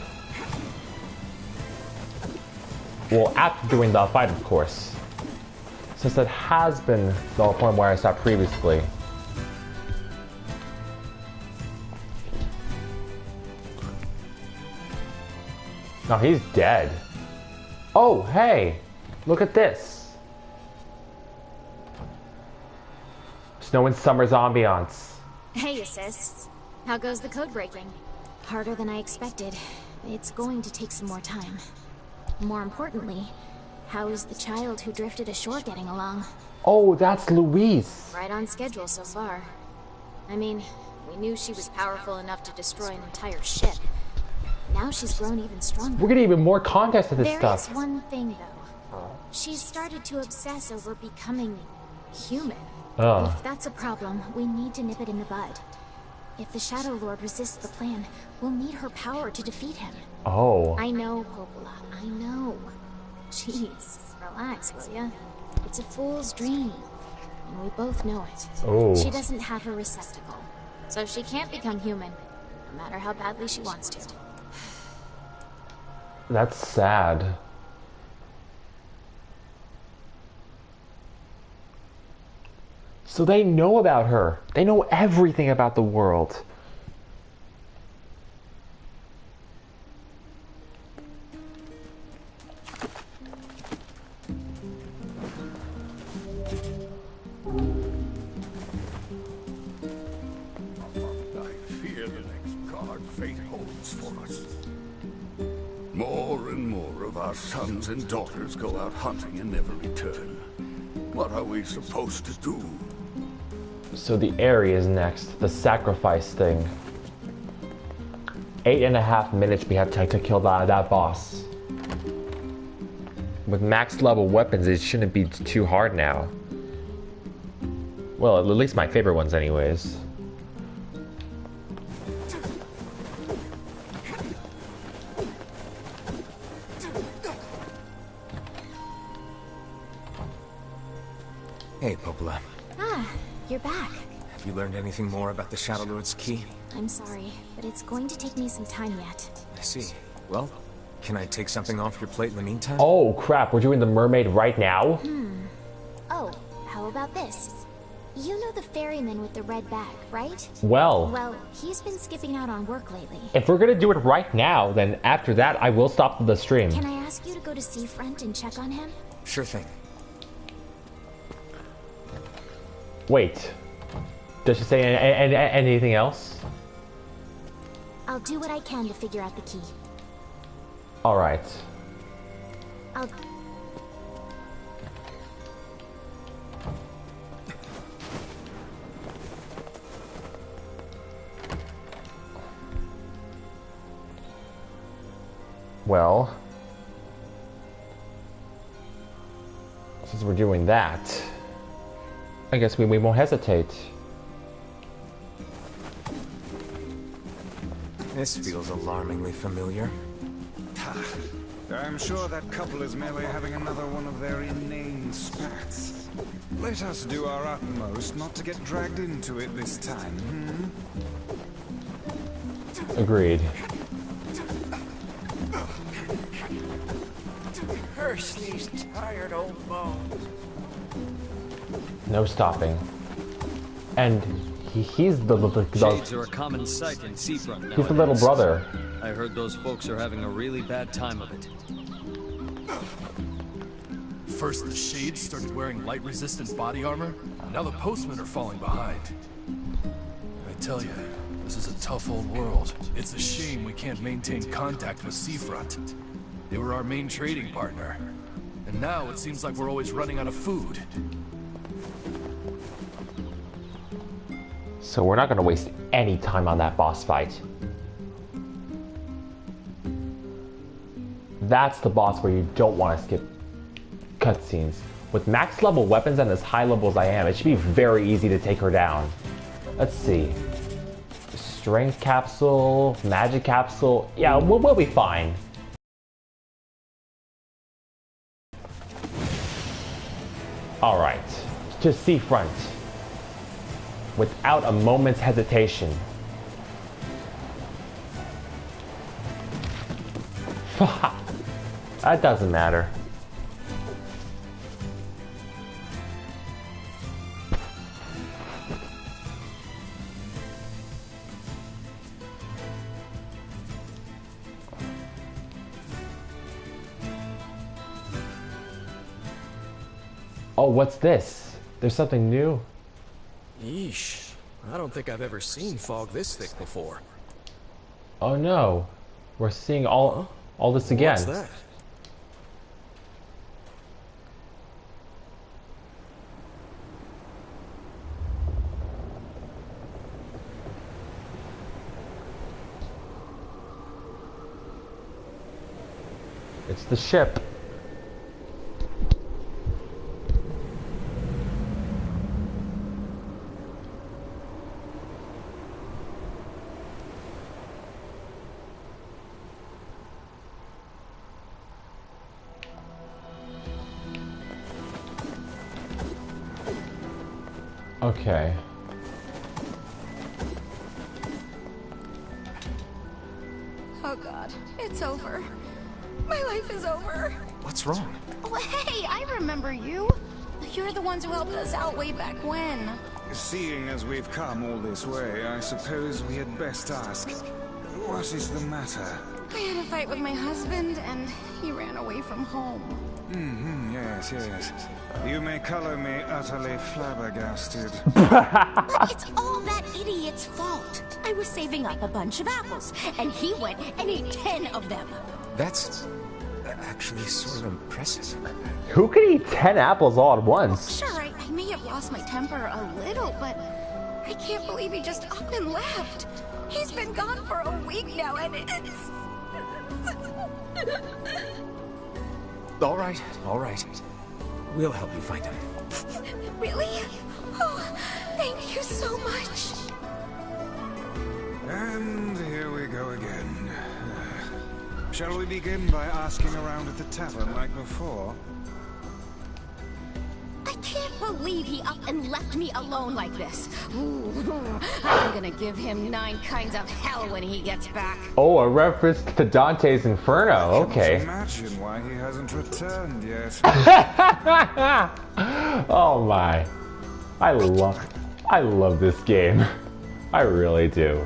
Speaker 1: Well, after doing the fight, of course. Since it has been the point where I stopped previously. No, he's dead. Oh, hey! Look at this. Snow and summer's ambiance.
Speaker 6: Hey, Assist. How goes the code breaking? Harder than I expected. It's going to take some more time. More importantly, how is the child who drifted ashore getting along?
Speaker 1: Oh, that's Louise.
Speaker 6: Right on schedule so far. I mean, we knew she was powerful enough to destroy an entire ship. Now she's grown even stronger.
Speaker 1: We're getting even more context to this stuff.
Speaker 6: There is one thing, though. She's started to obsess over becoming human. If that's a problem, we need to nip it in the bud. If the Shadow Lord resists the plan, we'll need her power to defeat him.
Speaker 1: Oh.
Speaker 6: I know, Popola. I know. Jeez, relax, will ya? It's a fool's dream. And we both know it.
Speaker 1: Oh.
Speaker 6: She doesn't have her receptacle. So she can't become human, no matter how badly she wants to.
Speaker 1: That's sad. So they know about her. They know everything about the world.
Speaker 16: I fear the next card fate holds for us. More and more of our sons and daughters go out hunting and never return. What are we supposed to do?
Speaker 1: So the Aerie is next, the sacrifice thing. 8.5 minutes we have to kill that boss. With max level weapons, it shouldn't be too hard now. Well, at least my favorite ones anyways.
Speaker 4: Hey, Popola.
Speaker 6: Ah, you're back.
Speaker 4: Have you learned anything more about the Shadow Lord's key?
Speaker 6: I'm sorry, but it's going to take me some time yet.
Speaker 4: I see. Well, can I take something off your plate in the meantime?
Speaker 1: Oh crap, we're doing the mermaid right now?
Speaker 6: Oh, how about this? You know the ferryman with the red bag, right?
Speaker 1: Well,
Speaker 6: he's been skipping out on work lately.
Speaker 1: if we're gonna do it right now, then after that I will stop the stream.
Speaker 6: Can I ask you to go to Seafront and check on him?
Speaker 4: Sure thing.
Speaker 1: Wait, does she say anything else?
Speaker 6: I'll do what I can to figure out the key.
Speaker 1: Alright.
Speaker 6: I'll...
Speaker 1: Well, since we're doing that, I guess we won't hesitate.
Speaker 4: This feels alarmingly familiar.
Speaker 3: I'm sure that couple is merely having another one of their inane spats. Let us do our utmost not to get dragged into it this time,
Speaker 1: Agreed.
Speaker 11: Curse these tired old bones.
Speaker 1: No stopping. And he's the
Speaker 17: Shades are a common sight in Seafront nowadays.
Speaker 1: he's the little brother.
Speaker 17: I heard those folks are having a really bad time of it.
Speaker 18: First the Shades started wearing light-resistant body armor, now the postmen are falling behind. I tell you, this is a tough old world. It's a shame we can't maintain contact with Seafront. They were our main trading partner. And now it seems like we're always running out of food.
Speaker 1: So we're not gonna waste any time on that boss fight. That's the boss where you don't want to skip cutscenes. With max level weapons and as high level as I am, it should be very easy to take her down. Let's see. Strength capsule, magic capsule. Yeah, we'll be fine. Alright, to Seafront. Without a moment's hesitation. That doesn't matter. Oh, what's this? There's something new.
Speaker 14: Yeesh. I don't think I've ever seen fog this thick before.
Speaker 1: Oh no. We're seeing all this again.
Speaker 14: What's that?
Speaker 1: It's the ship. Okay.
Speaker 19: Oh god, it's over. My life is over.
Speaker 4: What's wrong?
Speaker 19: Oh, hey, I remember you. You're the ones who helped us out way back when.
Speaker 3: Seeing as we've come all this way, I suppose we had best ask, what is the matter?
Speaker 19: I had a fight with my husband, and he ran away from home.
Speaker 3: Yes. You may color me utterly flabbergasted.
Speaker 2: But it's all that idiot's fault. I was saving up a bunch of apples, and he went and ate 10 of them.
Speaker 4: That's actually sort of impressive.
Speaker 1: Who could eat 10 apples all at once?
Speaker 19: Sure, I may have lost my temper a little, but I can't believe he just up and left. He's been gone for a week now, and it's...
Speaker 4: All right. We'll help you find him.
Speaker 19: Really? Oh, thank you so much.
Speaker 3: And here we go again. Shall we begin by asking around at the tavern like before?
Speaker 19: I can't believe believe he up and left me alone like this. Ooh, I'm gonna give him 9 kinds of hell when he gets back.
Speaker 1: Oh, a reference to Dante's Inferno. Okay.
Speaker 3: Imagine why he hasn't returned yet.
Speaker 1: Oh my. I love this game. I really do.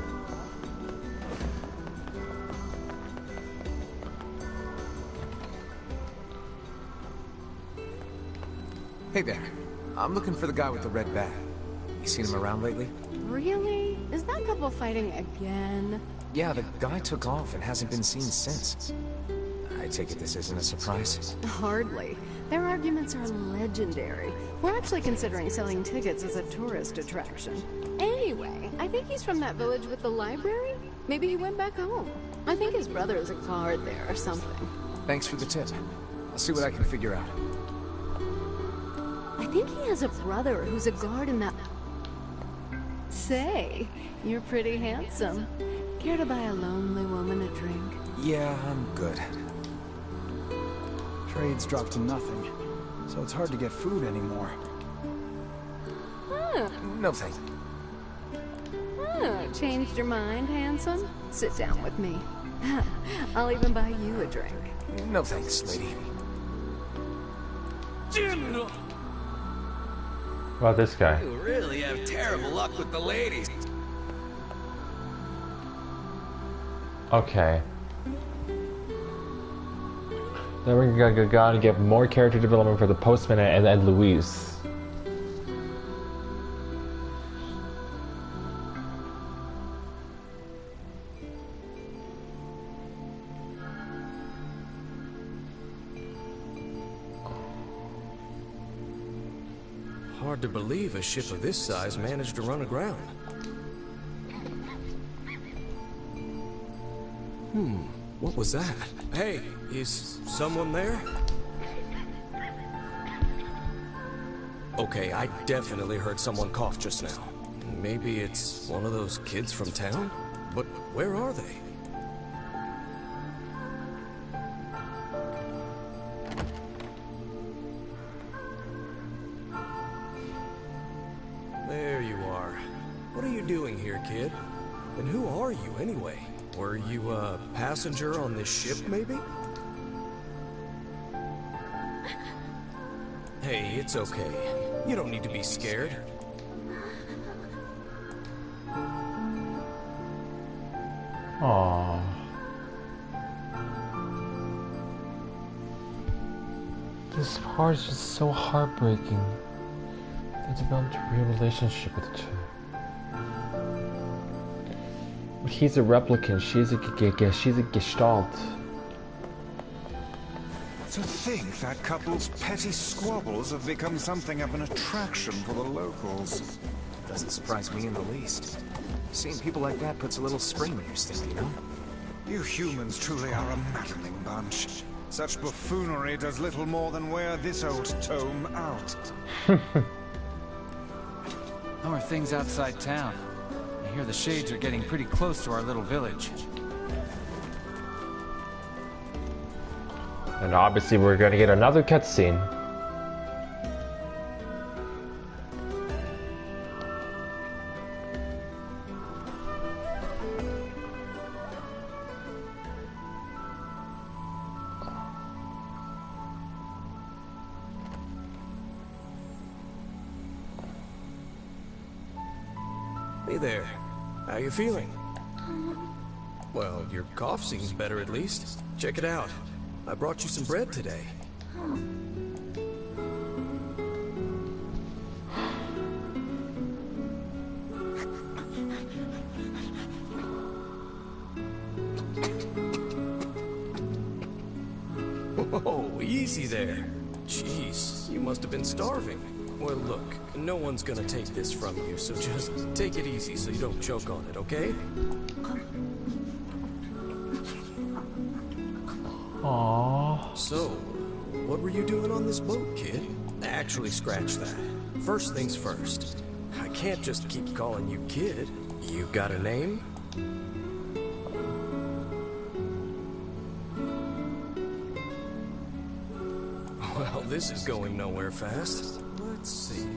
Speaker 4: Hey there. I'm looking for the guy with the red bat. You seen him around lately?
Speaker 5: Really? Is that couple fighting again?
Speaker 4: Yeah, the guy took off and hasn't been seen since. I take it this isn't a surprise?
Speaker 5: Hardly. Their arguments are legendary. We're actually considering selling tickets as a tourist attraction. Anyway, I think he's from that village with the library. Maybe he went back home. I think his brother is a guard there or something.
Speaker 4: Thanks for the tip. I'll see what I can figure out.
Speaker 5: I think he has a brother who's a guard in that... Say, you're pretty handsome. Care to buy a lonely woman a drink?
Speaker 4: Yeah, I'm good.
Speaker 9: Trade's dropped to nothing, so it's hard to get food anymore.
Speaker 5: Huh.
Speaker 4: No thanks.
Speaker 5: Oh, changed your mind, handsome? Sit down with me. I'll even buy you a drink.
Speaker 4: No thanks, lady.
Speaker 11: Jim!
Speaker 1: What about this guy?
Speaker 11: You really have terrible luck with the ladies.
Speaker 1: Okay. Then we're gonna get more character development for the postman and Louise.
Speaker 20: Hard to believe a ship of this size managed to run aground. What was that? Hey, is someone there? Okay, I definitely heard someone cough just now. Maybe it's one of those kids from town? But where are they? There you are. What are you doing here, kid? And who are you, anyway? Were you a passenger on this ship, maybe? Hey, it's okay. You don't need to be scared.
Speaker 1: Aww. This part is just so heartbreaking. They developed a real relationship with each other. But he's a replicant, she's a gestalt.
Speaker 3: To think that couple's petty squabbles have become something of an attraction for the locals.
Speaker 4: Doesn't surprise me in the least. Seeing people like that puts a little spring in your step, you know?
Speaker 3: You humans truly are a maddening bunch. Such buffoonery does little more than wear this old tome out.
Speaker 7: How are things outside town? I hear the Shades are getting pretty close to our little village.
Speaker 1: And obviously we're gonna get another cutscene.
Speaker 20: Hey there. How you feeling? Well, your cough seems better at least. Check it out. I brought you some bread today. Whoa, easy there. Jeez, you must have been starving. Well, look, no one's gonna take this from you, so just take it easy so you don't choke on it, okay?
Speaker 1: Aww.
Speaker 20: So, what were you doing on this boat, kid? Actually, scratch that. First things first. I can't just keep calling you kid. You got a name? Well, this is going nowhere fast. let's see.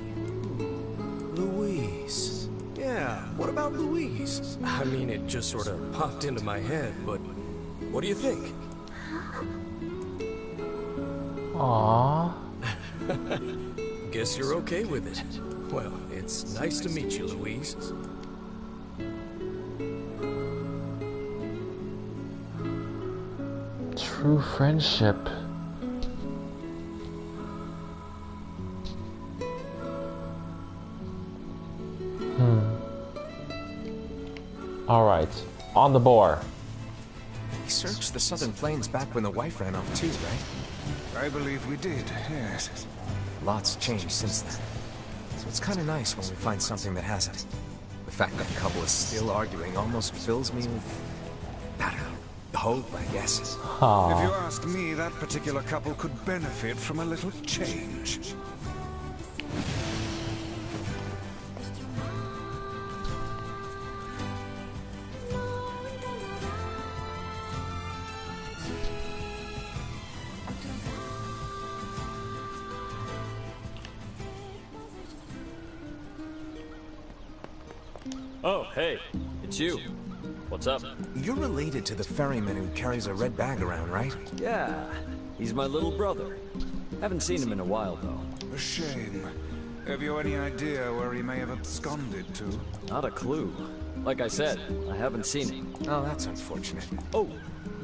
Speaker 20: Louise. Yeah, what about Louise? I mean, it just sort of popped into my head, but what do you think?
Speaker 1: Aww.
Speaker 20: Guess you're okay with it. Well, it's nice to meet you, Louise.
Speaker 1: True friendship. Alright, on the boar.
Speaker 4: We searched the southern plains back when the wife ran off too, right?
Speaker 3: I believe we did, yes.
Speaker 4: Lots changed since then. So it's kind of nice when we find something that hasn't. The fact that couple is still arguing almost fills me with, I don't know, hope, I guess.
Speaker 3: Aww. If you ask me, that particular couple could benefit from a little change.
Speaker 17: Oh, hey, it's you. What's up?
Speaker 4: You're related to the ferryman who carries a red bag around, right?
Speaker 17: Yeah, he's my little brother. Haven't seen him in a while, though.
Speaker 3: A shame. Have you any idea where he may have absconded to?
Speaker 17: Not a clue. Like I said, I haven't seen him.
Speaker 4: Oh, that's unfortunate.
Speaker 17: Oh,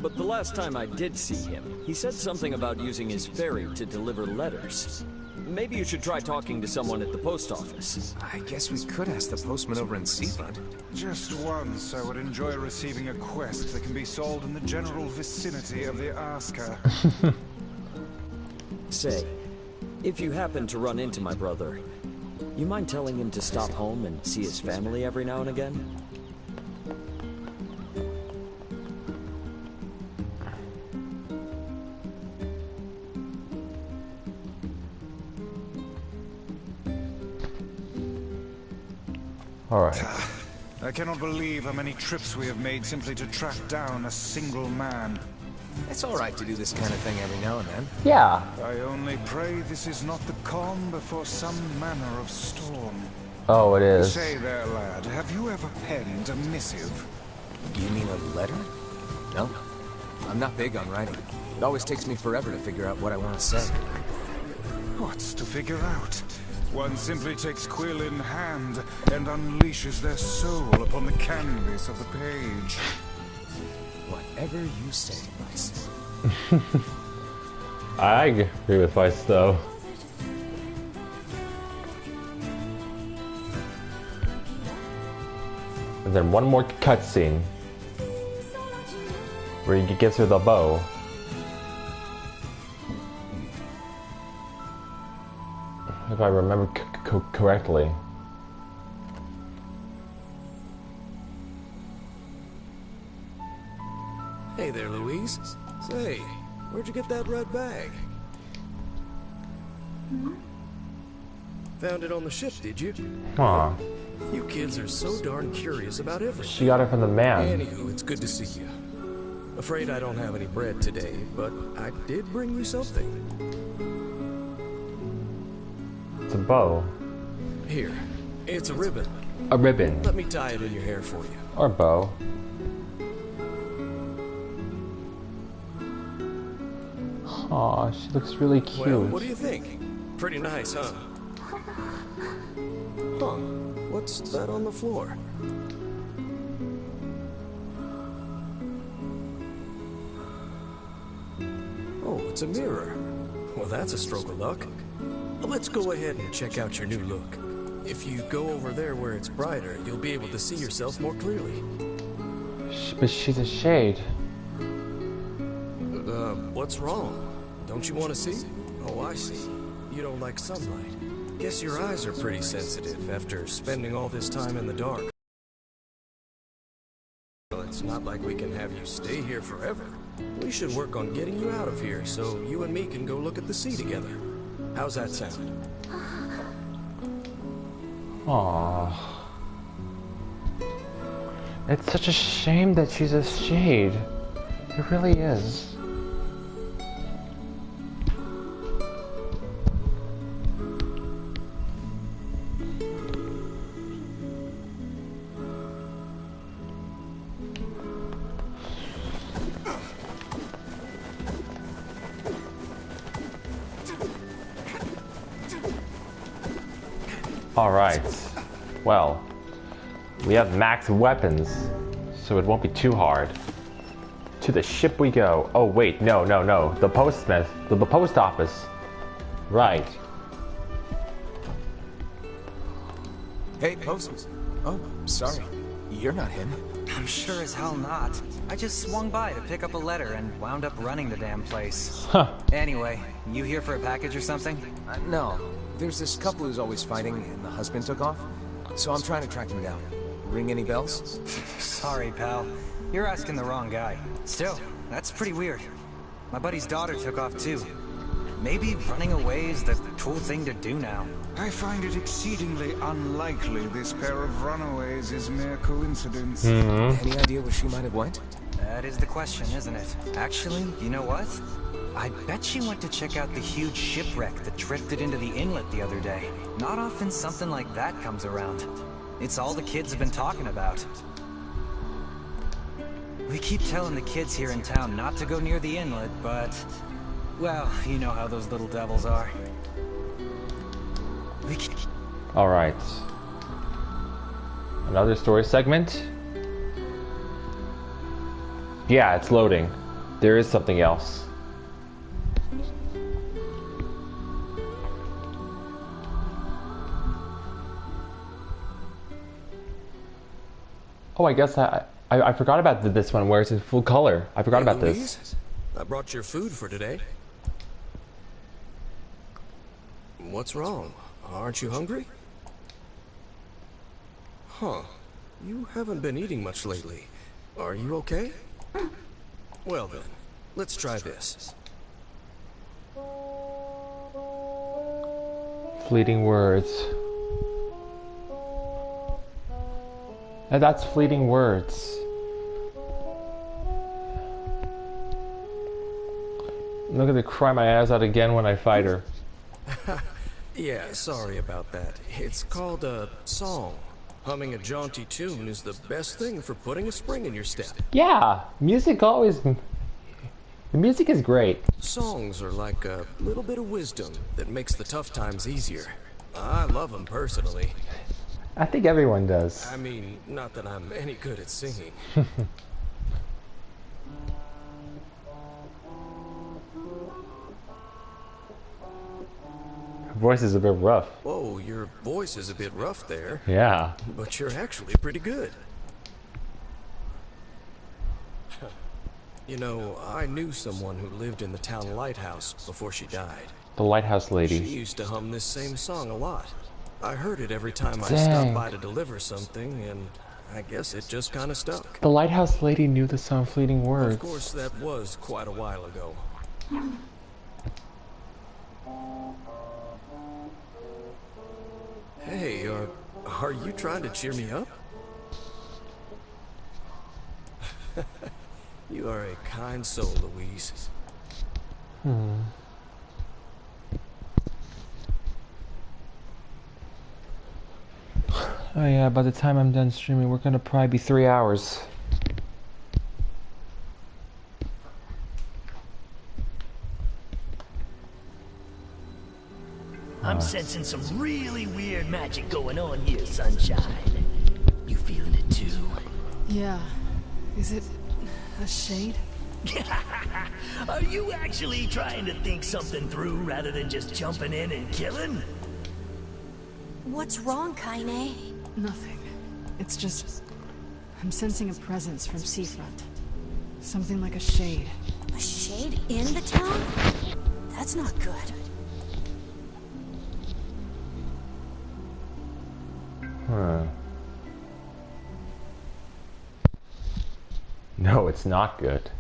Speaker 17: but the last time I did see him, he said something about using his ferry to deliver letters. Maybe you should try talking to someone at the post office.
Speaker 4: I guess we could ask the postman over in Seafront.
Speaker 3: Just once, I would enjoy receiving a quest that can be solved in the general vicinity of the Asker.
Speaker 17: Say, if you happen to run into my brother, you mind telling him to stop home and see his family every now and again?
Speaker 1: Alright.
Speaker 3: I cannot believe how many trips we have made simply to track down a single man.
Speaker 4: It's alright to do this kind of thing every now and then.
Speaker 1: Yeah.
Speaker 3: I only pray this is not the calm before some manner of storm.
Speaker 1: Oh, it is.
Speaker 3: Say there, lad, have you ever penned a missive?
Speaker 4: You mean a letter? No. I'm not big on writing. It always takes me forever to figure out what I want to say.
Speaker 3: What's to figure out? One simply takes quill in hand and unleashes their soul upon the canvas of the page.
Speaker 4: Whatever you say, Vice.
Speaker 1: I agree with Vice, though. And then one more cutscene where he gives her the bow. If I remember correctly.
Speaker 20: Hey there, Louise. Say, where'd you get that red bag? Found it on the ship, did you?
Speaker 1: Aw.
Speaker 20: You kids are so darn curious about everything.
Speaker 1: She got it from the man.
Speaker 20: Anywho, it's good to see you. Afraid I don't have any bread today, but I did bring you something.
Speaker 1: It's a bow.
Speaker 20: Here, it's a ribbon.
Speaker 1: A ribbon.
Speaker 20: Let me tie it in your hair for you.
Speaker 1: Or bow. Aw, she looks really cute.
Speaker 20: Well, what do you think? Pretty nice, huh? Huh. What's that on the floor? Oh, it's a mirror. Well, that's a stroke of luck. Let's go ahead and check out your new look. If you go over there where it's brighter, you'll be able to see yourself more clearly.
Speaker 1: But she's a shade.
Speaker 20: What's wrong? Don't you want to see? Oh, I see. You don't like sunlight. Guess your eyes are pretty sensitive after spending all this time in the dark. Well, it's not like we can have you stay here forever. We should work on getting you out of here so you and me can go look at the sea together. How's that sound?
Speaker 1: Aww. It's such a shame that she's a shade. It really is. Alright. Well, we have max weapons, so it won't be too hard. To the ship we go. Oh wait, no. The postman, the post office. Right.
Speaker 4: Hey, postman. Oh, sorry. You're not him.
Speaker 21: I'm sure as hell not. I just swung by to pick up a letter and wound up running the damn place.
Speaker 1: Huh.
Speaker 21: Anyway, you here for a package or something?
Speaker 4: No. There's this couple who's always fighting, and the husband took off. So I'm trying to track him down. Ring any bells?
Speaker 21: Sorry, pal. You're asking the wrong guy. Still, that's pretty weird. My buddy's daughter took off too. Maybe running away is the cool thing to do now.
Speaker 3: I find it exceedingly unlikely this pair of runaways is mere coincidence.
Speaker 4: Any idea where she might have went?
Speaker 21: That is the question, isn't it? Actually, you know what? I bet she went to check out the huge shipwreck that drifted into the inlet the other day. Not often something like that comes around. It's all the kids have been talking about. We keep telling the kids here in town not to go near the inlet, but... well, you know how those little devils are.
Speaker 1: Alright. Another story segment? Yeah, it's loading. There is something else. Oh, I guess I forgot about this one where it's in full color. I forgot about this.
Speaker 20: I brought your food for today. What's wrong? Aren't you hungry? Huh. You haven't been eating much lately. Are you okay? Well then, let's try this.
Speaker 1: Fleeting words. And that's fleeting words. I'm not gonna cry my ass out again when I fight her.
Speaker 20: Yeah, sorry about that. It's called a song. Humming a jaunty tune is the best thing for putting a spring in your step.
Speaker 1: Yeah, music always... the music is great.
Speaker 20: Songs are like a little bit of wisdom that makes the tough times easier. I love them personally.
Speaker 1: I think everyone does.
Speaker 20: I mean, not that I'm any good at singing.
Speaker 1: Voice is a bit rough.
Speaker 20: Whoa, your voice is a bit rough there.
Speaker 1: Yeah.
Speaker 20: But you're actually pretty good. You know, I knew someone who lived in the town lighthouse before she died.
Speaker 1: The lighthouse lady.
Speaker 20: She used to hum this same song a lot. I heard it every time I
Speaker 1: Dang.
Speaker 20: stopped by to deliver something, and I guess it just kind of stuck.
Speaker 1: The lighthouse lady knew the song Fleeting Words.
Speaker 20: Of course, that was quite a while ago. Hey, are you trying to cheer me up? You are a kind soul, Louise.
Speaker 1: Oh yeah, by the time I'm done streaming, we're gonna probably be 3 hours.
Speaker 11: I'm sensing some really weird magic going on here, Sunshine. You feeling it too?
Speaker 5: Yeah. Is it a shade?
Speaker 11: Are you actually trying to think something through rather than just jumping in and killing?
Speaker 2: What's wrong, Kaine?
Speaker 5: Nothing. It's just... I'm sensing a presence from seafront. Something like a shade.
Speaker 2: A shade in the town? That's not good.
Speaker 1: No, it's not good.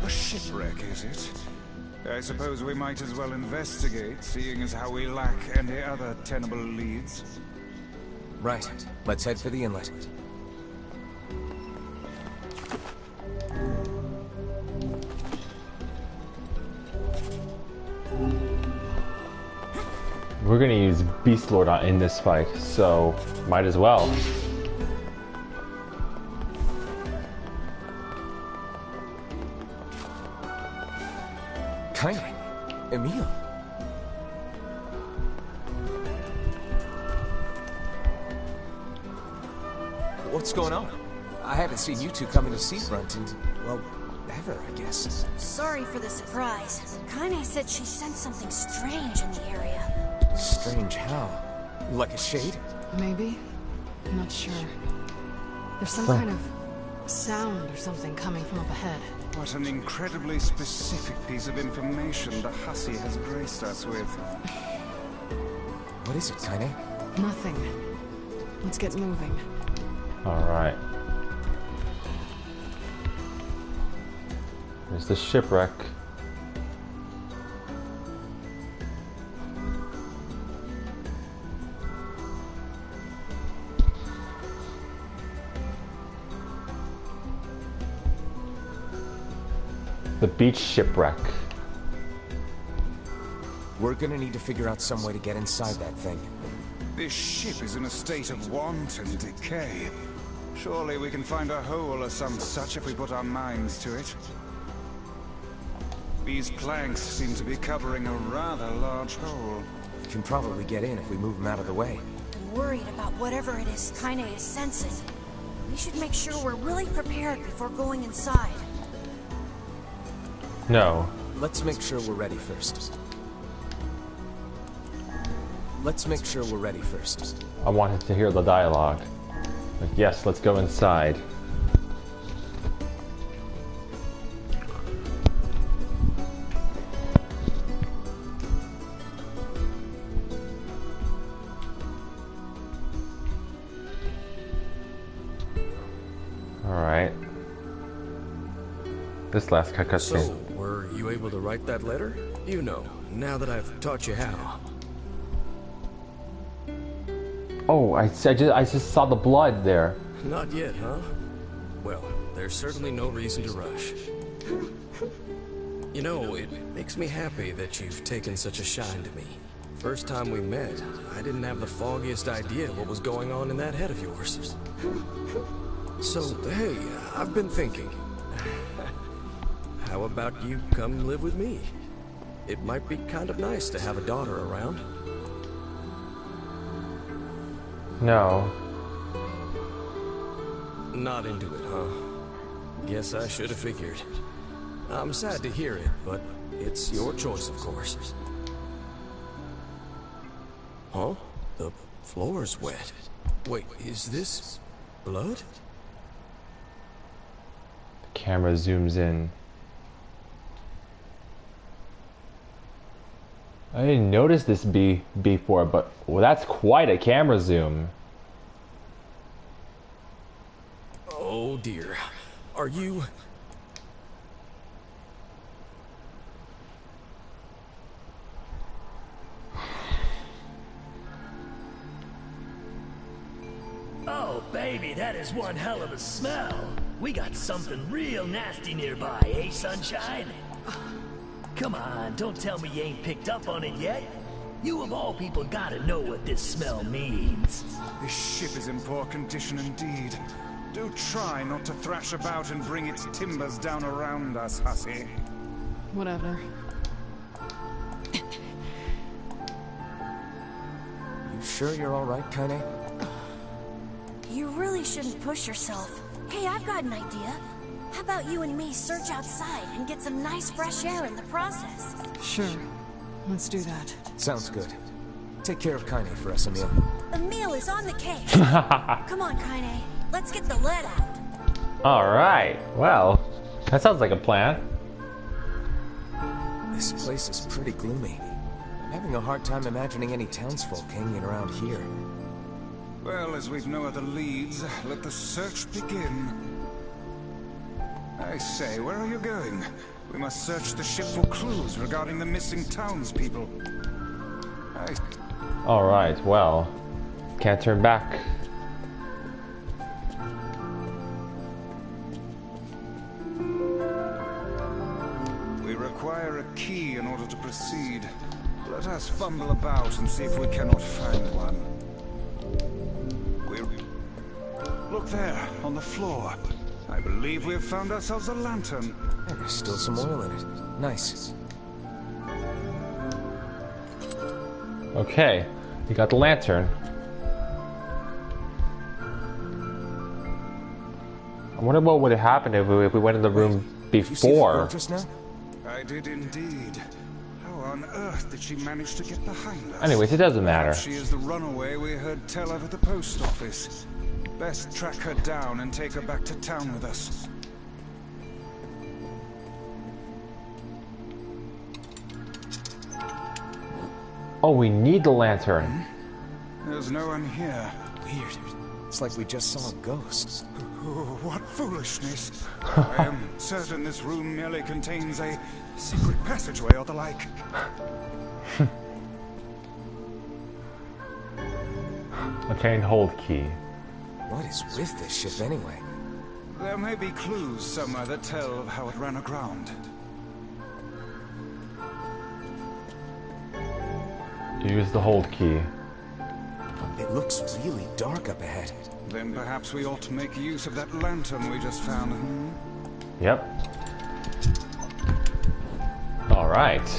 Speaker 3: A shipwreck, is it? I suppose we might as well investigate, seeing as how we lack any other tenable leads.
Speaker 4: Right. Let's head for the inlet.
Speaker 1: We're gonna use Beast Lord in this fight, so might as well.
Speaker 4: Kaine, Emil. What's going on? I haven't seen you two come into Seafront in, well, ever, I guess.
Speaker 2: Sorry for the surprise. Kaine said she sensed something strange in the area.
Speaker 4: Strange how? Like a shade?
Speaker 5: Maybe. I'm not sure. There's some kind of sound or something coming from up ahead.
Speaker 3: What an incredibly specific piece of information the hussy has graced us with.
Speaker 4: What is it, Kaine?
Speaker 5: Nothing. Let's get moving.
Speaker 1: Alright. There's the shipwreck. The beach shipwreck.
Speaker 4: We're gonna need to figure out some way to get inside that thing.
Speaker 3: This ship is in a state of wanton decay. Surely we can find a hole or some such if we put our minds to it. These planks seem to be covering a rather large hole.
Speaker 4: We can probably get in if we move them out of the way.
Speaker 2: I'm worried about whatever it is Kaine is sensing. We should make sure we're really prepared before going inside.
Speaker 1: No.
Speaker 4: Let's make sure we're ready first. Let's make sure we're ready first.
Speaker 1: I wanted to hear the dialogue. Like, yes, let's go inside. Alright. This last cutscene.
Speaker 20: So, were you able to write that letter? You know, now that I've taught you how.
Speaker 1: Oh, I just saw the blood there.
Speaker 20: Not yet, huh? Well, there's certainly no reason to rush. You know, it makes me happy that you've taken such a shine to me. First time we met, I didn't have the foggiest idea what was going on in that head of yours. So, hey, I've been thinking. How about you come live with me? It might be kind of nice to have a daughter around.
Speaker 1: No.
Speaker 20: Not into it, huh? Guess I should have figured. I'm sad to hear it, but it's your choice, of course. Huh? The floor's wet. Wait, is this blood?
Speaker 1: The camera zooms in. I didn't notice this before, but well, that's quite a camera zoom.
Speaker 20: Oh dear. Are you...
Speaker 11: Oh, baby, that is one hell of a smell. We got something real nasty nearby, eh, Sunshine? Come on, don't tell me you ain't picked up on it yet. You of all people gotta know what this smell means.
Speaker 3: This ship is in poor condition indeed. Do try not to thrash about and bring its timbers down around us, hussy.
Speaker 5: Whatever.
Speaker 4: You sure you're alright, Kaine?
Speaker 2: You really shouldn't push yourself. Hey, I've got an idea. How about you and me search outside and get some nice fresh air in the process?
Speaker 5: Sure. Let's do that.
Speaker 4: Sounds good. Take care of Kaine for us, Emil.
Speaker 2: Emil is on the case. Come on, Kaine. Let's get the lead out.
Speaker 1: Alright. Well, that sounds like a plan.
Speaker 4: This place is pretty gloomy. I'm having a hard time imagining any townsfolk hanging around here.
Speaker 3: Well, as we've no other leads, let the search begin. I say, where are you going? We must search the ship for clues regarding the missing townspeople.
Speaker 1: Alright, well, can't turn back.
Speaker 3: We require a key in order to proceed. Let us fumble about and see if we cannot find one. Look there, on the floor. I believe we have found ourselves a lantern.
Speaker 4: And there's still some oil in it. Nice.
Speaker 1: Okay, we got the lantern. I wonder what would have happened if we went in the room before.
Speaker 3: Just now? I did indeed. How on earth did she manage to get behind us?
Speaker 1: Anyways, it doesn't matter.
Speaker 3: Perhaps she is the runaway we heard tell of at the post office. Best track her down and take her back to town with us.
Speaker 1: Oh, we need the lantern.
Speaker 3: There's no one here.
Speaker 4: Weird. It's like we just saw a ghost.
Speaker 3: Oh, what foolishness. I am certain this room merely contains a secret passageway or the like.
Speaker 1: Obtained hold key.
Speaker 4: What is with this ship anyway?
Speaker 3: There may be clues somewhere that tell of how it ran aground.
Speaker 1: Use the hold key.
Speaker 4: It looks really dark up ahead.
Speaker 3: Then perhaps we ought to make use of that lantern we just found, hmm?
Speaker 1: Yep. Alright.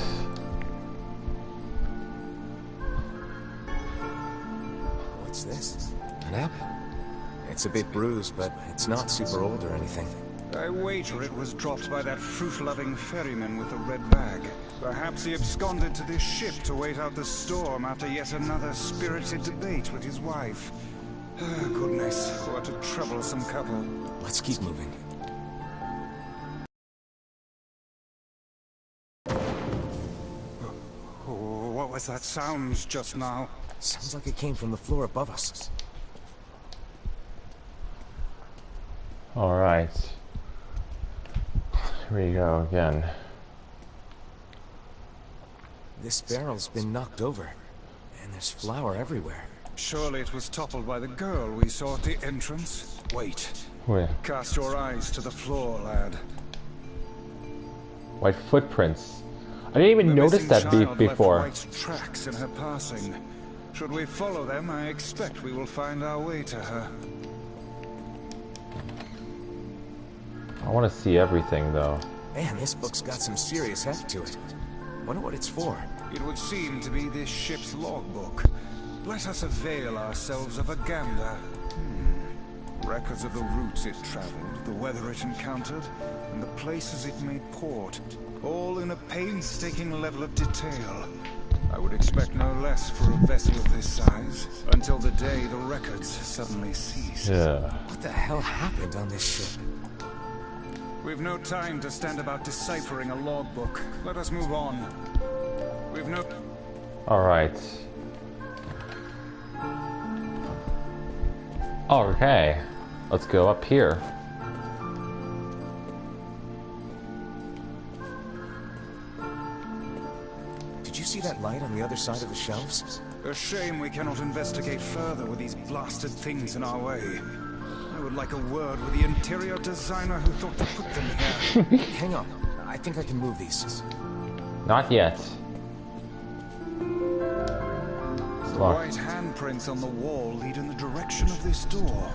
Speaker 4: What's this? An apple? It's a bit bruised, but it's not super old or anything.
Speaker 3: I wager it was dropped by that fruit-loving ferryman with the red bag. Perhaps he absconded to this ship to wait out the storm after yet another spirited debate with his wife. Ah, goodness, what a troublesome couple.
Speaker 4: Let's keep moving.
Speaker 3: Oh, what was that sound just now?
Speaker 4: Sounds like it came from the floor above us.
Speaker 1: Alright. Here we go again.
Speaker 4: This barrel's been knocked over, and there's flour everywhere.
Speaker 3: Surely it was toppled by the girl we saw at the entrance. Wait.
Speaker 1: Where?
Speaker 3: Cast your eyes to the floor, lad.
Speaker 1: White footprints. I didn't even notice that before.
Speaker 3: Left white tracks in her passing. Should we follow them, I expect we will find our way to her.
Speaker 1: I want to see everything, though.
Speaker 4: Man, this book's got some serious heft to it. Wonder what it's for.
Speaker 3: It would seem to be this ship's logbook. Let us avail ourselves of a gander. Records of the routes it traveled, the weather it encountered, and the places it made port. All in a painstaking level of detail. I would expect no less for a vessel of this size, until the day the records suddenly cease.
Speaker 1: Yeah.
Speaker 4: What the hell happened on this ship?
Speaker 3: We've no time to stand about deciphering a logbook. Let us move on. We've no...
Speaker 1: Alright. Okay. Let's go up here.
Speaker 4: Did you see that light on the other side of the shelves?
Speaker 3: A shame we cannot investigate further with these blasted things in our way. I would like a word with the interior designer who thought to put them here.
Speaker 4: Hang on. I think I can move these.
Speaker 1: Not yet.
Speaker 3: The white handprints on the wall lead in the direction of this door.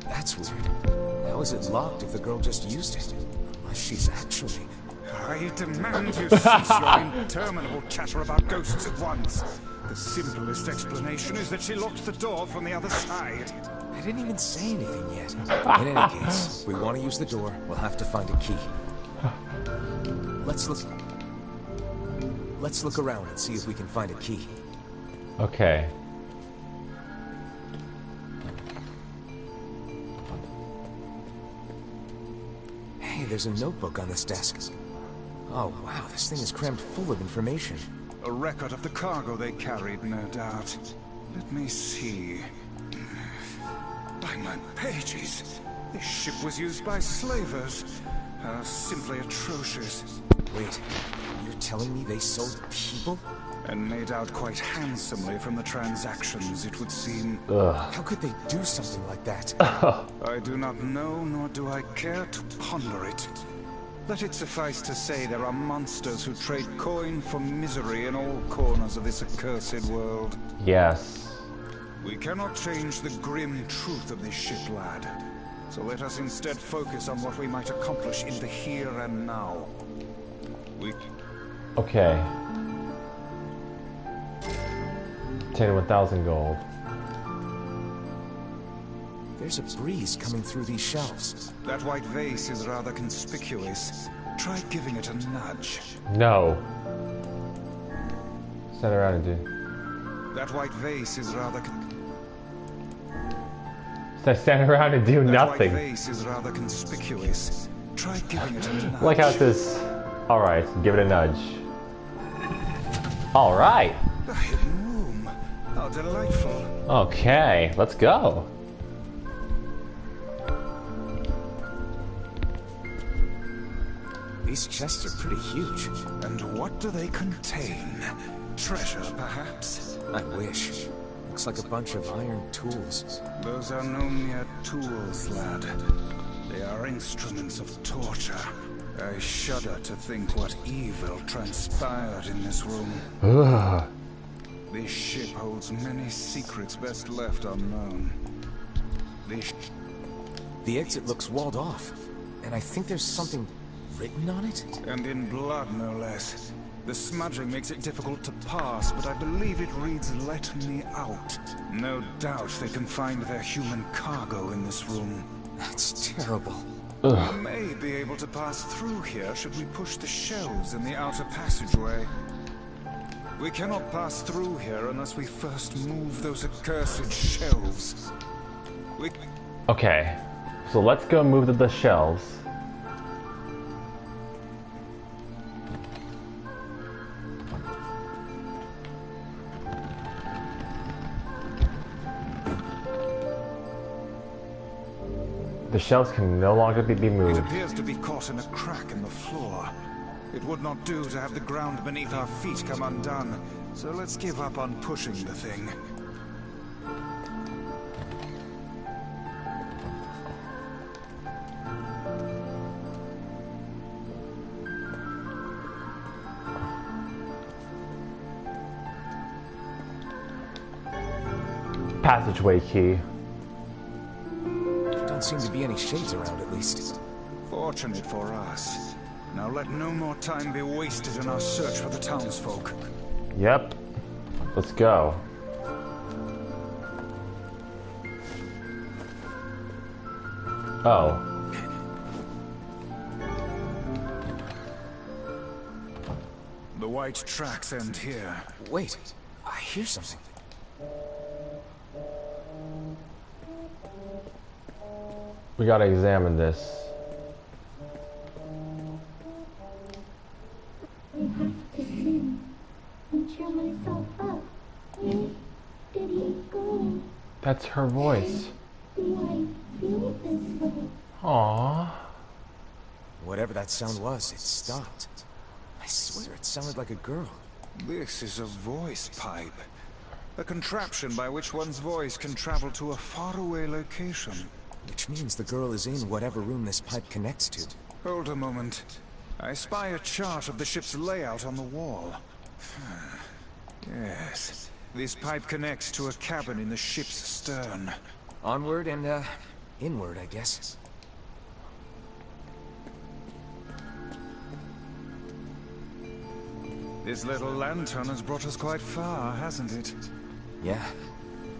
Speaker 4: That's weird. How is it locked if the girl just used it? Unless she's actually...
Speaker 3: I demand you cease your interminable chatter about ghosts at once. The simplest explanation is that she locked the door from the other side.
Speaker 4: I didn't even say anything yet. In any case, if we want to use the door, we'll have to find a key. Let's look around and see if we can find a key.
Speaker 1: Okay.
Speaker 4: Hey, there's a notebook on this desk. Oh, wow, this thing is crammed full of information.
Speaker 3: A record of the cargo they carried, no doubt. Let me see. By my pages, this ship was used by slavers. Simply atrocious.
Speaker 4: Wait, you're telling me they sold people?
Speaker 3: And made out quite handsomely from the transactions, it would seem.
Speaker 1: Ugh.
Speaker 4: How could they do something like that?
Speaker 3: I do not know, nor do I care to ponder it. Let it suffice to say there are monsters who trade coin for misery in all corners of this accursed world.
Speaker 1: Yes.
Speaker 3: We cannot change the grim truth of this ship, lad. So let us instead focus on what we might accomplish in the here and now.
Speaker 1: 1,000 gold.
Speaker 4: There's a breeze coming through these shelves.
Speaker 3: That white vase is rather conspicuous. Try giving it a nudge.
Speaker 1: No. Stand around and do.
Speaker 3: That white vase is rather.
Speaker 1: Stand around and do nothing.
Speaker 3: That white vase is rather conspicuous. Try giving it a nudge.
Speaker 1: Like how it says, alright, give it a nudge. Alright.
Speaker 3: A hidden room. How delightful.
Speaker 1: Okay, let's go.
Speaker 4: These chests are pretty huge.
Speaker 3: And what do they contain? Treasure, perhaps?
Speaker 4: I wish. Looks like a bunch of iron tools.
Speaker 3: Those are no mere tools, lad. They are instruments of torture. I shudder to think what evil transpired in this room.
Speaker 1: Ugh.
Speaker 3: This ship holds many secrets best left unknown.
Speaker 4: The exit looks walled off, and I think there's something written on it?
Speaker 3: And in blood, no less. The smudging makes it difficult to pass, but I believe it reads, "Let me out." No doubt they can find their human cargo in this room.
Speaker 4: That's terrible.
Speaker 3: We may be able to pass through here should we push the shelves in the outer passageway. We cannot pass through here unless we first move those accursed shelves.
Speaker 1: Okay, so let's go move the shelves. The shelves can no longer be moved.
Speaker 3: It appears to be caught in a crack in the floor. It would not do to have the ground beneath our feet come undone, so let's give up on pushing the thing.
Speaker 1: Passageway key.
Speaker 4: Don't seem to be any shades around, at least.
Speaker 3: Fortunate for us. Now let no more time be wasted in our search for the townsfolk.
Speaker 1: Yep. Let's go. Oh.
Speaker 3: The white tracks end here.
Speaker 4: Wait, I hear something.
Speaker 1: We gotta examine this.
Speaker 10: I have to sin and cheer myself up. Where did he go?
Speaker 1: That's her voice.
Speaker 10: Do I feel this way?
Speaker 1: Aww.
Speaker 4: Whatever that sound was, it stopped. I swear it sounded like a girl.
Speaker 3: This is a voice pipe. A contraption by which one's voice can travel to a faraway location.
Speaker 4: Which means the girl is in whatever room this pipe connects to.
Speaker 3: Hold a moment. I spy a chart of the ship's layout on the wall. Yes. This pipe connects to a cabin in the ship's stern.
Speaker 4: Onward and, inward, I guess.
Speaker 3: This little lantern has brought us quite far, hasn't it?
Speaker 4: Yeah.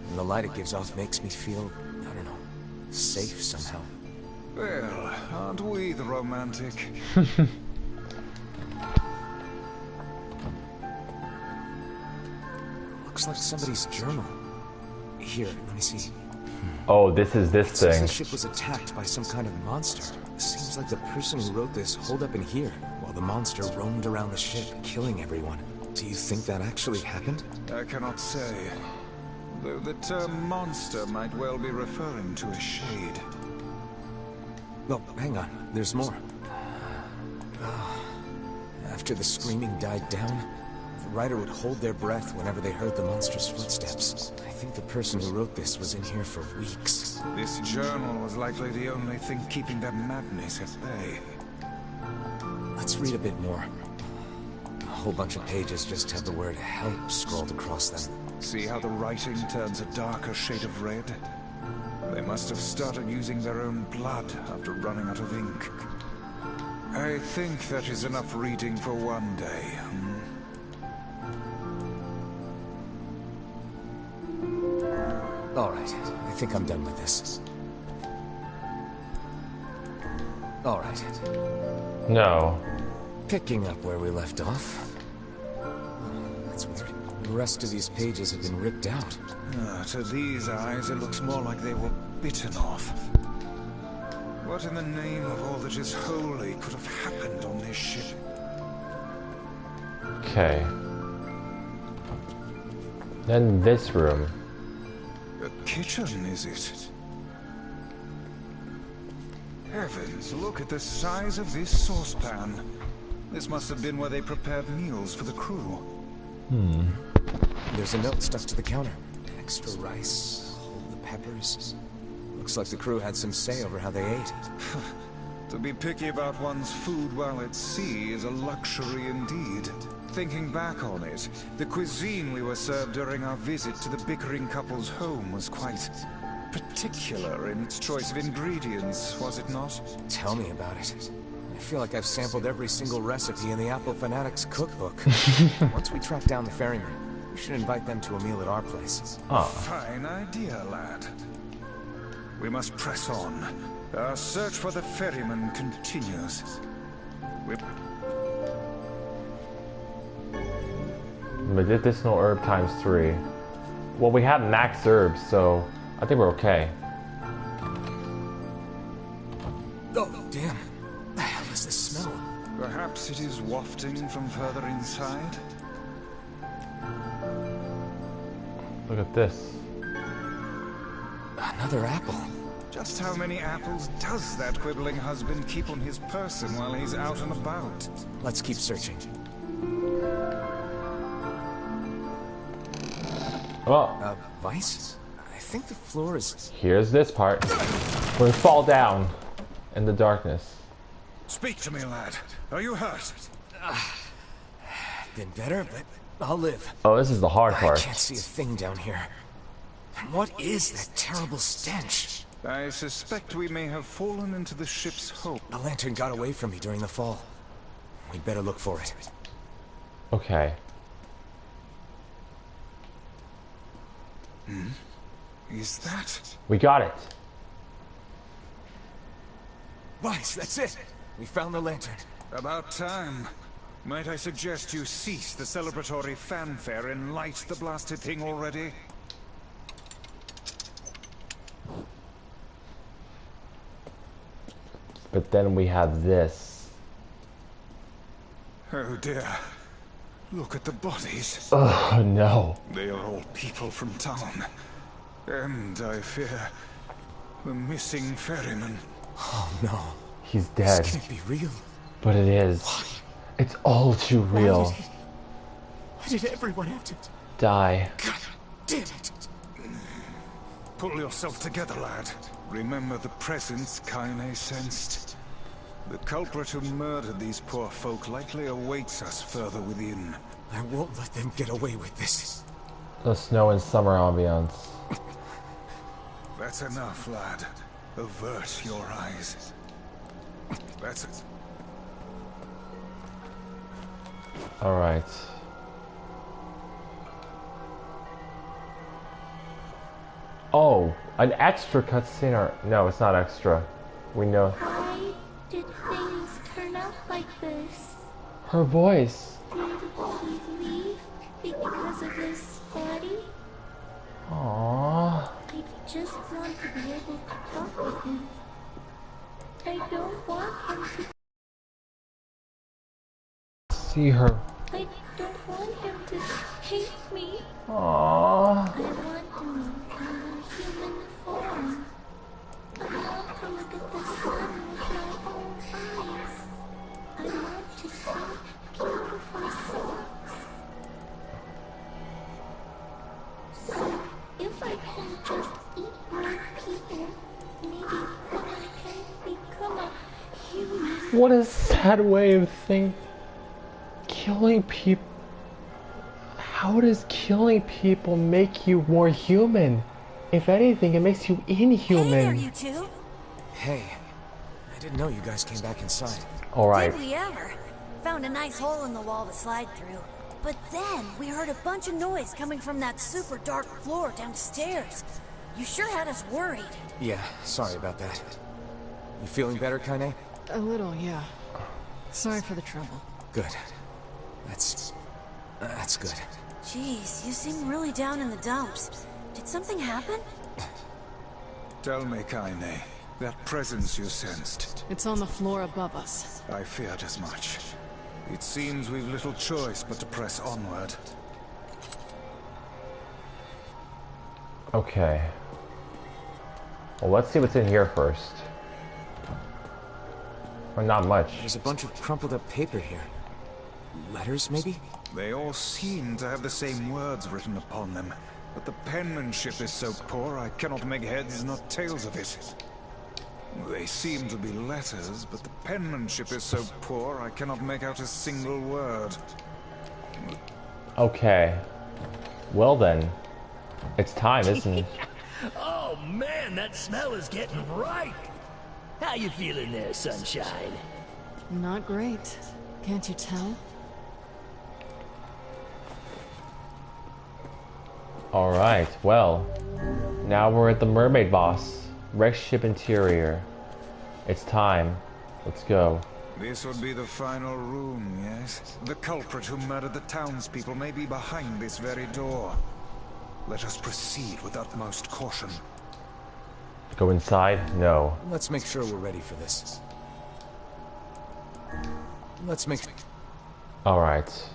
Speaker 4: And the light it gives off makes me feel, I don't know, safe somehow.
Speaker 3: Well, aren't we the romantic?
Speaker 4: Looks like somebody's journal. Here, let me see.
Speaker 1: Oh, this is this
Speaker 4: It
Speaker 1: thing.
Speaker 4: says the ship was attacked by some kind of monster. Seems like the person who wrote this holed up in here, while the monster roamed around the ship, killing everyone. Do you think that actually happened?
Speaker 3: I cannot say. Though the term monster might well be referring to a shade.
Speaker 4: Oh, hang on. There's more. After the screaming died down, the writer would hold their breath whenever they heard the monster's footsteps. I think the person who wrote this was in here for weeks.
Speaker 3: This journal was likely the only thing keeping their madness at bay.
Speaker 4: Let's read a bit more. A whole bunch of pages just have the word help scrawled across them.
Speaker 3: See how the writing turns a darker shade of red? They must have started using their own blood after running out of ink. I think that is enough reading for one day.
Speaker 4: Alright, I think I'm done with this. Alright.
Speaker 1: No.
Speaker 4: Picking up where we left off. That's weird. The rest of these pages have been ripped out.
Speaker 3: To these eyes, it looks more like they were bitten off. What in the name of all that is holy could have happened on this ship?
Speaker 1: Okay. Then this room.
Speaker 3: A kitchen, is it? Heavens, look at the size of this saucepan. This must have been where they prepared meals for the crew.
Speaker 4: There's a note stuck to the counter. Extra rice, hold the peppers. Looks like the crew had some say over how they ate.
Speaker 3: To be picky about one's food while at sea is a luxury indeed. Thinking back on it, the cuisine we were served during our visit to the bickering couple's home was quite particular in its choice of ingredients, was it not?
Speaker 4: Tell me about it. I feel like I've sampled every single recipe in the Apple Fanatics cookbook. Once we track down the ferryman, we should invite them to a meal at our place.
Speaker 3: Fine idea, lad. We must press on. Our search for the ferryman continues.
Speaker 1: Medicinal herb ×3. Well, we have max herbs, so I think we're okay.
Speaker 4: Oh, damn. The hell is this smell?
Speaker 3: Perhaps it is wafting from further inside?
Speaker 1: Look at this.
Speaker 4: Another apple.
Speaker 3: Just how many apples does that quibbling husband keep on his person while he's out and about?
Speaker 4: Let's keep searching.
Speaker 1: Well,
Speaker 4: Vice? I think the floor is...
Speaker 1: Here's this part. We fall down in the darkness.
Speaker 3: Speak to me, lad. Are you hurt?
Speaker 4: Been better, but I'll live.
Speaker 1: Oh, this is the hard part.
Speaker 4: I can't see a thing down here. What is that terrible stench?
Speaker 3: I suspect we may have fallen into the ship's hold.
Speaker 4: A lantern got away from me during the fall. We'd better look for it.
Speaker 1: Okay.
Speaker 3: Is that?
Speaker 1: We got it.
Speaker 4: Vice, that's it. We found the lantern.
Speaker 3: About time. Might I suggest you cease the celebratory fanfare and light the blasted thing already?
Speaker 1: But then we have this.
Speaker 3: Oh dear. Look at the bodies.
Speaker 1: Oh no.
Speaker 3: They are all people from town. And I fear the missing ferryman.
Speaker 4: Oh no.
Speaker 1: He's dead.
Speaker 4: This can't be real.
Speaker 1: But it is.
Speaker 4: Why?
Speaker 1: It's all too real.
Speaker 13: Why did everyone have to
Speaker 1: die?
Speaker 13: God damn it.
Speaker 3: Pull yourself together, lad. Remember the presence Kaine sensed. The culprit who murdered these poor folk likely awaits us further within.
Speaker 4: I won't let them get away with this.
Speaker 1: The snow and summer ambiance.
Speaker 3: That's enough, lad. Avert your eyes. That's it.
Speaker 1: Alright. Oh, an extra cutscene or... No, it's not extra. We know.
Speaker 10: Why did things turn out like this?
Speaker 1: Her voice.
Speaker 10: Did he leave because of his body?
Speaker 1: Aww.
Speaker 10: I just want to be able to talk with him. I don't want him to
Speaker 1: See her.
Speaker 10: I don't want him to hate me.
Speaker 1: Aww.
Speaker 10: I want to move in a human form. I want to look at the sun with my own eyes. I want to sing beautiful songs. So, if I can just eat more people, maybe I can become a human.
Speaker 1: What a sad way of thinking. Killing people. How does killing people make you more human? If anything, it makes you inhuman.
Speaker 2: Hey there, you two.
Speaker 4: Hey, I didn't know you guys came back inside.
Speaker 1: Alright.
Speaker 2: Did we ever? Found a nice hole in the wall to slide through. But then we heard a bunch of noise coming from that super dark floor downstairs. You sure had us worried.
Speaker 4: Yeah, sorry about that. You feeling better, Kaine?
Speaker 5: A little, yeah. Sorry for the trouble.
Speaker 4: Good. That's good.
Speaker 2: Jeez, you seem really down in the dumps. Did something happen?
Speaker 3: Tell me, Kaine, that presence you sensed.
Speaker 5: It's on the floor above us.
Speaker 3: I feared as much. It seems we've little choice but to press onward.
Speaker 1: Okay. Well, let's see what's in here first. Well, not much.
Speaker 4: There's a bunch of crumpled up paper here. Letters, maybe?
Speaker 3: They all seem to have the same words written upon them, but the penmanship is so poor I cannot make heads nor tails of it. They seem to be letters, but the penmanship is so poor I cannot make out a single word.
Speaker 1: Okay. Well then. It's time, isn't it?
Speaker 11: Oh man, that smell is getting right. How you feeling there, Sunshine?
Speaker 5: Not great. Can't you tell?
Speaker 1: Alright, well. Now we're at the mermaid boss. Wrecked ship interior. It's time. Let's go.
Speaker 3: This would be the final room, yes? The culprit who murdered the townspeople may be behind this very door. Let us proceed with utmost caution.
Speaker 1: Go inside? No.
Speaker 4: Let's make sure we're ready for this. Let's make...
Speaker 1: Alright.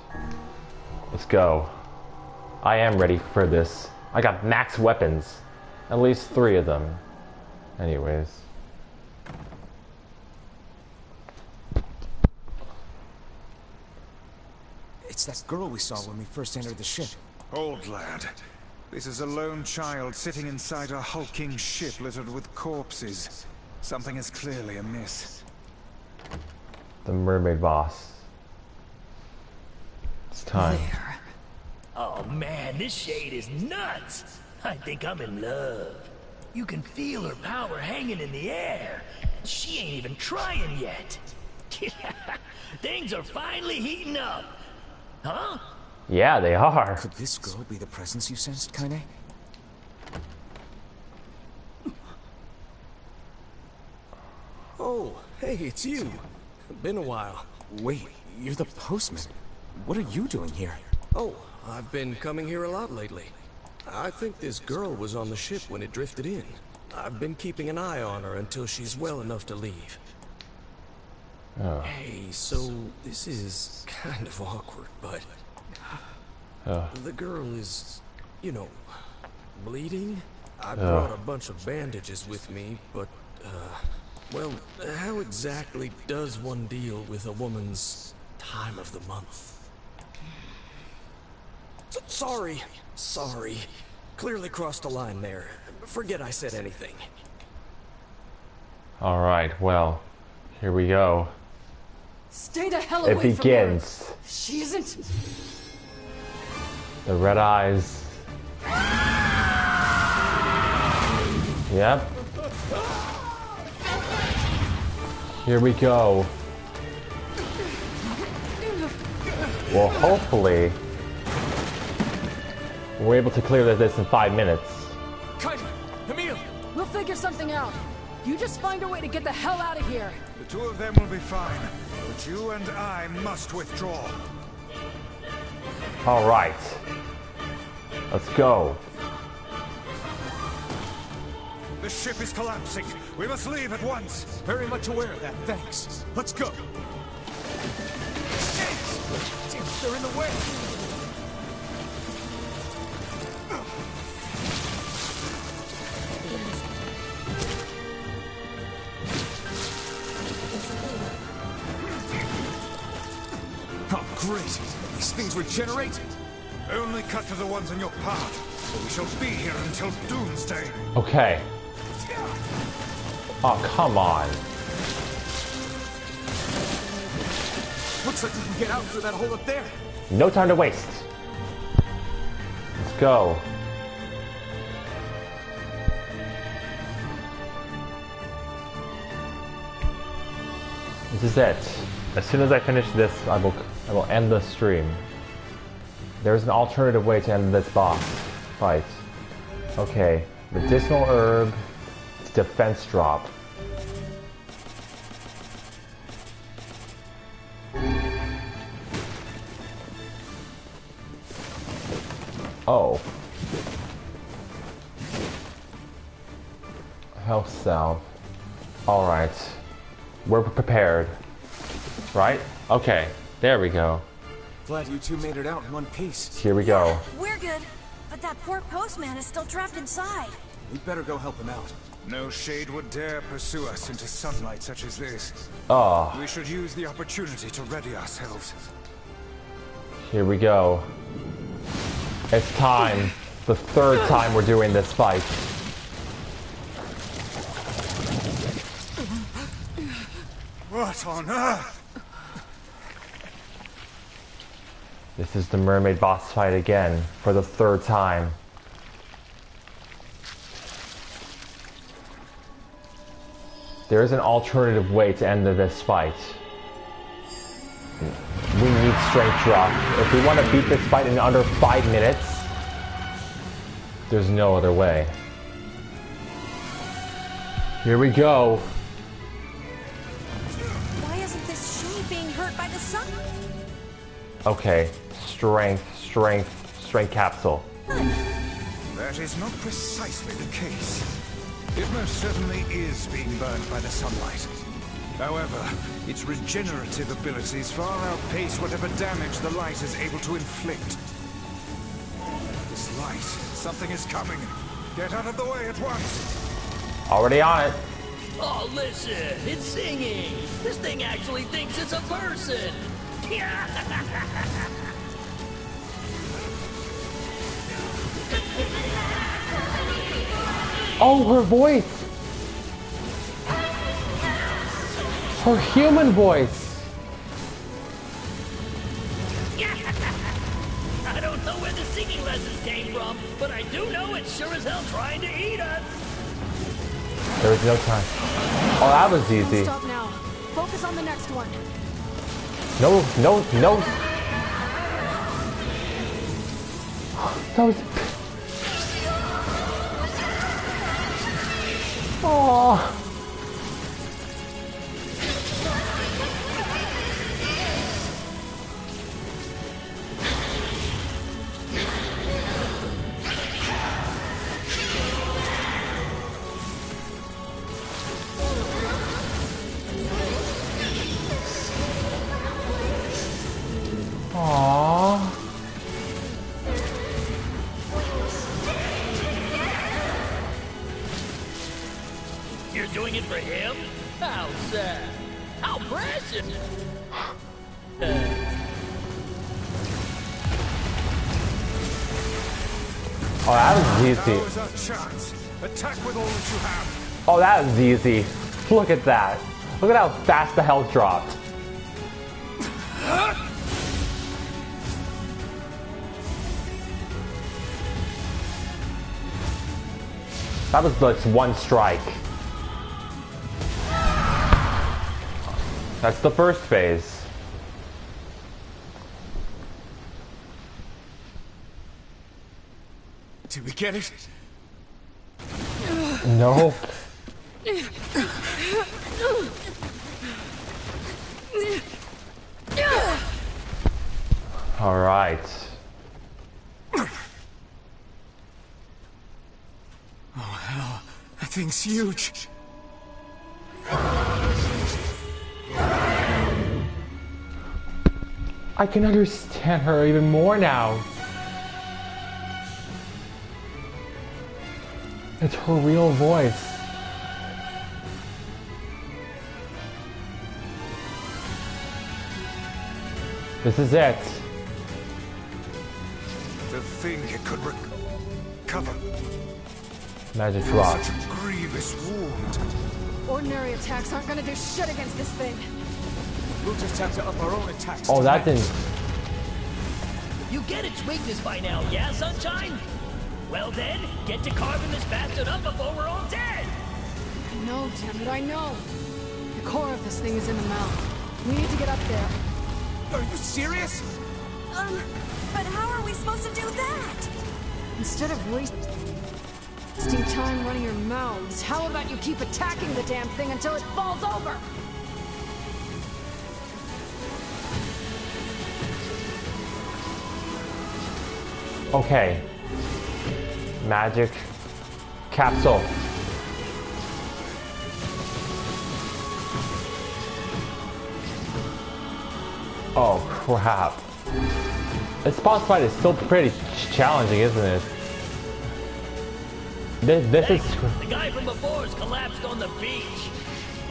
Speaker 1: Let's go. I am ready for this. I got max weapons. At least 3 of them. Anyways.
Speaker 4: It's that girl we saw when we first entered the ship.
Speaker 3: Old lad. This is a lone child sitting inside a hulking ship littered with corpses. Something is clearly amiss.
Speaker 1: The mermaid boss. It's time.
Speaker 11: There. Oh man, this shade is nuts. I think I'm in love. You can feel her power hanging in the air. She ain't even trying yet. Things are finally heating up. Huh?
Speaker 1: Yeah, they are.
Speaker 4: Could this girl be the presence you sensed, Kaine?
Speaker 20: Oh, hey, it's you. Been a while.
Speaker 4: Wait, you're the postman. What are you doing here?
Speaker 20: Oh, I've been coming here a lot lately. I think this girl was on the ship when it drifted in. I've been keeping an eye on her until she's well enough to leave.
Speaker 1: Oh.
Speaker 20: Hey, so this is kind of awkward, but... The girl is, you know, bleeding. I brought a bunch of bandages with me, but, well, how exactly does one deal with a woman's time of the month? Sorry. Clearly crossed a line there. Forget I said anything.
Speaker 1: Alright, well, here we go.
Speaker 5: Stay the hell away
Speaker 1: from her. It begins.
Speaker 5: She isn't...
Speaker 1: The red eyes. Yep. Here we go. Well, hopefully, we're able to clear this in 5 minutes.
Speaker 13: Kaine, Emil!
Speaker 5: We'll figure something out. You just find a way to get the hell out of here.
Speaker 3: The 2 of them will be fine, but you and I must withdraw.
Speaker 1: Alright. Let's go.
Speaker 3: The ship is collapsing. We must leave at once.
Speaker 13: Very much aware of that, thanks. Let's go. Damn, they're in the way.
Speaker 3: Oh, great. These things regenerate? Only cut to the ones in your path, or we shall be here until doomsday.
Speaker 1: Okay. Oh, come on.
Speaker 13: Looks like we can get out through that hole up there.
Speaker 1: No time to waste. Let's go. This is it. As soon as I finish this, I will end the stream. There's an alternative way to end this boss fight. Okay, Medicinal herb. Defense drop. Oh. Health salve. Alright. We're prepared. Right? Okay. There we go.
Speaker 4: Glad you two made it out in one piece.
Speaker 1: Here we go.
Speaker 2: We're good, but that poor postman is still trapped inside.
Speaker 4: We'd better go help him out.
Speaker 3: No shade would dare pursue us into sunlight such as this.
Speaker 1: Oh.
Speaker 3: We should use the opportunity to ready ourselves.
Speaker 1: Here we go. It's time. The third time we're doing this fight.
Speaker 3: What on earth?
Speaker 1: This is the mermaid boss fight again, for the third time. There is an alternative way to end this fight. We need strength drop. If we want to beat this fight in under 5 minutes, there's no other way. Here we go.
Speaker 2: Why isn't this shade being hurt by the sun?
Speaker 1: Okay, strength capsule.
Speaker 3: That is not precisely the case. It most certainly is being burned by the sunlight. However, its regenerative abilities far outpace whatever damage the light is able to inflict. This light, something is coming. Get out of the way at once.
Speaker 1: Already on it.
Speaker 11: Oh, listen, it's singing. This thing actually thinks it's a person.
Speaker 1: Oh, her voice! Her human voice!
Speaker 11: I don't know where the singing lessons came from, but I do know it's sure as hell trying to eat us.
Speaker 1: There was no time. Oh, that was easy.
Speaker 5: Stop now. Focus on the next one.
Speaker 1: No. That was... Oh. Aww.
Speaker 11: You're doing it for him? How sad. How precious.
Speaker 1: Oh, that was easy.
Speaker 3: Now is our chance. Attack with all that you have.
Speaker 1: Oh, that was easy. Look at that. Look at how fast the health dropped. That was just one strike. That's the first phase.
Speaker 3: Did we get it?
Speaker 1: Nope. All right.
Speaker 3: Oh, hell. That thing's huge.
Speaker 1: I can understand her even more now. It's her real voice. This is it.
Speaker 3: To think it could recover.
Speaker 1: Magic rock.
Speaker 3: Such a grievous wound.
Speaker 5: Ordinary attacks aren't gonna do shit against this thing.
Speaker 4: We'll just have to up our own attacks.
Speaker 1: Oh, that didn't...
Speaker 11: You get its weakness by now, yeah, Sunshine? Well then, get to carving this bastard up before we're all dead!
Speaker 5: I know, damn it, I know. The core of this thing is in the mouth. We need to get up there.
Speaker 4: Are you serious?
Speaker 2: But how are we supposed to do that?
Speaker 5: Instead of wasting time running your mouths. How about you keep attacking the damn thing until it falls over?
Speaker 1: Okay. Magic capsule. Oh crap. This boss fight is still pretty challenging, isn't it? This is...
Speaker 11: The guy from before's collapsed on the beach.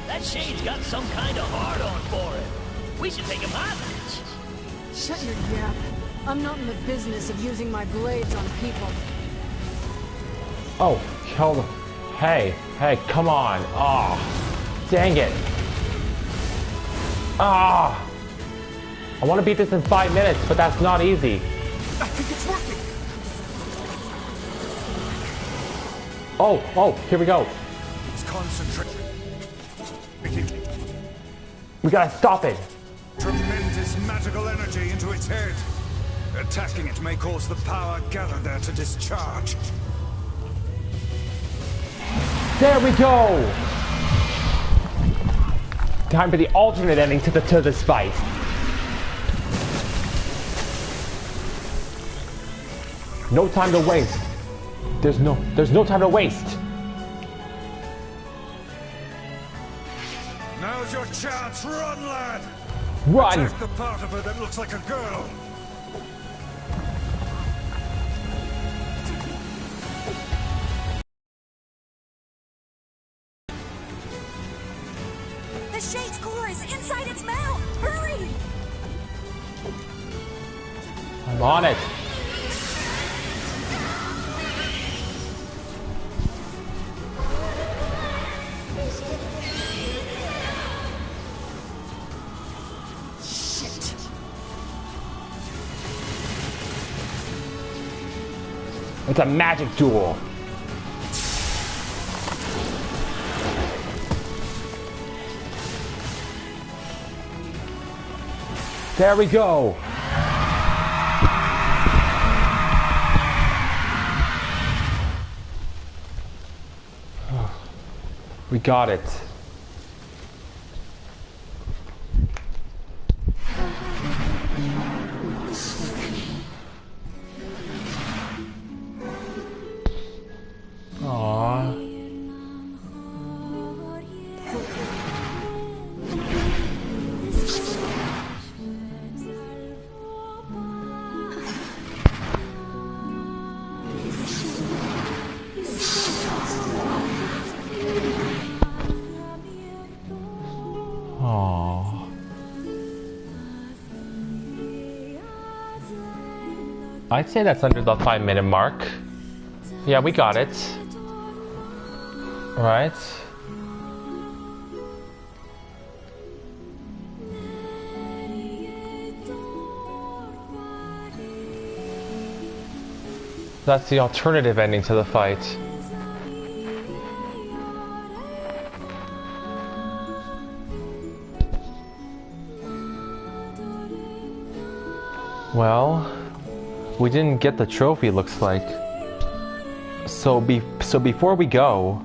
Speaker 11: That shade's got some kind of hard-on for him. We should take him hostage.
Speaker 5: Shut your yap. I'm not in the business of using my blades on people.
Speaker 1: Oh, kill them. Hey, come on. Oh, dang it. Ah. I want to beat this in 5 minutes, but that's not easy.
Speaker 9: I think it's working.
Speaker 1: Oh, here we go.
Speaker 3: It's concentrated.
Speaker 1: We gotta stop it.
Speaker 3: Tremendous magical energy into its head. Attacking it may cause the power gathered there to discharge.
Speaker 1: There we go. Time for the alternate ending to this fight. No time to waste. There's no time to waste.
Speaker 3: Now's your chance. Run, lad.
Speaker 1: Run.
Speaker 3: Attack the part of her that looks like a girl.
Speaker 2: The shade's core is inside its mouth! Hurry!
Speaker 1: I'm on it.
Speaker 5: Shit.
Speaker 1: It's a magic duel. There we go. We got it. Aww. I'd say that's under the 5-minute mark. Yeah, we got it. Right. That's the alternative ending to the fight. Well, we didn't get the trophy, looks like. So before we go,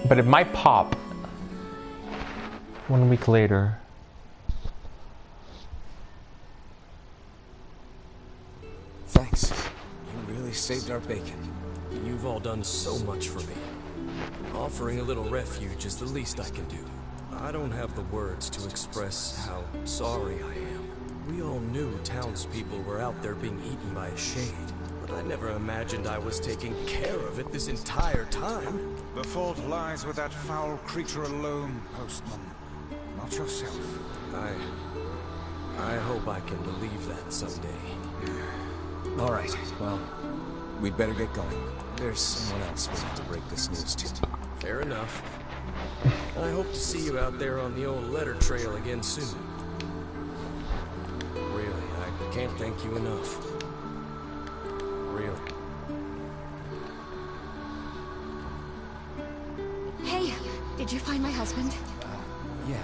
Speaker 1: but it might pop 1 week later.
Speaker 4: Thanks. You really saved our bacon.
Speaker 20: You've all done so much for me. Offering a little refuge is the least I can do. I don't have the words to express how sorry I am. We all knew townspeople were out there being eaten by a shade, but I never imagined I was taking care of it this entire time.
Speaker 3: The fault lies with that foul creature alone, Postman. Not yourself.
Speaker 20: I hope I can believe that someday.
Speaker 4: All right, well, we'd better get going. There's someone else we need to break this news to.
Speaker 20: Fair enough. I hope to see you out there on the old letter trail again soon. Really, I can't thank you enough. Really.
Speaker 19: Hey, did you find my husband?
Speaker 4: Yeah.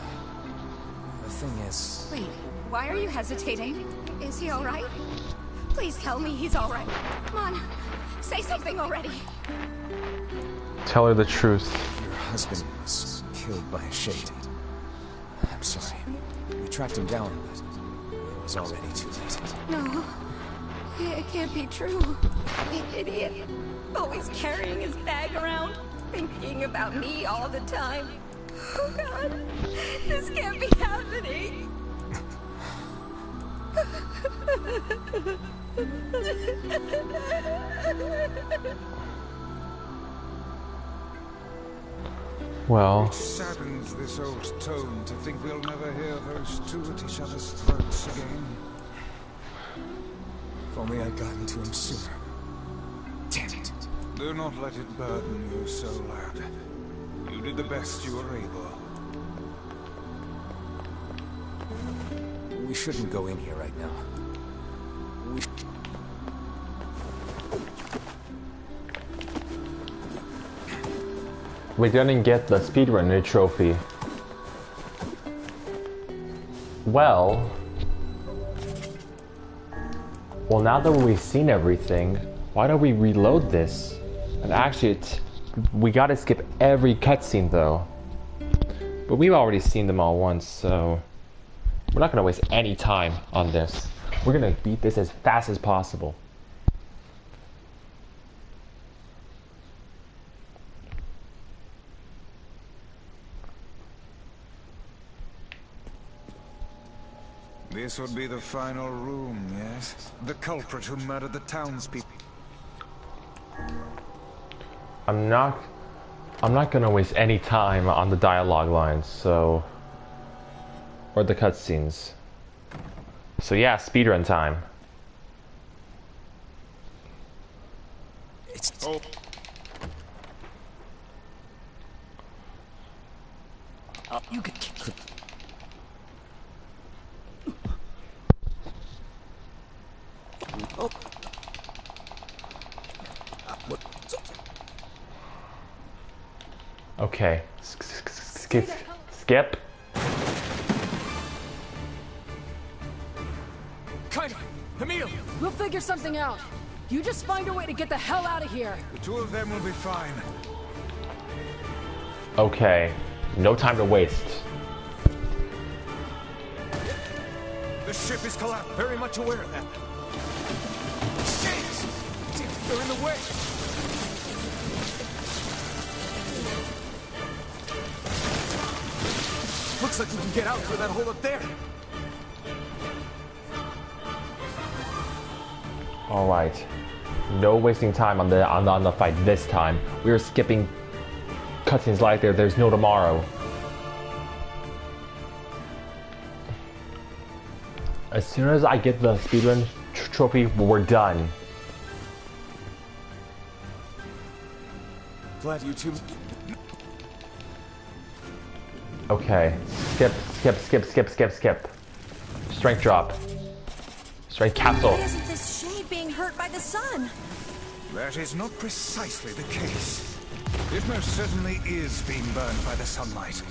Speaker 4: The thing is...
Speaker 19: Wait, why are you hesitating? Is he alright? Please tell me he's all right. Come on, say something already.
Speaker 1: Tell her the truth.
Speaker 4: Your husband was killed by a shade. I'm sorry. We tracked him down, but it was already too late.
Speaker 19: No, it can't be true. The idiot, always carrying his bag around, thinking about me all the time. Oh God, this can't be happening.
Speaker 1: Well,
Speaker 3: it saddens this old tone to think we'll never hear those two at each other's throats again.
Speaker 4: If only I'd gotten to him sooner. Damn it.
Speaker 3: Do not let it burden you so, lad. You did the best you were able.
Speaker 4: We shouldn't go in here right now.
Speaker 1: We didn't get the speedrunner trophy. Well, now that we've seen everything, why don't we reload this? And actually, we gotta skip every cutscene though. But we've already seen them all once, so we're not gonna waste any time on this. We're gonna beat this as fast as possible.
Speaker 3: This would be the final room, yes? The culprit who murdered the townspeople.
Speaker 1: I'm not gonna waste any time on the dialogue lines, so, or the cutscenes. So yeah, speedrun time.
Speaker 3: Oh.
Speaker 11: You can.
Speaker 20: Oh.
Speaker 1: Okay, skip.
Speaker 13: Kind Emil! We'll figure something out. You just find a way to get the hell out of here.
Speaker 3: The two of them will be fine.
Speaker 1: Okay, no time to waste.
Speaker 3: The ship is collapsed.
Speaker 4: Very much aware of that. Shit! Damn, they're in the way. Looks like we can get out through that hole up there.
Speaker 1: All right, no wasting time on the fight this time. We are skipping cutscenes like there's no tomorrow. As soon as I get the speedrun trophy, we're done.
Speaker 4: Glad you two.
Speaker 1: Okay, skip. Strength drop. Strength capsule.
Speaker 2: Why isn't this shade being hurt by the sun?
Speaker 3: That is not precisely the case. It most certainly is being burned by the sunlight.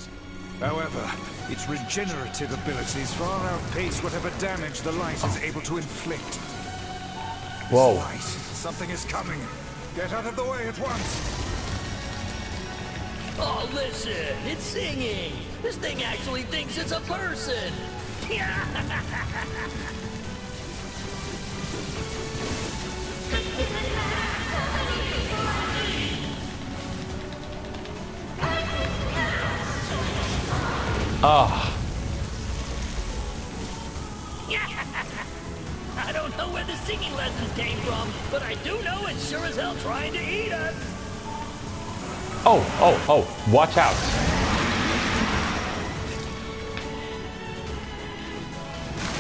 Speaker 3: However, its regenerative abilities far outpace whatever damage the light is able to inflict.
Speaker 1: Whoa.
Speaker 3: Light, something is coming. Get out of the way at once.
Speaker 11: Oh, listen, it's singing. This thing actually thinks it's a person.
Speaker 1: Ah.
Speaker 11: I don't know where the singing lessons came from, but I do know it's sure as hell trying to eat us.
Speaker 1: Oh, watch out.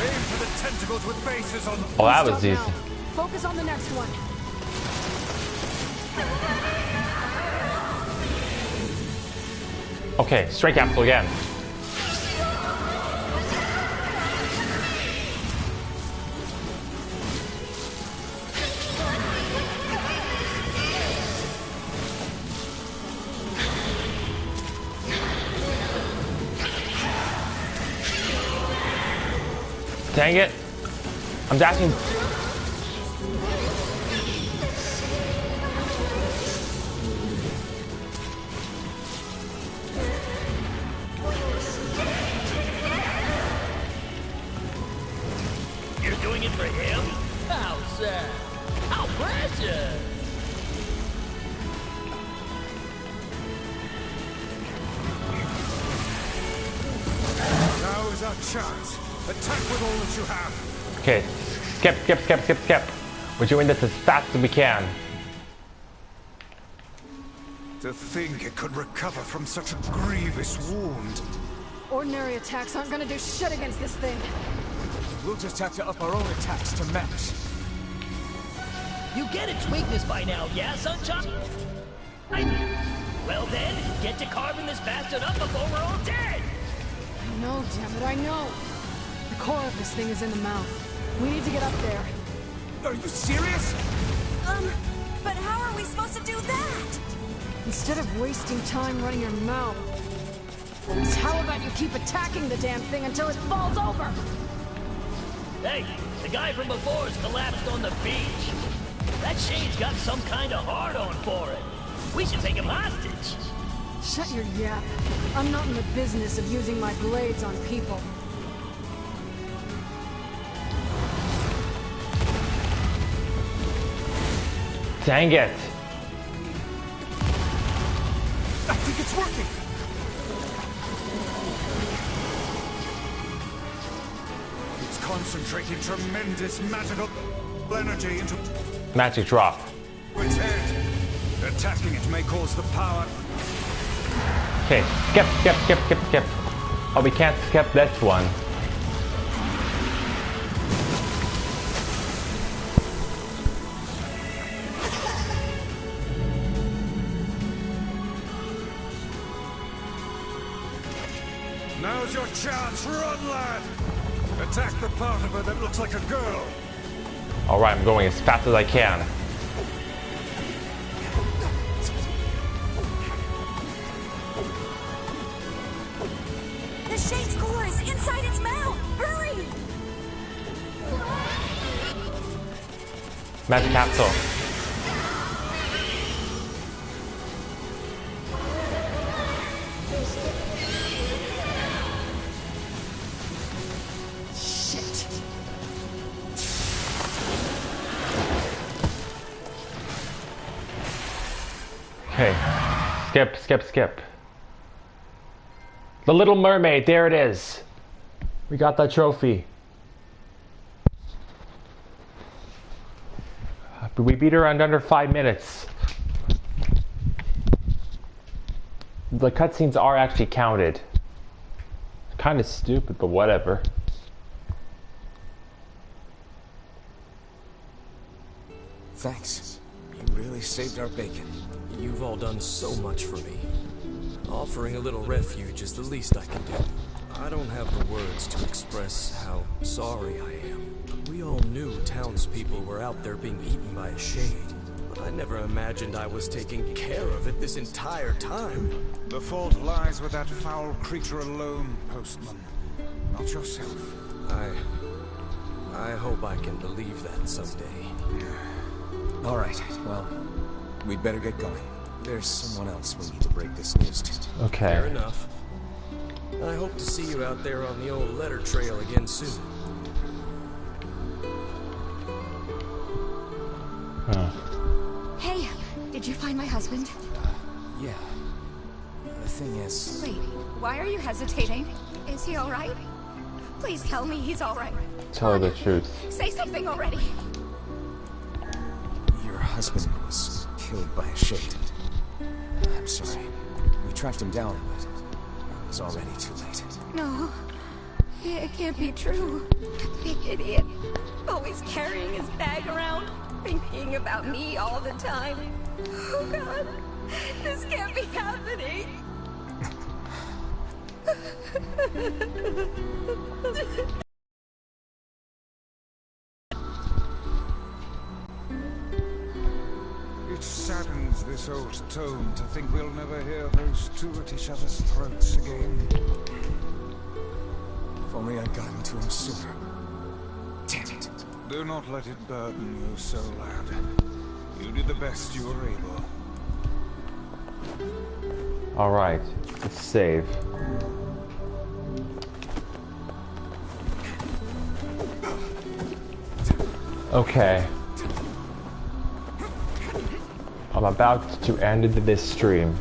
Speaker 3: Aim for the tentacles with faces on.
Speaker 1: Oh, that was easy.
Speaker 13: Focus on the next one.
Speaker 1: Okay, strength capsule again. Dang it. I'm dashing.
Speaker 11: doing it for him? How sad. How precious.
Speaker 3: Now is our chance. Attack with all that you have.
Speaker 1: Okay, skip. We're doing this as fast as we can.
Speaker 3: To think it could recover from such a grievous wound.
Speaker 5: Ordinary attacks aren't gonna do shit against this thing.
Speaker 13: We'll just have to up our own attacks to match.
Speaker 11: You get its weakness by now, yeah, Sunshine? Well then, get to carving this bastard up before we're all dead!
Speaker 5: I know, damn it, I know. The core of this thing is in the mouth. We need to get up there.
Speaker 13: Are you serious?
Speaker 2: But how are we supposed to do that?
Speaker 5: Instead of wasting time running your mouth, how about you keep attacking the damn thing until it falls over?
Speaker 11: Hey, the guy from before's collapsed on the beach. That Shade's got some kind of hard-on for it. We should take him hostage.
Speaker 5: Shut your yap. I'm not in the business of using my blades on people.
Speaker 1: Dang it.
Speaker 13: I think it's working.
Speaker 3: It's concentrating tremendous magical energy into
Speaker 1: Magic drop.
Speaker 3: its head. Attacking it may cause the power.
Speaker 1: Okay, skip. Oh, we can't skip this one.
Speaker 3: Now's your chance. Run, lad. Attack the part of her that looks like a girl.
Speaker 1: Alright, I'm going as fast as I can.
Speaker 2: The Shade's core is inside its mouth! Hurry!
Speaker 1: Magic capsule. Okay, skip. The Little Mermaid, there it is. We got that trophy. We beat her in under 5 minutes. The cutscenes are actually counted. Kind of stupid, but whatever.
Speaker 4: Thanks. You really saved our bacon.
Speaker 20: You've all done so much for me. Offering a little refuge is the least I can do. I don't have the words to express how sorry I am. We all knew townspeople were out there being eaten by a shade, but I never imagined I was taking care of it this entire time.
Speaker 3: The fault lies with that foul creature alone, Postman. Not yourself.
Speaker 20: I hope I can believe that someday.
Speaker 4: All right, well, we'd better get going. There's someone else we need to break this news to.
Speaker 1: Okay.
Speaker 20: Fair enough. I hope to see you out there on the old letter trail again soon.
Speaker 19: Hey, did you find my husband?
Speaker 4: Yeah. The thing is...
Speaker 19: Wait, why are you hesitating? Is he alright? Please tell me he's alright.
Speaker 1: Tell her the truth.
Speaker 19: Say something already.
Speaker 4: Your husband was killed by a shade. I'm sorry. We tracked him down, but it was already too late.
Speaker 19: No, it can't be true. Big idiot. Always carrying his bag around, thinking about me all the time. Oh God, this can't be happening.
Speaker 3: It saddens this old tone to think we'll never hear those two at each other's throats again.
Speaker 4: If only I'd gotten to him sooner. Damn it.
Speaker 3: Do not let it burden you so, lad. You did the best you were able.
Speaker 1: Alright, let's save. Okay. I'm about to end this stream.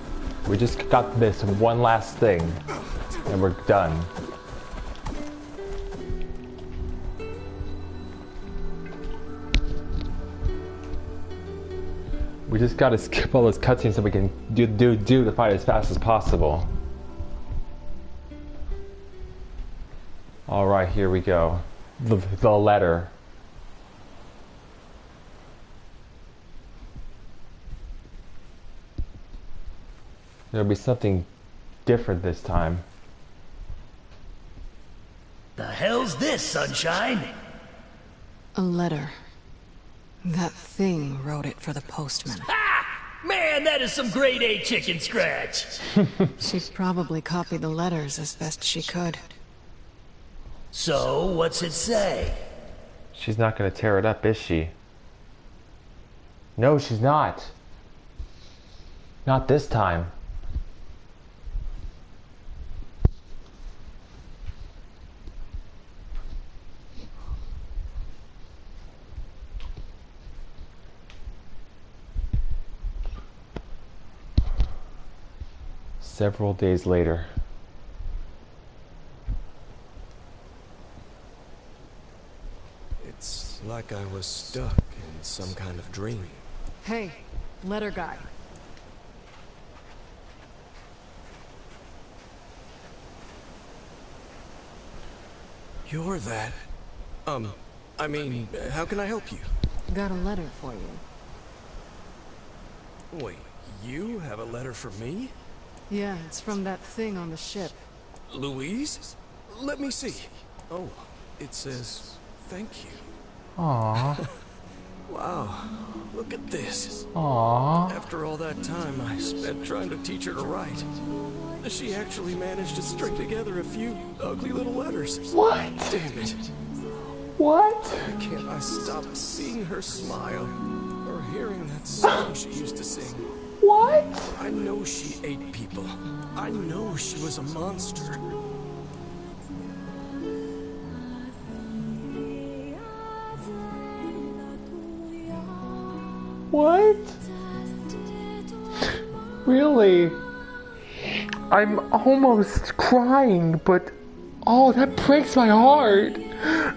Speaker 1: We just got this one last thing, and we're done. We just gotta skip all those cutscenes so we can do the fight as fast as possible. Alright, here we go. The letter. There'll be something different this time.
Speaker 11: The hell's this, Sunshine?
Speaker 5: A letter. That thing wrote it for the postman.
Speaker 11: Man, that is some grade A chicken scratch.
Speaker 5: She probably copied the letters as best she could.
Speaker 11: So, what's it say?
Speaker 1: She's not gonna tear it up, is she? No, she's not. Not this time. Several days later.
Speaker 20: It's like I was stuck in some kind of dream.
Speaker 5: Hey, letter guy.
Speaker 20: You're that. I mean, how can I help you?
Speaker 5: Got a letter for you.
Speaker 20: Wait, you have a letter for me?
Speaker 5: Yeah, it's from that thing on the ship.
Speaker 20: Louise? Let me see. Oh, it says, thank you.
Speaker 1: Aww.
Speaker 20: Wow, look at this.
Speaker 1: Aww.
Speaker 20: After all that time I spent trying to teach her to write, she actually managed to string together a few ugly little letters.
Speaker 1: What?
Speaker 20: Damn it.
Speaker 1: What?
Speaker 20: Why can't I stop seeing her smile or hearing that song she used to sing?
Speaker 1: What?
Speaker 20: I know she ate people. I know she was a monster.
Speaker 1: What? Really? I'm almost crying, but oh, that breaks my heart.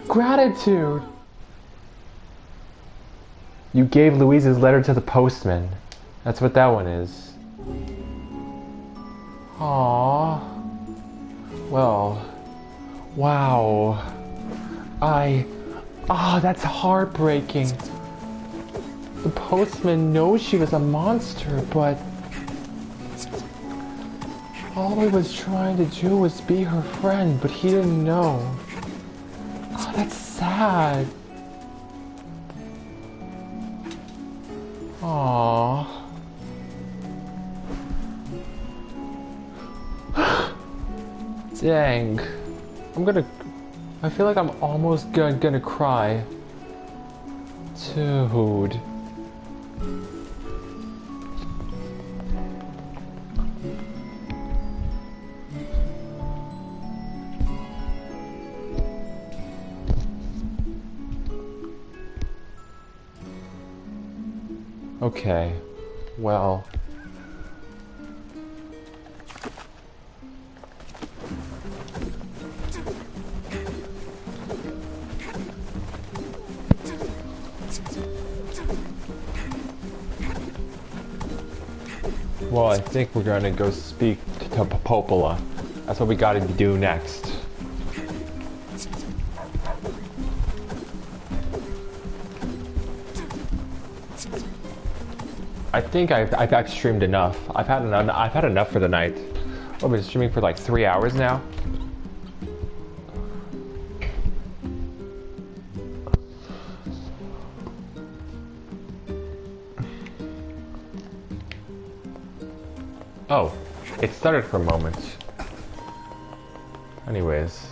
Speaker 1: Gratitude. You gave Louise's letter to the postman. That's what that one is. Aww. Well, wow. That's heartbreaking. The postman knows she was a monster, but all he was trying to do was be her friend, but he didn't know. Oh, that's sad. Aww. Dang. I feel like I'm almost gonna cry. Dude. Okay, well... Well, I think we're gonna go speak to Popola. That's what we gotta do next. I think I've streamed enough. I've had enough for the night. I've been streaming for like 3 hours now. Oh, it started for a moment. Anyways.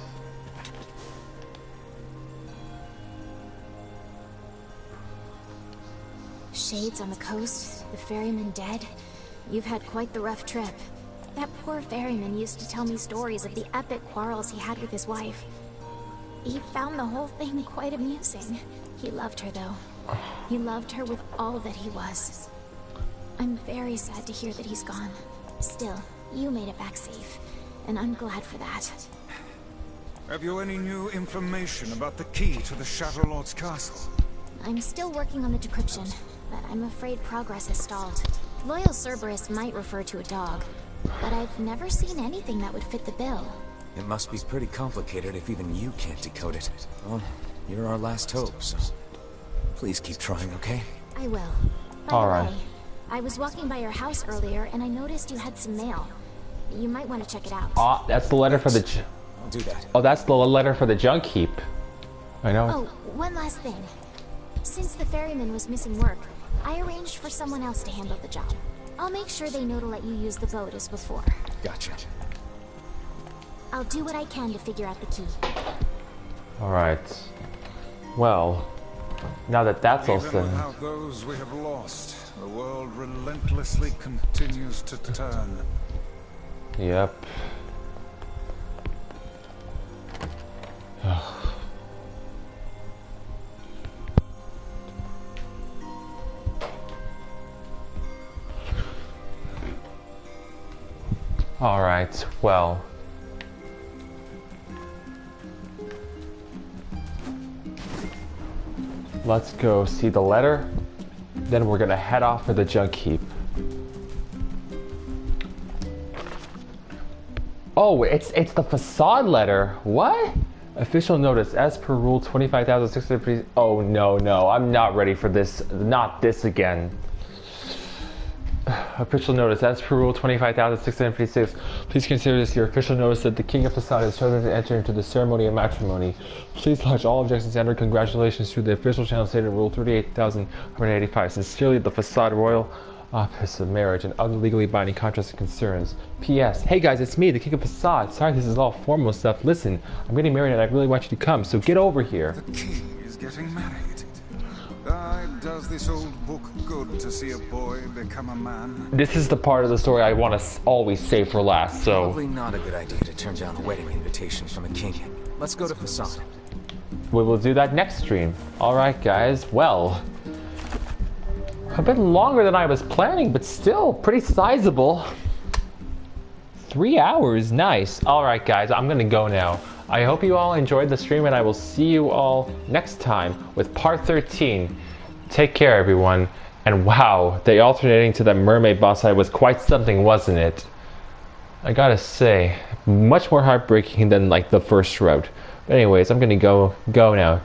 Speaker 6: Shades on the coast, the ferryman dead. You've had quite the rough trip. That poor ferryman used to tell me stories of the epic quarrels he had with his wife. He found the whole thing quite amusing. He loved her, though. He loved her with all that he was. I'm very sad to hear that he's gone. Still, you made it back safe, and I'm glad for that.
Speaker 3: Have you any new information about the key to the Shadow Lord's castle?
Speaker 6: I'm still working on the decryption, but I'm afraid progress has stalled. Loyal Cerberus might refer to a dog, but I've never seen anything that would fit the bill.
Speaker 4: It must be pretty complicated if even you can't decode it. Well, you're our last hope, so please keep trying, okay?
Speaker 6: I will. By the way, I was walking by your house earlier and I noticed you had some mail. You might want to check it out.
Speaker 1: Oh, that's the letter for the...
Speaker 4: I'll do that.
Speaker 1: Oh, that's the letter for the junk heap. I know.
Speaker 6: Oh, one last thing. Since the ferryman was missing work, I arranged for someone else to handle the job. I'll make sure they know to let you use the boat as before.
Speaker 4: Gotcha.
Speaker 6: I'll do what I can to figure out the key.
Speaker 1: Alright. Well, now that that's all said...
Speaker 3: Even without those we have lost, the world relentlessly continues to turn.
Speaker 1: Yep. Alright, well. Let's go see the letter. Then we're gonna head off for the junk heap. Oh, it's the facade letter. What? Official notice, as per rule 25,600. Oh no, I'm not ready for this. Not this again. Official notice, as per rule 25,656. Please consider this your official notice that the King of Facade is chosen to enter into the ceremony of matrimony. Please lodge all objections and congratulations through the official channel stated rule 38,185. Sincerely, the Facade Royal Office of Marriage and other legally binding contracts and concerns. P.S. Hey guys, it's me, the King of Facade. Sorry this is all formal stuff. Listen, I'm getting married and I really want you to come, so get over here.
Speaker 3: The king is getting married. Does this old book good to see a boy become a man?
Speaker 1: This is the part of the story I want to always save for last, so...
Speaker 4: Probably not a good idea to turn down a wedding invitation from a king. Let's go to Facade.
Speaker 1: We will do that next stream. Alright guys, well... a bit longer than I was planning, but still pretty sizable. 3 hours, nice. Alright guys, I'm gonna go now. I hope you all enjoyed the stream and I will see you all next time with part 13. Take care everyone. And wow, the alternating to that mermaid boss fight was quite something, wasn't it? I gotta say, much more heartbreaking than like the first route. But anyways, I'm gonna go now.